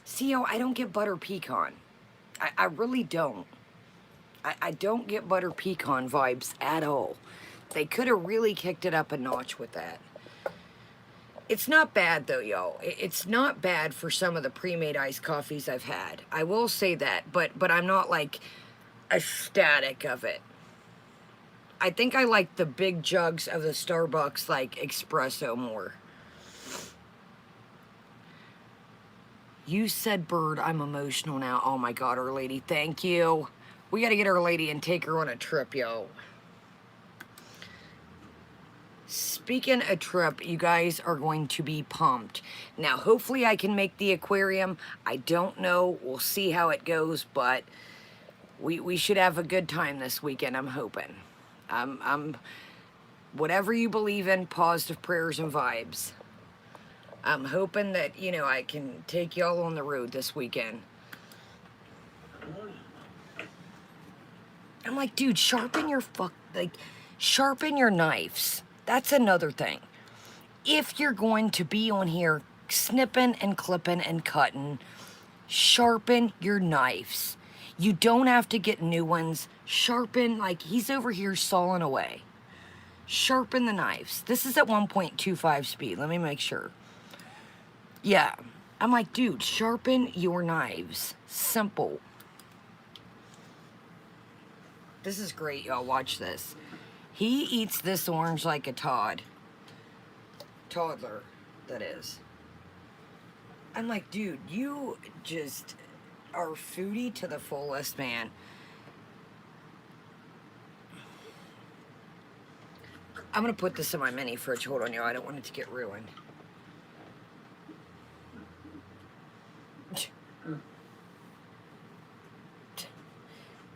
See, yo, I don't get butter pecan. I really don't. I don't get butter pecan vibes at all. They could have really kicked it up a notch with that. It's not bad, though, yo. It's not bad for some of the pre-made iced coffees I've had. I will say that, but I'm not, like... ecstatic of it. I think I like the big jugs of the Starbucks like espresso more. You said bird, I'm emotional now. Oh my god, Our Lady, thank you. We gotta get Our Lady and take her on a trip, yo. Speaking of trip, you guys are going to be pumped. Now, hopefully I can make the aquarium. I don't know. We'll see how it goes, but we should have a good time this weekend, I'm hoping. I'm whatever you believe in, positive prayers and vibes. I'm hoping that, you know, I can take y'all on the road this weekend. I'm like, dude, sharpen your sharpen your knives. That's another thing. If you're going to be on here snipping and clipping and cutting, sharpen your knives. You don't have to get new ones. Sharpen, like he's over here sawing away. Sharpen the knives. This is at 1.25 speed. Let me make sure. Yeah. I'm like, dude, sharpen your knives. Simple. This is great, y'all. Watch this. He eats this orange like a toddler, that is. I'm like, dude, you just... are foodie to the fullest, man. I'm gonna put this in my mini fridge. Hold on, y'all. I don't want it to get ruined.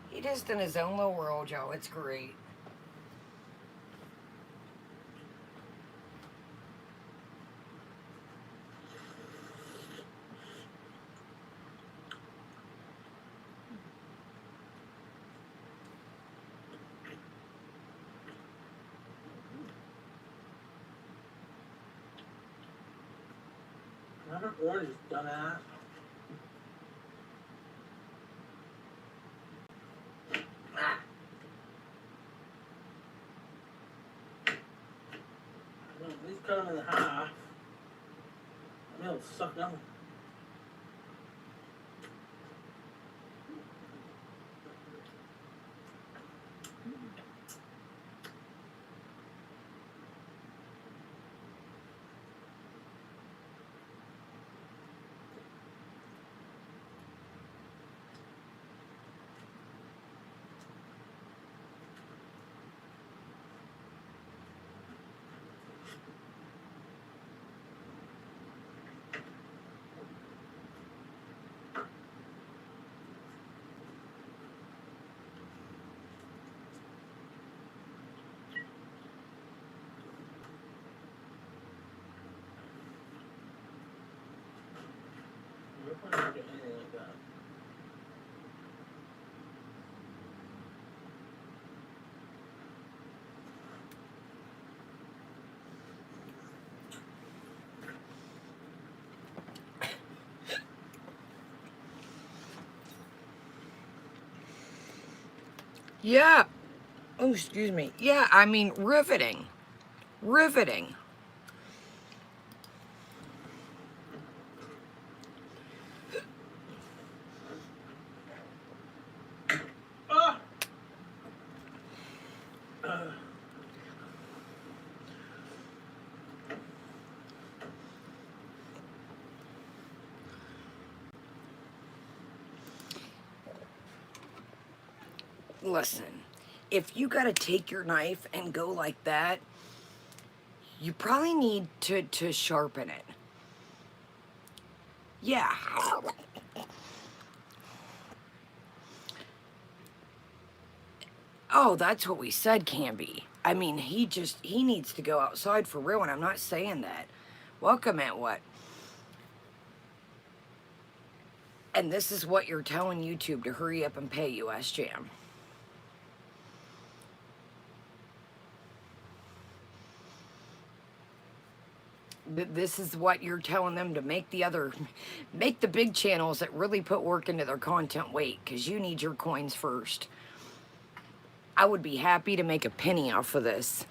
He just in his own little world, y'all. It's great. Not an orange, dumbass. Ah. Well, at least cut them in half. I mean, it'll suck them. anything like that. Yeah. Oh, excuse me. Yeah, I mean, riveting. Riveting. Ah! Listen, if you gotta take your knife and go like that, you probably need to sharpen it. Yeah. Oh, that's what we said, Canby. I mean, he needs to go outside for real, and I'm not saying that. Welcome at what? And this is what you're telling YouTube to hurry up and pay you, S-Jam. This is what you're telling them to make the big channels that really put work into their content wait, because you need your coins first. I would be happy to make a penny off of this.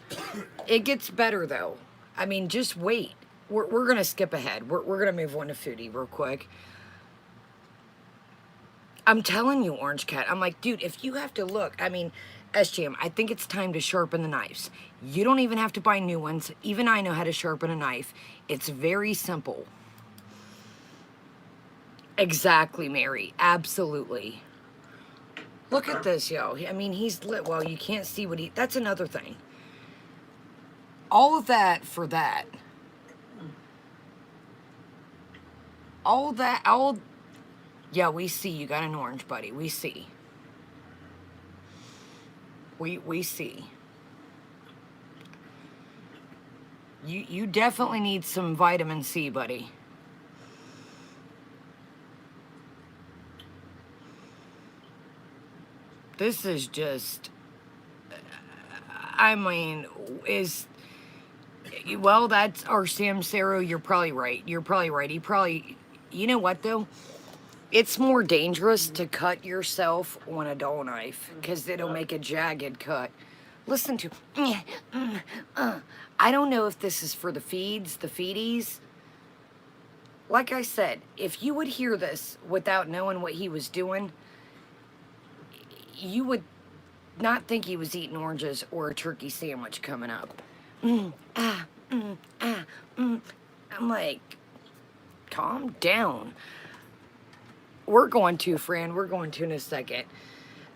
It gets better though. I mean, just wait. We're gonna skip ahead. We're gonna move on to Foodie real quick. I'm telling you, Orange Cat. I'm like, dude, if you have to look, I mean, SGM, I think it's time to sharpen the knives. You don't even have to buy new ones. Even I know how to sharpen a knife. It's very simple. Exactly, Mary. Absolutely. Look at this, yo. I mean, he's lit. Well, you can't see what that's another thing. All of that for that. All that, yeah, we see you got an orange, buddy. We see. We see. You definitely need some vitamin C, buddy. This is just, I mean, well, that's our Samsero. You're probably right. You're probably right. You know what though? It's more dangerous to cut yourself on a dull knife because it'll make a jagged cut. Listen to, I don't know if this is for the feedies. Like I said, if you would hear this without knowing what he was doing, you would not think he was eating oranges or a turkey sandwich coming up. I'm like, calm down. We're going to, Fran. We're going to in a second.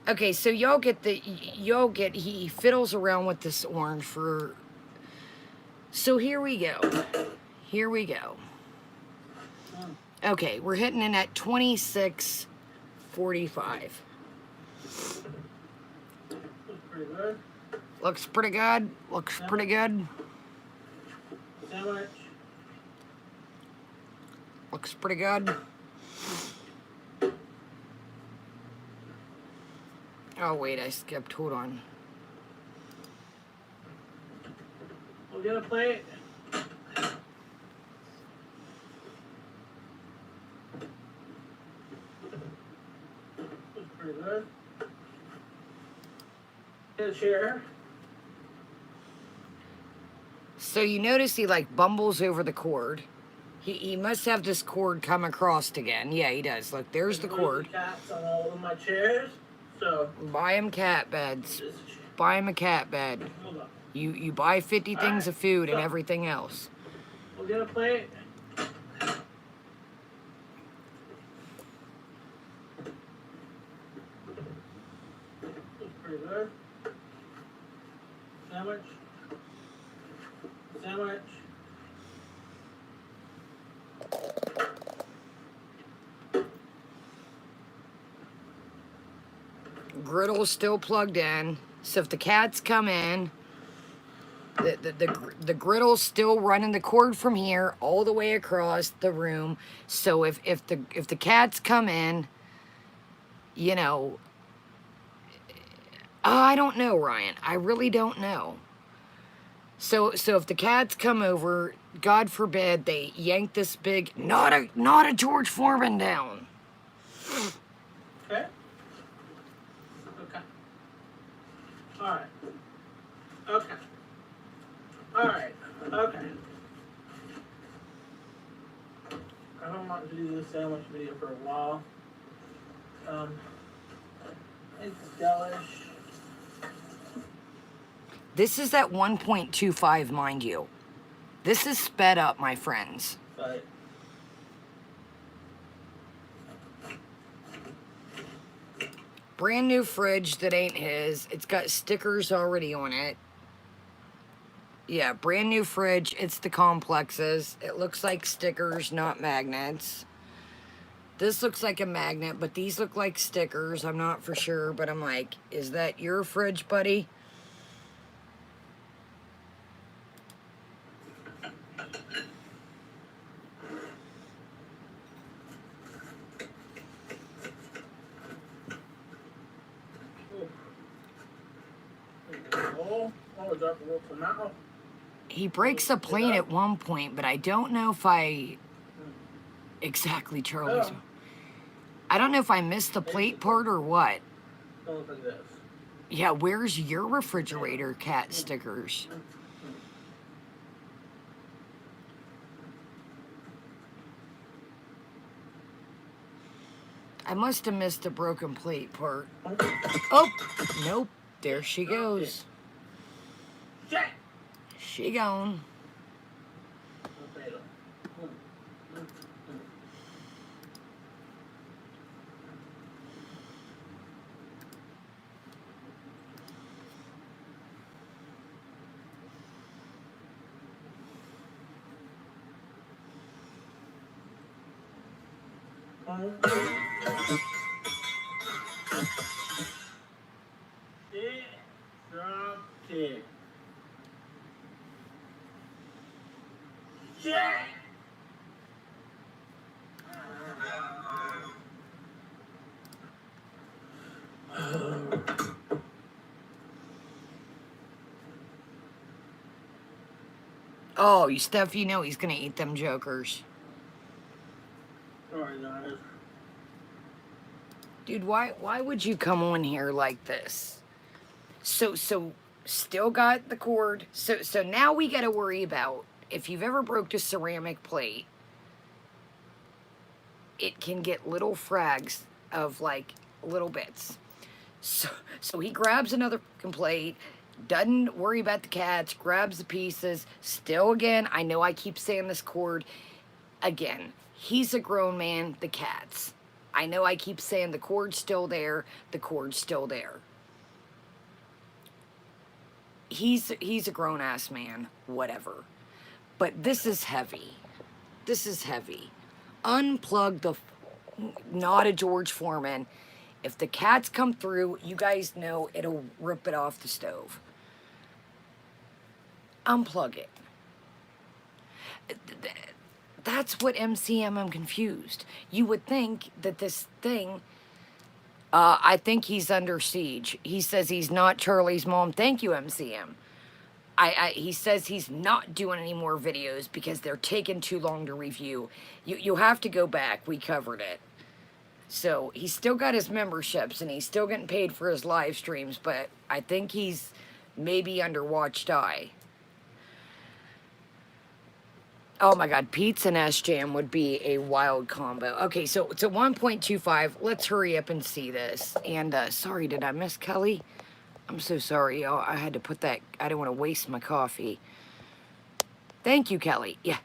Okay, so he fiddles around with this orange for, so here we go. Here we go. Okay, we're hitting in at 26.45. Looks pretty good. Looks pretty good. Sandwich. Looks pretty good. Oh, wait, I skipped. Hold on. We'll get a plate. Looks pretty good. Get a chair. So you notice he like bumbles over the cord. He must have this cord come across again. Yeah, he does. Look, there's the cord. Cats on all of my chairs. So Buy him cat beds. this is a chair. Buy him a cat bed. Hold on. You buy 50 things of food and everything else. We'll get a plate. Looks pretty good. Sandwich. Sandwich. Griddle's still plugged in. So if the cats come in, The griddle's still running the cord from here all the way across the room. So if the cats come in, you know, I don't know, Ryan. I really don't know. So if the cats come over, God forbid they yank this big not a George Foreman down. Okay. Okay. Alright. Okay. Alright. Okay. I don't want to do this sandwich video for a while. It's delish. This is at 1.25, mind you. This is sped up, my friends. But Brand new fridge that ain't his. It's got stickers already on it. Yeah, brand new fridge. It's the complexes. It looks like stickers, not magnets. This looks like a magnet, but these look like stickers. I'm not for sure, but I'm like, is that your fridge, buddy? oh, drop a little tomato. He breaks a plate at one point, but I don't know if I... Exactly, Charlie's. Oh. I don't know if I missed the plate part or what. Don't look like this. Yeah, where's your refrigerator cat stickers? I must have missed the broken plate part. Oh, nope. There she goes. Shit! She gone. Potato. It dropped it. Shit! Oh, you Steph, you know he's gonna eat them jokers. Sorry, guys. Dude, why would you come on here like this? So still got the cord. So now we gotta worry about if you've ever broke a ceramic plate, it can get little frags of like little bits. So he grabs another fucking plate, doesn't worry about the cats, grabs the pieces. Still again, I know I keep saying this cord. Again, he's a grown man, the cats. I know I keep saying the cord's still there, the cord's still there. He's a grown-ass man, whatever. But this is heavy. This is heavy. Unplug the... Not a George Foreman. If the cats come through, you guys know it'll rip it off the stove. Unplug it. That's what MCM, I'm confused. You would think that this thing... I think he's under siege. He says he's not Charlie's mom. Thank you, MCM. He says he's not doing any more videos because they're taking too long to review. You'll have to go back. We covered it. So he's still got his memberships and he's still getting paid for his live streams, but I think he's maybe under watched eye. Oh my God, pizza and S-Jam would be a wild combo. Okay, so it's a 1.25. Let's hurry up and see this. And sorry, did I miss Kelly? I'm so sorry. Oh, I had to put that. I didn't want to waste my coffee. Thank you, Kelly. Yeah,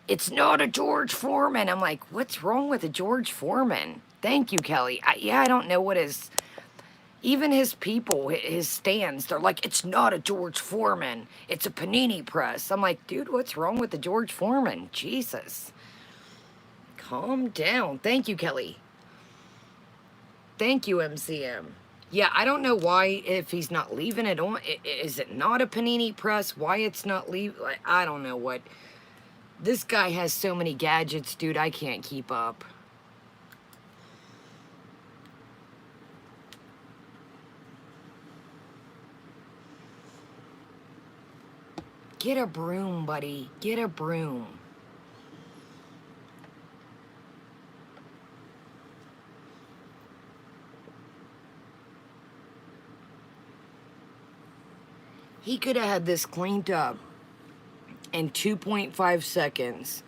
it's not a George Foreman. I'm like, what's wrong with a George Foreman? Thank you, Kelly. I don't know what his... Even his people, his stands, they're like, it's not a George Foreman. It's a panini press. I'm like, dude, what's wrong with the George Foreman? Jesus. Calm down. Thank you, Kelly. Thank you, MCM. Yeah, I don't know why, if he's not leaving it on. Is it not a panini press? Why it's not leave? Like, I don't know what. This guy has so many gadgets, dude. I can't keep up. Get a broom, buddy. Get a broom. He could have had this cleaned up in 2.5 seconds.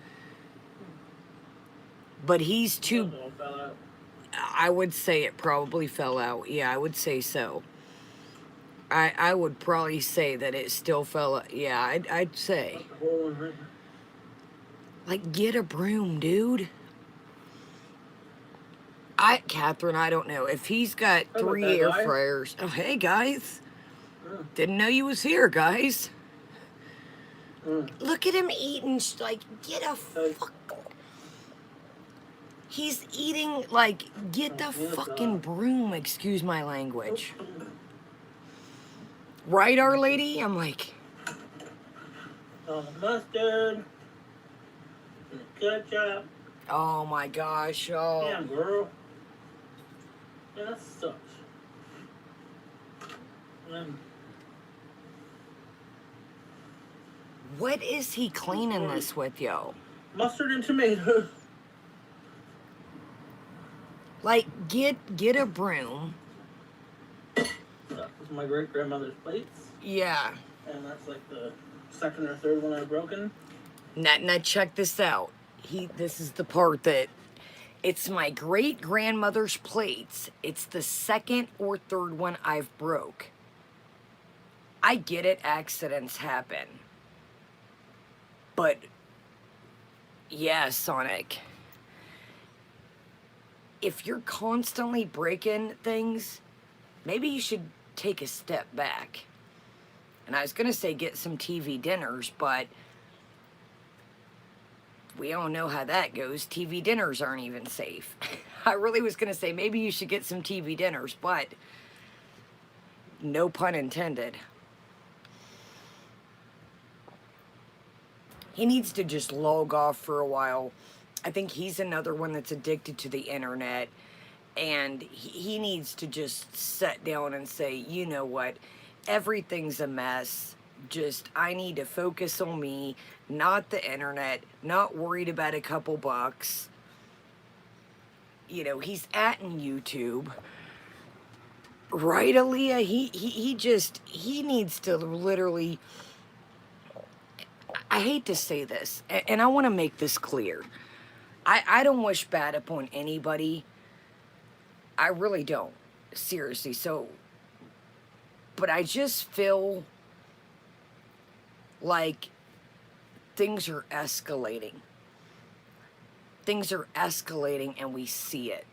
But he's too... Something fell out. I would say it probably fell out. Yeah, I would say so. I would probably say that it still fell out. Yeah, I'd say. That's the whole one right there. Like, get a broom, dude. Catherine, I don't know. If he's got How about 3 that, air guy? fryers... Oh, hey, guys. Yeah. Didn't know you was here, guys. Mm. Look at him eating, like, get a fuck. He's eating, like, get the fucking broom, excuse my language. Right, Our Lady? I'm like, Mustard. And ketchup. oh my gosh, oh. Damn, girl. Yeah, that sucks. What is he cleaning this with, yo? Mustard and tomatoes. Like, get a broom. That was my great grandmother's plates, Yeah. and that's like the second or third one I've broken. Now check this out. This is the part that... It's my great-grandmother's plates. It's the second or third one I've broke. I get it, accidents happen. But, yeah, Sonic. If you're constantly breaking things, maybe you should take a step back. And I was going to say get some TV dinners, but... we all know how that goes. TV dinners aren't even safe. I really was going to say maybe you should get some TV dinners, but no pun intended. He needs to just log off for a while. I think he's another one that's addicted to the internet, and he needs to just sit down and say, you know what, everything's a mess. Just, I need to focus on me, not the internet, not worried about a couple bucks. You know, he's at in YouTube. Right, Aaliyah? He needs to literally... I hate to say this, and I want to make this clear. I don't wish bad upon anybody. I really don't. Seriously, so... But I just feel... like things are escalating. Things are escalating and we see it.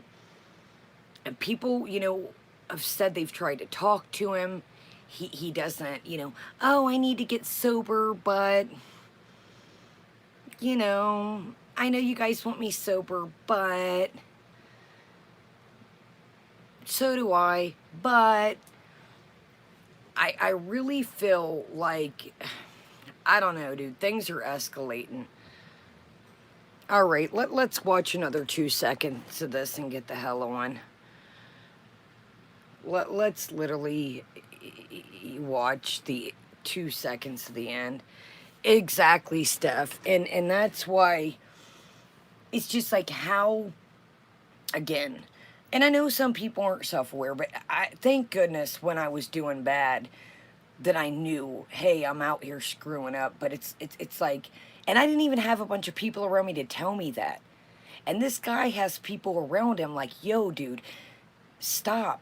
And people, you know, have said they've tried to talk to him. He doesn't, you know, oh, I need to get sober, but, you know, I know you guys want me sober, but so do I. But I really feel like... I don't know, dude. Things are escalating. All right, let's watch another 2 seconds of this and get the hell on. Let's literally watch the 2 seconds to the end. Exactly, Steph. And that's why it's just like how, again, and I know some people aren't self-aware, but thank goodness when I was doing bad, that I knew, hey, I'm out here screwing up. But it's like, and I didn't even have a bunch of people around me to tell me that. And this guy has people around him like, yo, dude, stop.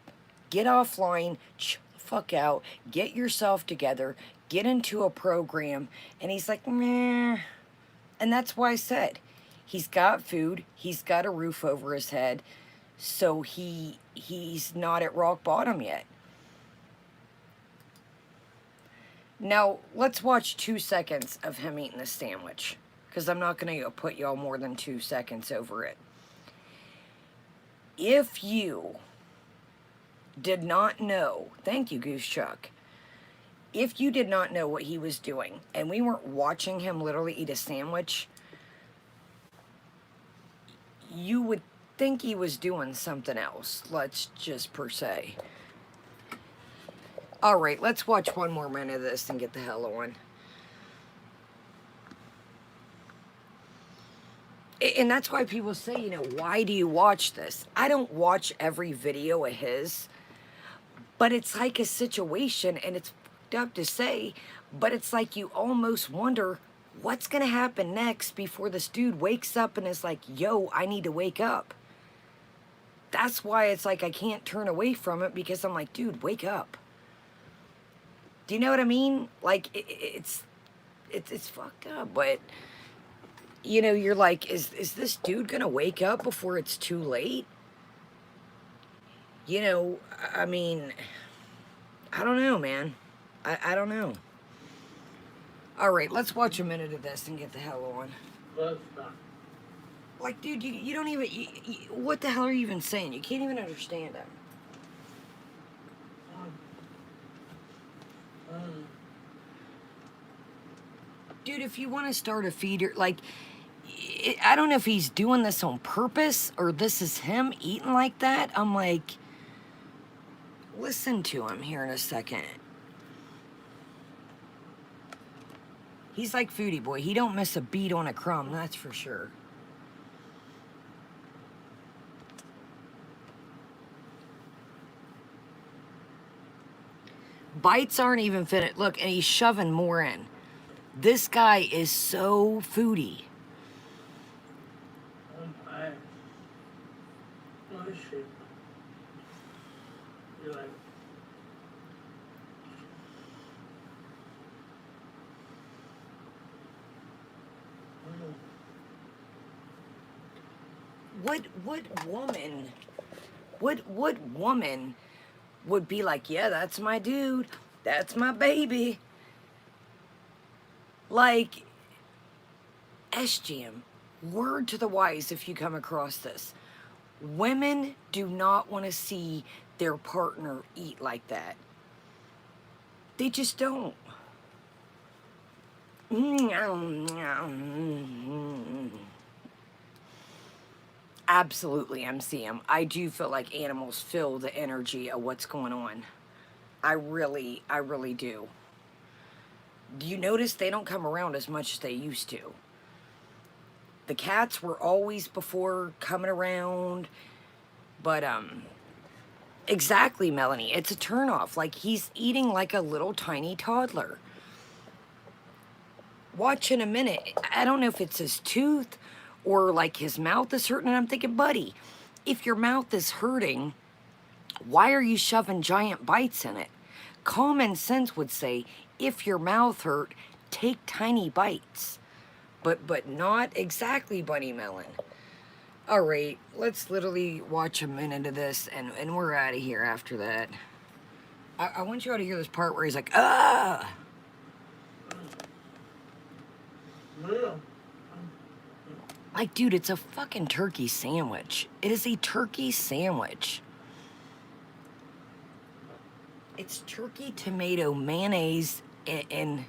Get offline, chill the fuck out, get yourself together, get into a program. And he's like, meh. And that's why I said, he's got food, he's got a roof over his head, so he's not at rock bottom yet. Now, let's watch 2 seconds of him eating the sandwich, because I'm not going to put y'all more than 2 seconds over it. If you did not know, thank you, Goose Chuck. If you did not know what he was doing and we weren't watching him literally eat a sandwich, you would think he was doing something else, let's just per se. All right, let's watch one more minute of this and get the hell on. And that's why people say, you know, why do you watch this? I don't watch every video of his, but it's like a situation, and it's fucked up to say, but it's like you almost wonder what's going to happen next before this dude wakes up and is like, yo, I need to wake up. That's why it's like I can't turn away from it, because I'm like, dude, wake up. Do you know what I mean? Like, it's fucked up, but... You know, you're like, is this dude gonna wake up before it's too late? You know, I mean, I don't know, man. I don't know. All right, let's watch a minute of this and get the hell on. Let's not. Like, dude, you don't even, what the hell are you even saying? You can't even understand him. Dude, if you want to start a feeder, like, I don't know if he's doing this on purpose or this is him eating like that. I'm like, listen to him here in a second. He's like Foodie Boy. He don't miss a beat on a crumb, that's for sure. Bites aren't even fit. Look, and he's shoving more in. This guy is so foodie. Oh shit. You're like, what woman would be like, yeah, that's my dude, that's my baby? Like, SGM, word to the wise if you come across this. Women do not want to see their partner eat like that. They just don't. Absolutely, MCM. I do feel like animals feel the energy of what's going on. I really do. Do you notice they don't come around as much as they used to? The cats were always before coming around, but exactly, Melanie, it's a turnoff. Like, he's eating like a little tiny toddler. Watch in a minute. I don't know if it's his tooth or like his mouth is hurting, and I'm thinking, buddy, if your mouth is hurting, why are you shoving giant bites in it? Common sense would say, if your mouth hurt, take tiny bites. But not exactly, Bunny Melon. All right, let's literally watch a minute of this, and we're out of here after that. I want you all to hear this part where he's like, ah! Like, dude, it's a fucking turkey sandwich. It is a turkey sandwich. It's turkey, tomato, mayonnaise, and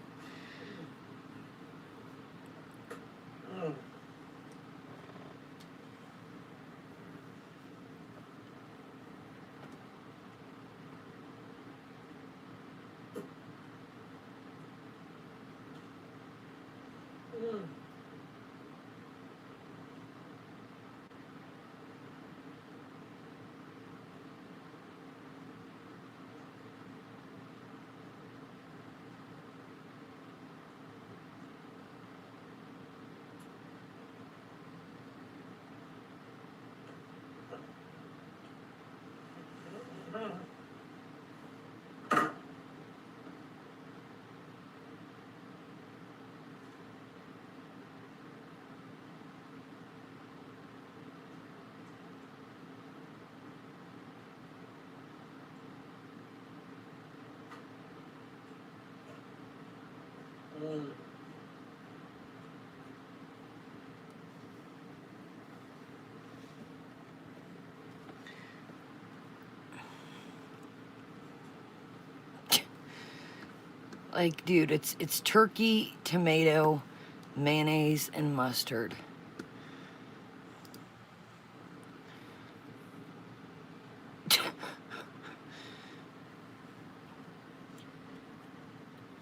Like, dude, it's turkey, tomato, mayonnaise, and mustard.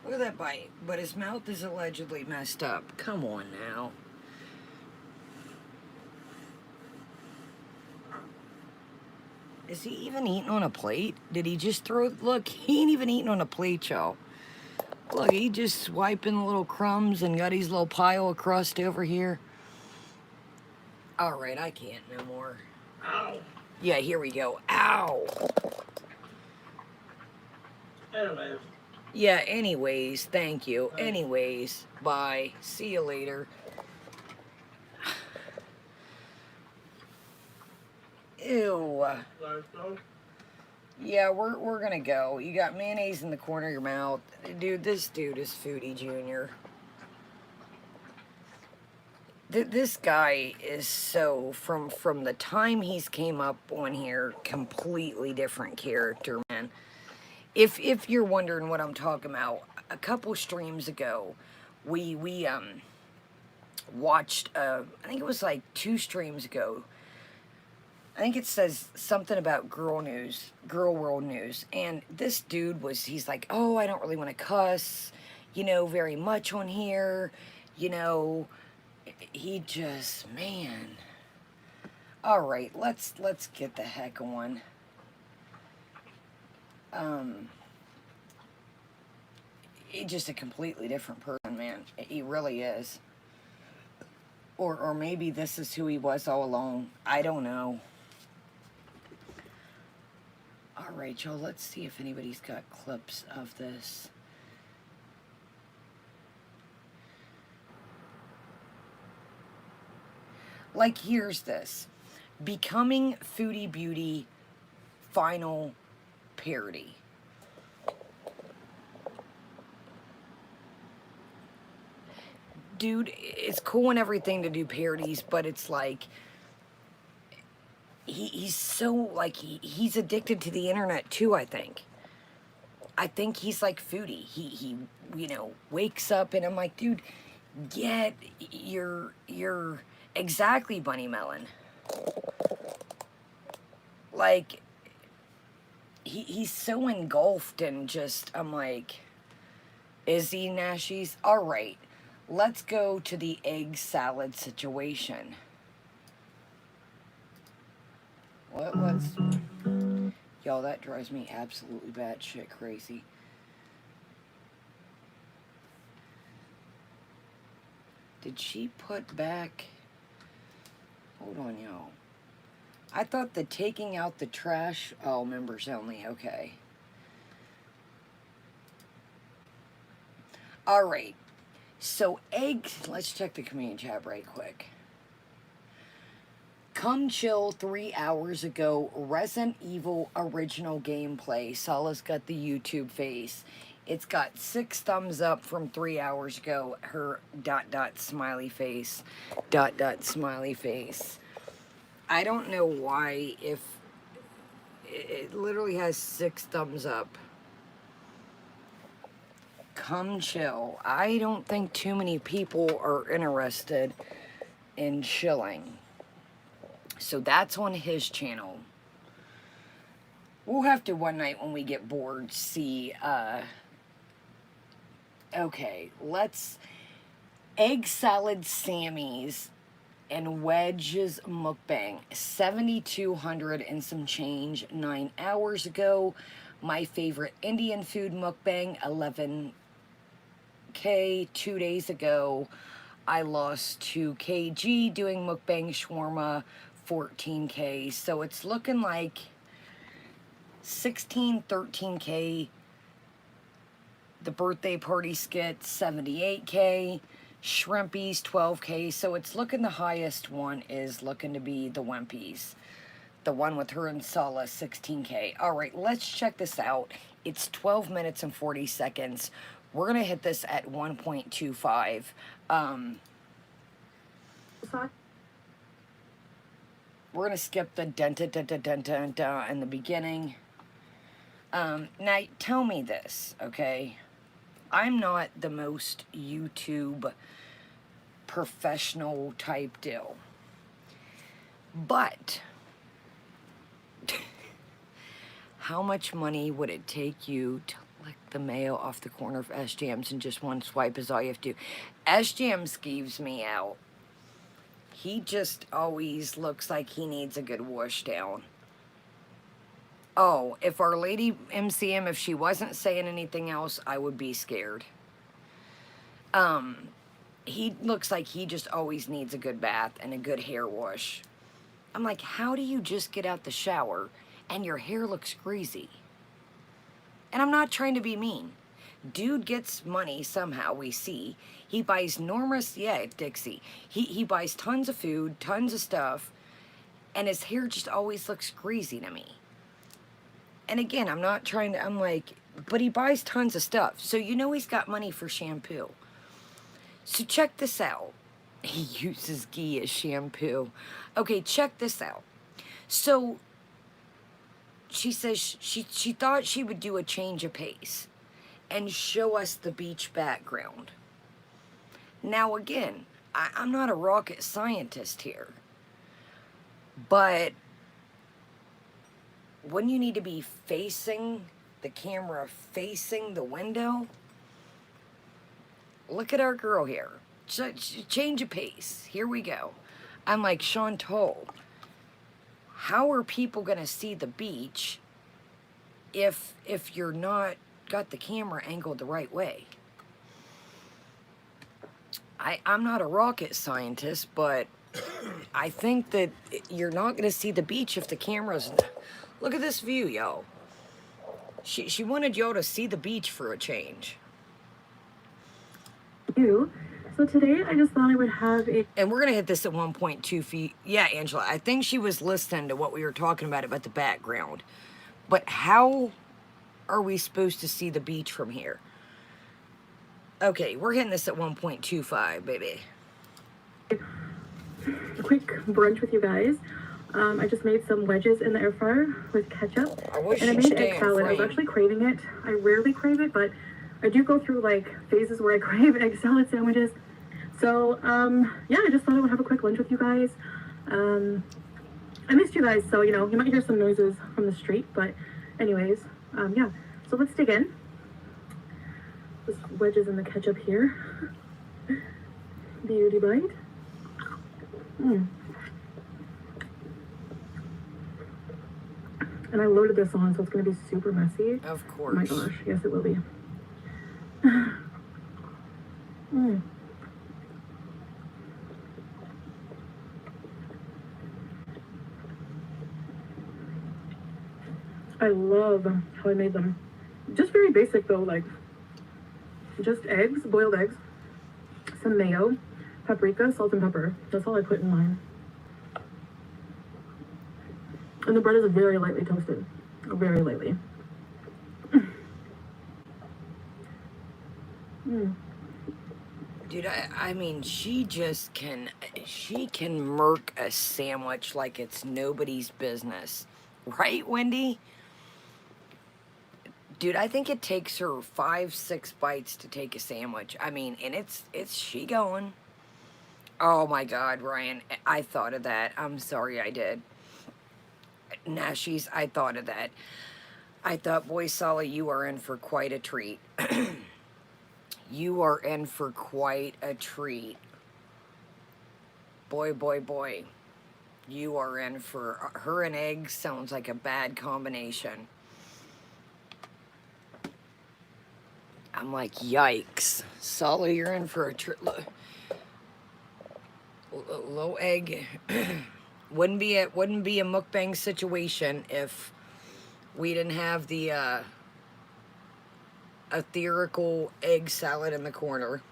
Look at that bite. But his mouth is allegedly messed up. Come on now. Is he even eating on a plate? Did he just throw... Look, he ain't even eating on a plate, y'all. Look, he just swiping the little crumbs and got his little pile of crust over here. Alright, I can't no more. Ow. Yeah, here we go. Ow! Anyways. Yeah, anyways, thank you. Anyways, bye. See you later. Ew. Yeah, we're gonna go. You got mayonnaise in the corner of your mouth. Dude, this dude is Foodie Jr. This guy is so, from the time he's came up on here, completely different character, man. If you're wondering what I'm talking about, a couple streams ago, we watched, I think it was like 2 streams ago. I think it says something about Girl World News. And this dude he's like, oh, I don't really want to cuss, you know, very much on here. You know, he just, man. All right, let's get the heck on. He's just a completely different person, man. He really is. Or maybe this is who he was all along. I don't know. All right, y'all, let's see if anybody's got clips of this. Like, here's this. Becoming Foodie Beauty final parody. Dude, it's cool and everything to do parodies, but it's like... He's so, like, he's addicted to the internet, too, I think. I think he's like Foodie. He you know, wakes up and I'm like, dude, get your exactly, Bunny Melon. Like, he's so engulfed and just, I'm like, is he Nashies? All right, let's go to the egg salad situation. Let's... Y'all, that drives me absolutely batshit crazy. Did she put back... Hold on, y'all. I thought the taking out the trash... Oh, members only, okay. Alright. So, eggs... Let's check the community tab right quick. Come chill 3 hours ago, Resident Evil original gameplay. Sala's got the YouTube face. It's got 6 thumbs up from 3 hours ago. Her ... smiley face. ... smiley face. I don't know why, if it literally has 6 thumbs up. Come chill. I don't think too many people are interested in chilling. So that's on his channel. We'll have to one night when we get bored see, okay, let's... Egg salad Sammy's and wedges mukbang. 7,200 and some change 9 hours ago. My favorite Indian food mukbang, 11K 2 days ago. I lost 2 kg doing mukbang shawarma, 14K. So it's looking like 16, 13K. The birthday party skit, 78K. Shrimpies, 12K. So it's looking, the highest one is looking to be the Wempies. The one with her and Sala, 16K. All right, let's check this out. It's 12 minutes and 40 seconds. We're going to hit this at 1.25. We're going to skip the in the beginning. Now, tell me this, okay? I'm not the most YouTube professional type deal. But how much money would it take you to lick the mayo off the corner of SJM's in just one swipe is all you have to do? SJM skeeves me out. He just always looks like he needs a good wash down. Oh, if Our Lady MCM, if she wasn't saying anything else, I would be scared. He looks like he just always needs a good bath and a good hair wash. I'm like, how do you just get out the shower and your hair looks greasy? And I'm not trying to be mean. Dude gets money somehow, we see. He buys enormous, yeah, Dixie. He buys tons of food, tons of stuff, and his hair just always looks greasy to me. And again, I'm not trying to, I'm like, but he buys tons of stuff. So you know he's got money for shampoo. So check this out. He uses ghee as shampoo. Okay, check this out. So she says she thought she would do a change of pace and show us the beach background. Now again, I'm not a rocket scientist here, but wouldn't you need to be facing the camera, facing the window? Look at our girl here. Change of pace. Here we go. I'm like, Chantal, how are people going to see the beach if you're not got the camera angled the right way? I'm not a rocket scientist, but I think that you're not going to see the beach if the camera's... Look at this view, y'all. She wanted y'all to see the beach for a change. So today I just thought I would have a... And we're going to hit this at 1.2 feet. Yeah, Angela, I think she was listening to what we were talking about the background. But how are we supposed to see the beach from here? Okay, we're hitting this at 1.25, baby. A quick brunch with you guys. I just made some wedges in the air fryer with ketchup. And I made egg salad. I was actually craving it. I rarely crave it, but I do go through like phases where I crave egg salad sandwiches. So, yeah, I just thought I would have a quick lunch with you guys. I missed you guys, so, you know, you might hear some noises from the street, but anyways, yeah. So let's dig in. Just wedges in the ketchup here. Beauty bite. And I loaded this on, so it's going to be super messy. Of course. Oh my gosh, yes it will be. I love how I made them. Just very basic though, like just eggs, boiled eggs, some mayo, paprika, salt and pepper. That's all I put in mine. And the bread is very lightly toasted, very lightly. Dude, I mean, she can murk a sandwich like it's nobody's business. Right, Wendy? Dude, I think it takes her 5-6 bites to take a sandwich. I mean, and it's she going. Oh my God, Ryan, I thought of that. I'm sorry I did. Nashies, I thought of that. I thought, boy, Solly, you are in for quite a treat. You are in for quite a treat. Boy, boy, boy. You are in for... Her and eggs sounds like a bad combination. I'm like, yikes. Solly, you're in for a treat. Low egg. Wouldn't be a mukbang situation if we didn't have the etherical egg salad in the corner.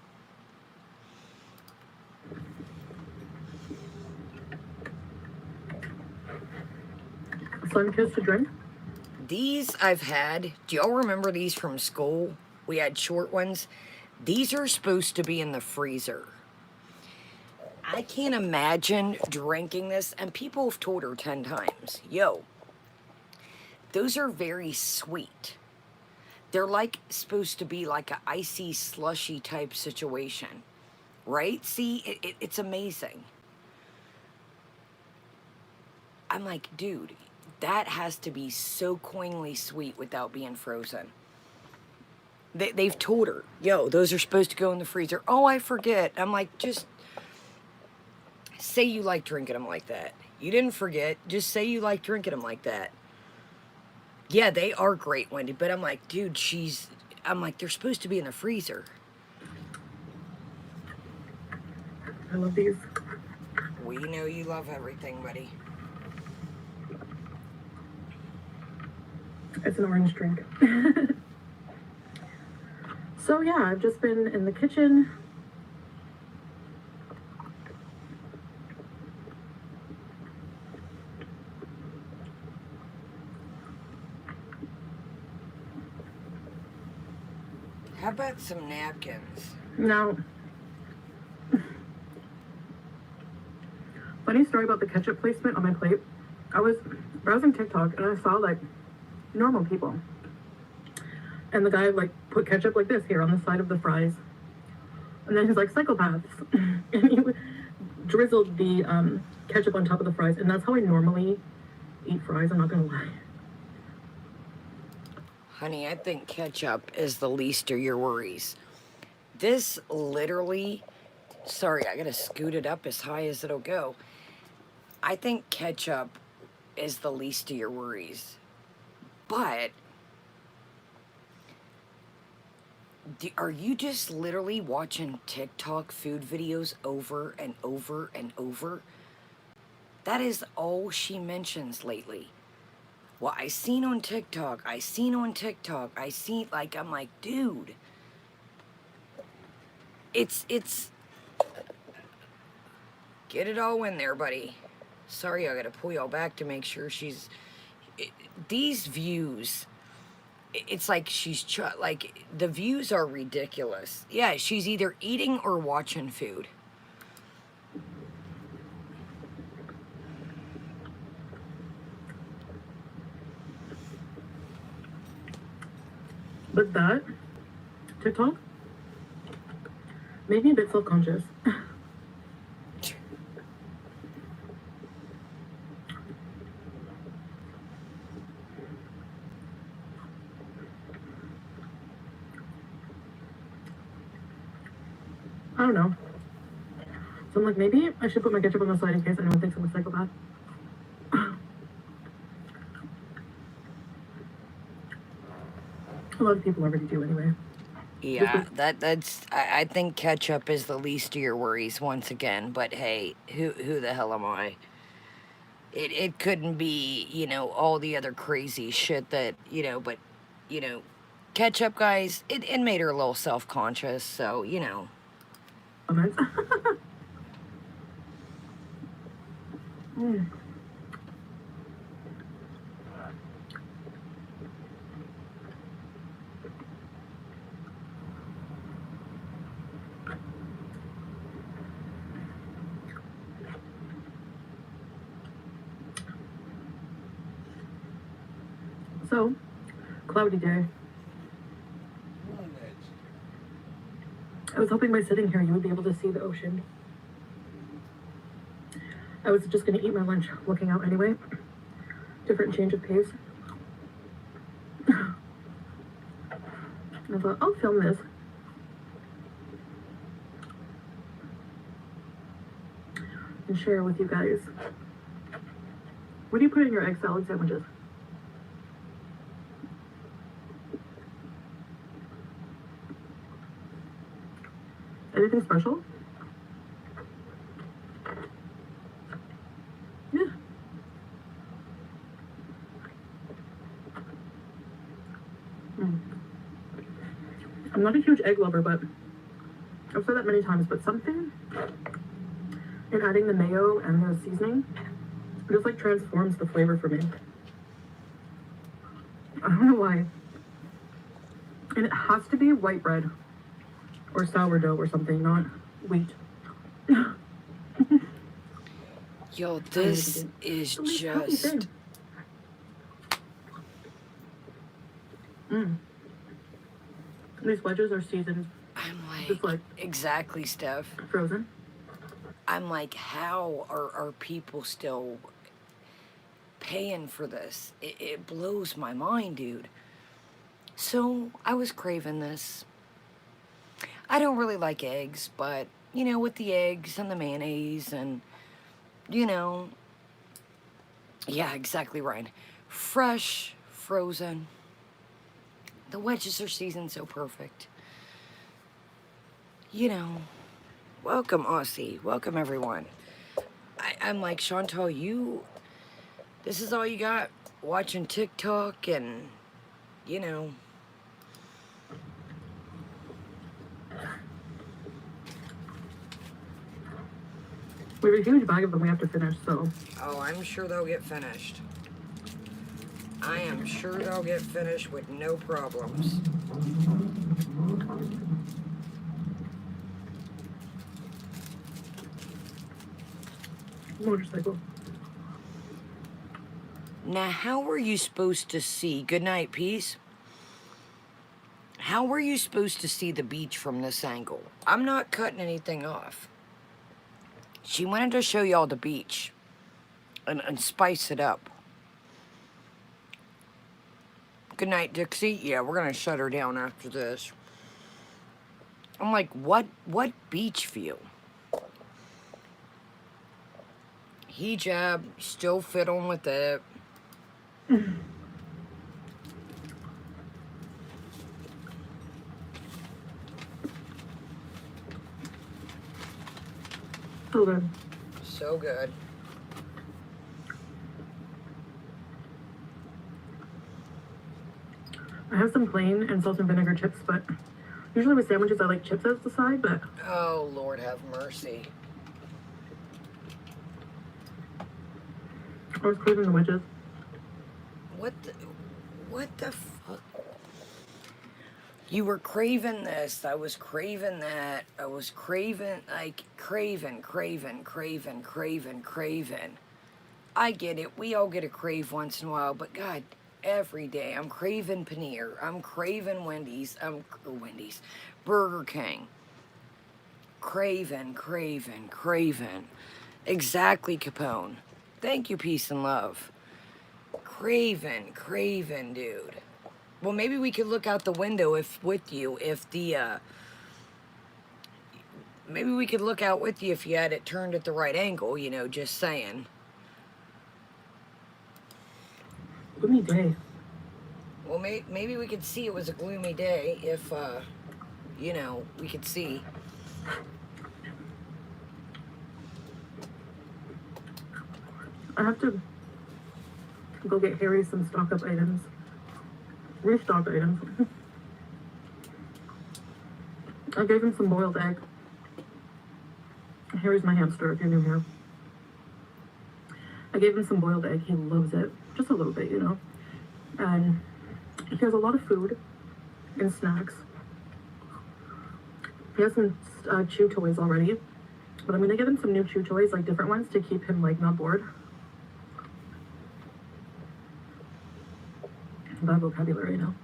Sun-kissed to drink. These I've had. Do y'all remember these from school? We had short ones. These are supposed to be in the freezer. I can't imagine drinking this, and people have told her 10 times, yo, those are very sweet. They're like supposed to be like a icy, slushy type situation, right? See, it's amazing. I'm like, dude, that has to be so coinly sweet without being frozen. They've told her, yo, those are supposed to go in the freezer. Oh, I forget. I'm like, just say you like drinking them like that. You didn't forget. Just say you like drinking them like that. Yeah, they are great, Wendy. But I'm like, dude, I'm like, they're supposed to be in the freezer. I love these. We know you love everything, buddy. It's an orange drink. So yeah, I've just been in the kitchen. How about some napkins? Now, funny story about the ketchup placement on my plate. I was browsing TikTok and I saw like normal people. And the guy like put ketchup like this here on the side of the fries. And then he's like, psychopaths. And he drizzled the ketchup on top of the fries. And that's how I normally eat fries, I'm not gonna lie. Honey, I think ketchup is the least of your worries. This literally, sorry, I gotta scoot it up as high as it'll go. I think ketchup is the least of your worries. But are you just literally watching TikTok food videos over and over and over? That is all she mentions lately. Well, I seen on TikTok, like, I'm like, dude. It's, get it all in there, buddy. Sorry, I gotta pull y'all back to make sure these views, it's like like, the views are ridiculous. Yeah, she's either eating or watching food. But that TikTok made me a bit self-conscious. I don't know. So I'm like, maybe I should put my ketchup on the side in case anyone thinks I'm a psychopath. A lot of people already do anyway. Yeah, I think ketchup is the least of your worries once again, but hey, who the hell am I? It couldn't be, all the other crazy shit that, but, ketchup, guys, it made her a little self-conscious, so, Comments. So, cloudy day. I was hoping by sitting here you would be able to see the ocean. I was just gonna eat my lunch looking out anyway. Different change of pace. I thought, I'll film this. And share with you guys. What do you put in your egg salad sandwiches? Anything special? Yeah. I'm not a huge egg lover, but I've said that many times, but something in adding the mayo and the seasoning just like transforms the flavor for me. I don't know why. And it has to be white bread or sourdough or something, not wheat. Yo, this is just... These wedges are seasoned. I'm Just like exactly, Steph. frozen. I'm like, how are people still paying for this? It blows my mind, dude. So I was craving this. I don't really like eggs, but you know, with the eggs and the mayonnaise and you know, yeah, exactly, Ryan. Fresh, frozen. The wedges are seasoned so perfect. You know, welcome Aussie, welcome everyone. I'm like, Chantal, this is all you got? Watching TikTok and, you know. We have a huge bag of them we have to finish, so. Oh, I'm sure they'll get finished. I am sure they'll get finished with no problems. Motorcycle. Now, how were you supposed to see? Good night, peace. How were you supposed to see the beach from this angle? I'm not cutting anything off. She wanted to show y'all the beach and spice it up. Good night, Dixie. Yeah, we're gonna shut her down after this. I'm like, what beach view? Hijab, still fiddling with it. So good. So good. I have some plain and salt and vinegar chips, but usually with sandwiches I like chips as the side, but Oh, Lord have mercy. I was craving the wedges. What the fuck? You were craving this. I was craving that. I was craving, like, craving. I get it. We all get a crave once in a while, but God, every day I'm craving paneer. I'm craving Wendy's. Burger King. Craving. Exactly, Capone. Thank you, peace and love. Craving, dude. Well, maybe we could look out the window maybe we could look out with you if you had it turned at the right angle, you know, just saying. Gloomy day. Well, maybe we could see it was a gloomy day if, you know, we could see. I have to go get Harry some stock-up items. Restock items. I gave him some boiled egg. Harry's my hamster, if you're new here. I gave him some boiled egg. He loves it. Just a little bit, you know. And he has a lot of food and snacks. He has some chew toys already. But I'm going to give him some new chew toys, like different ones, to keep him, like, not bored. Bad vocabulary now.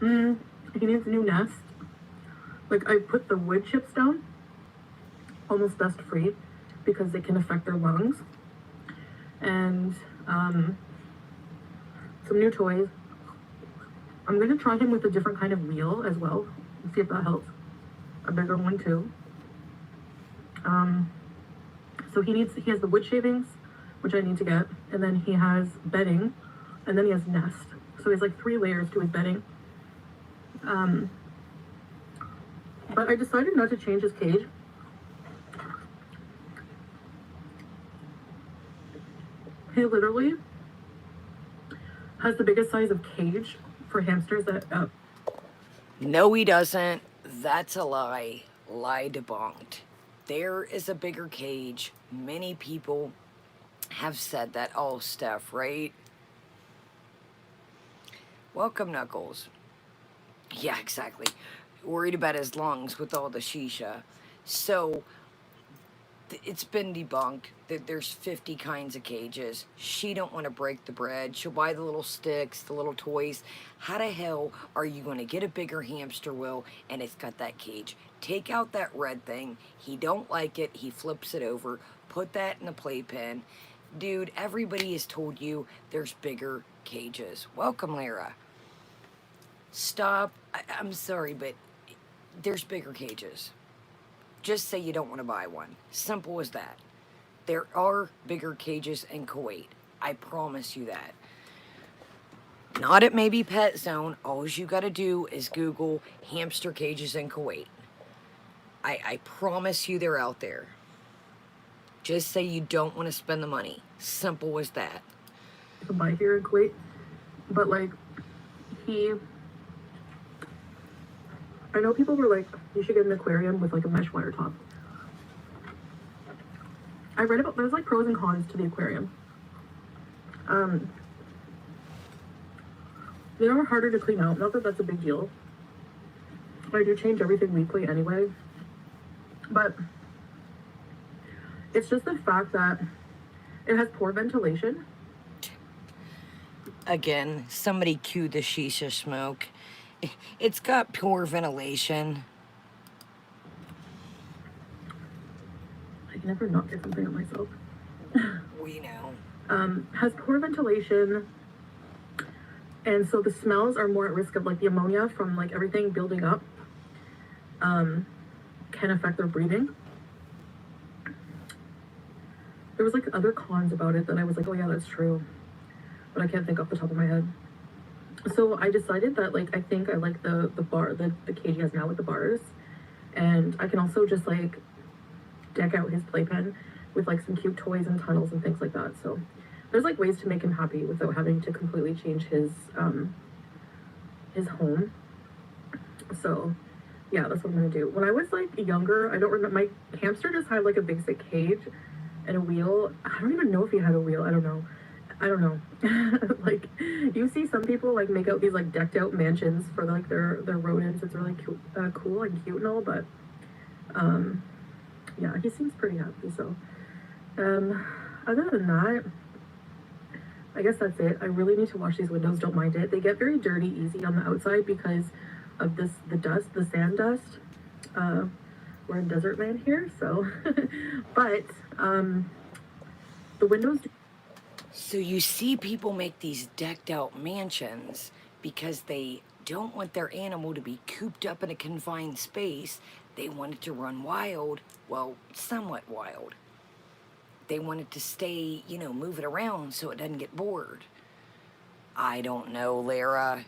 He needs a new nest. Like, I put the wood chips down, almost dust free, because they can affect their lungs. And some new toys. I'm gonna try him with a different kind of wheel as well, and see if that helps. A bigger one too. So he has the wood shavings, which I need to get, and then he has bedding, and then he has nest. So he has like 3 layers to his bedding. But I decided not to change his cage. He literally has the biggest size of cage for hamsters that... No, he doesn't. That's a lie. Lie debunked. There is a bigger cage. Many people have said that. Oh, Steph, right? Welcome, Knuckles. Yeah, exactly. Worried about his lungs with all the shisha. So, it's been debunked that there's 50 kinds of cages. She don't want to break the bread. She'll buy the little sticks, the little toys. How the hell are you going to get a bigger hamster wheel and it's got that cage? Take out that red thing. He don't like it. He flips it over. Put that in the playpen. Dude, everybody has told you there's bigger cages. Welcome, Lara. Stop. I'm sorry, but there's bigger cages. Just say you don't want to buy one. Simple as that. There are bigger cages in Kuwait. I promise you that. Not at maybe Pet Zone. All you got to do is Google hamster cages in Kuwait. I promise you they're out there. Just say you don't want to spend the money. Simple as that. To buy here in Kuwait, but like I know people were like, you should get an aquarium with like a mesh wire top. I read about, there's like pros and cons to the aquarium. They are harder to clean out. Not that that's a big deal. I do change everything weekly anyway. But it's just the fact that it has poor ventilation. Again, somebody cue the shisha smoke. It's got poor ventilation. I can never not get something on myself. We know. Has poor ventilation, and so the smells are more at risk of like the ammonia from like everything building up can affect their breathing. There was like other cons about it that I was like, oh yeah, that's true, but I can't think off the top of my head. So I decided that like I think I like the cage he has now with the bars, and I can also just like deck out his playpen with like some cute toys and tunnels and things like that. So there's like ways to make him happy without having to completely change his home. So yeah, that's what I'm gonna do. When I was like younger, I don't remember, my hamster just had like a big sick cage and a wheel. I don't even know if he had a wheel. I don't know. Like you see some people like make out these like decked out mansions for like their rodents. It's really cool and cute and all, but yeah, he seems pretty happy. So other than that, I guess that's it. I really need to wash these windows. Don't mind it. They get very dirty easy on the outside because of the sand dust. We're in desert land here, so but the windows. So you see people make these decked out mansions because they don't want their animal to be cooped up in a confined space. They want it to run wild, well, somewhat wild. They want it to stay, you know, move it around so it doesn't get bored. I don't know, Lara.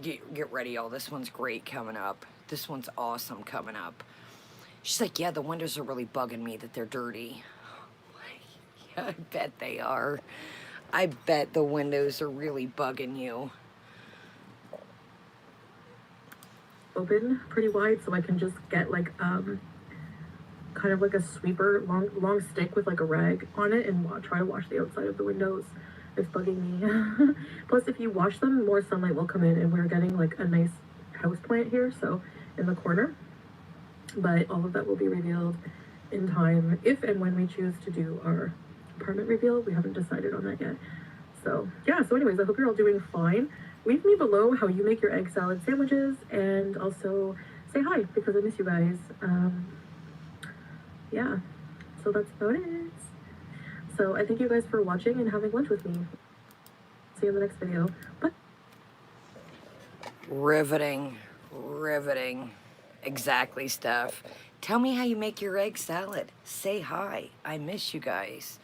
Get ready, y'all. This one's great coming up. This one's awesome coming up. She's like, yeah, the windows are really bugging me that they're dirty. I bet they are. I bet the windows are really bugging you. Open pretty wide so I can just get like kind of like a sweeper, long stick with like a rag on it and try to wash the outside of the windows. It's bugging me. Plus, if you wash them, more sunlight will come in, and we're getting like a nice house plant here, so in the corner. But all of that will be revealed in time if and when we choose to do our apartment reveal. We haven't decided on that yet. So yeah, so anyways, I hope you're all doing fine. Leave me below how you make your egg salad sandwiches, and also say hi because I miss you guys. Yeah, so that's about it. So I thank you guys for watching and having lunch with me. See you in the next video. Bye. Riveting. Exactly, Steph. Tell me how you make your egg salad. Say hi. I miss you guys.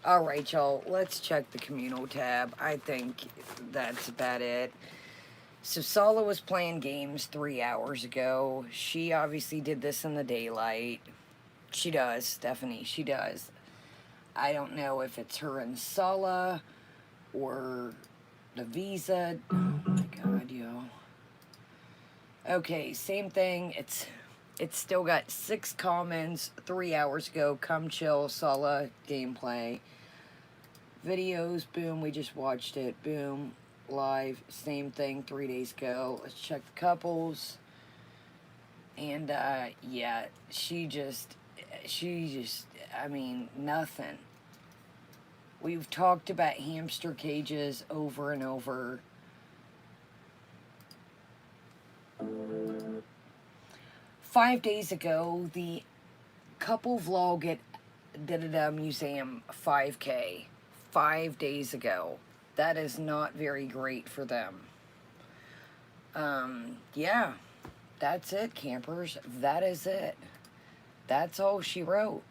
All right, y'all. Let's check the communal tab. I think that's about it. So Sala was playing games 3 hours ago. She obviously did this in the daylight. She does, Stephanie. She does. I don't know if it's her and Sala or the visa. Oh my God, yo. Okay, same thing. It's still got 6 comments 3 hours ago. Come chill, Sala gameplay. Videos, boom, we just watched it. Boom, live, same thing 3 days ago. Let's check the couples. And yeah, she just, she just, I mean, nothing. We've talked about hamster cages over and over. Five days ago, the couple vlog did at a museum 5K. 5 days ago. That is not very great for them. Yeah, that's it, campers. That is it. That's all she wrote.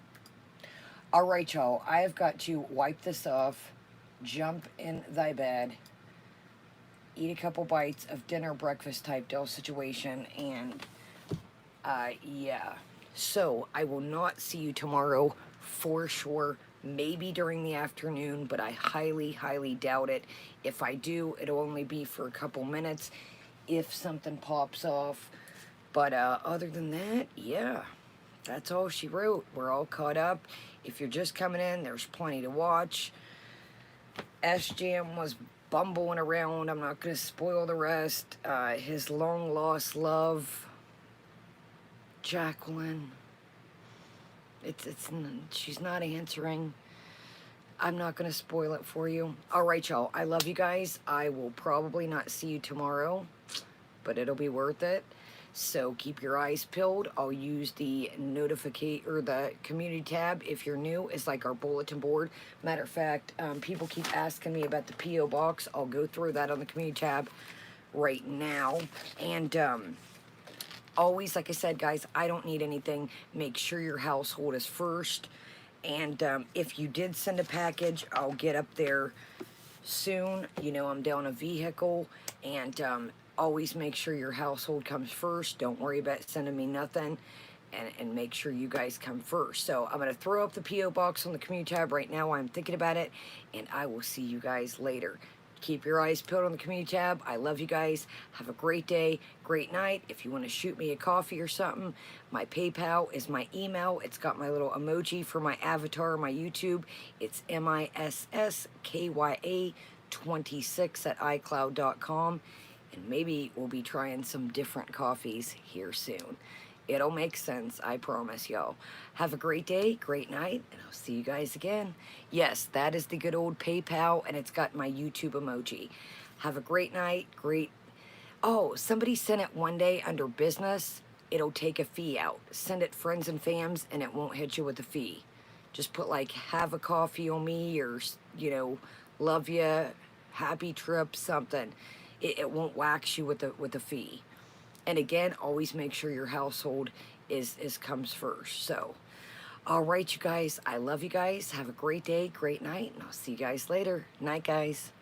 All right, y'all. I have got to wipe this off, jump in thy bed, eat a couple bites of dinner, breakfast type deal situation, and yeah. So I will not see you tomorrow for sure. Maybe during the afternoon, but I highly, highly doubt it. If I do, it'll only be for a couple minutes if something pops off. But other than that, yeah, that's all she wrote. We're all caught up. If you're just coming in, there's plenty to watch. S-Jam was bumbling around. I'm not going to spoil the rest. His long-lost love, Jacqueline. She's not answering. I'm not going to spoil it for you. All right, y'all. I love you guys. I will probably not see you tomorrow, but it'll be worth it. So keep your eyes peeled. I'll use the the community tab if you're new. It's like our bulletin board. Matter of fact, people keep asking me about the P.O. box. I'll go through that on the community tab right now. And always, like I said, guys, I don't need anything. Make sure your household is first. And if you did send a package, I'll get up there soon. You know, I'm down a vehicle. And always make sure your household comes first. Don't worry about sending me nothing. And make sure you guys come first. So I'm going to throw up the P.O. box on the community tab right now while I'm thinking about it. And I will see you guys later. Keep your eyes peeled on the community tab. I love you guys. Have a great day, great night. If you want to shoot me a coffee or something, my PayPal is my email. It's got my little emoji for my avatar, my YouTube. It's MISSKYA26@iCloud.com. And maybe we'll be trying some different coffees here soon. It'll make sense, I promise y'all. Have a great day, great night, and I'll see you guys again. Yes, that is the good old PayPal, and it's got my YouTube emoji. Have a great night, great... Oh, somebody sent it one day under business. It'll take a fee out. Send it friends and fams, and it won't hit you with a fee. Just put like, have a coffee on me, or, you know, love ya, happy trip, something. It won't wax you with a fee. And again, always make sure your household comes first. So, all right, you guys. I love you guys. Have a great day, great night, and I'll see you guys later. Night, guys.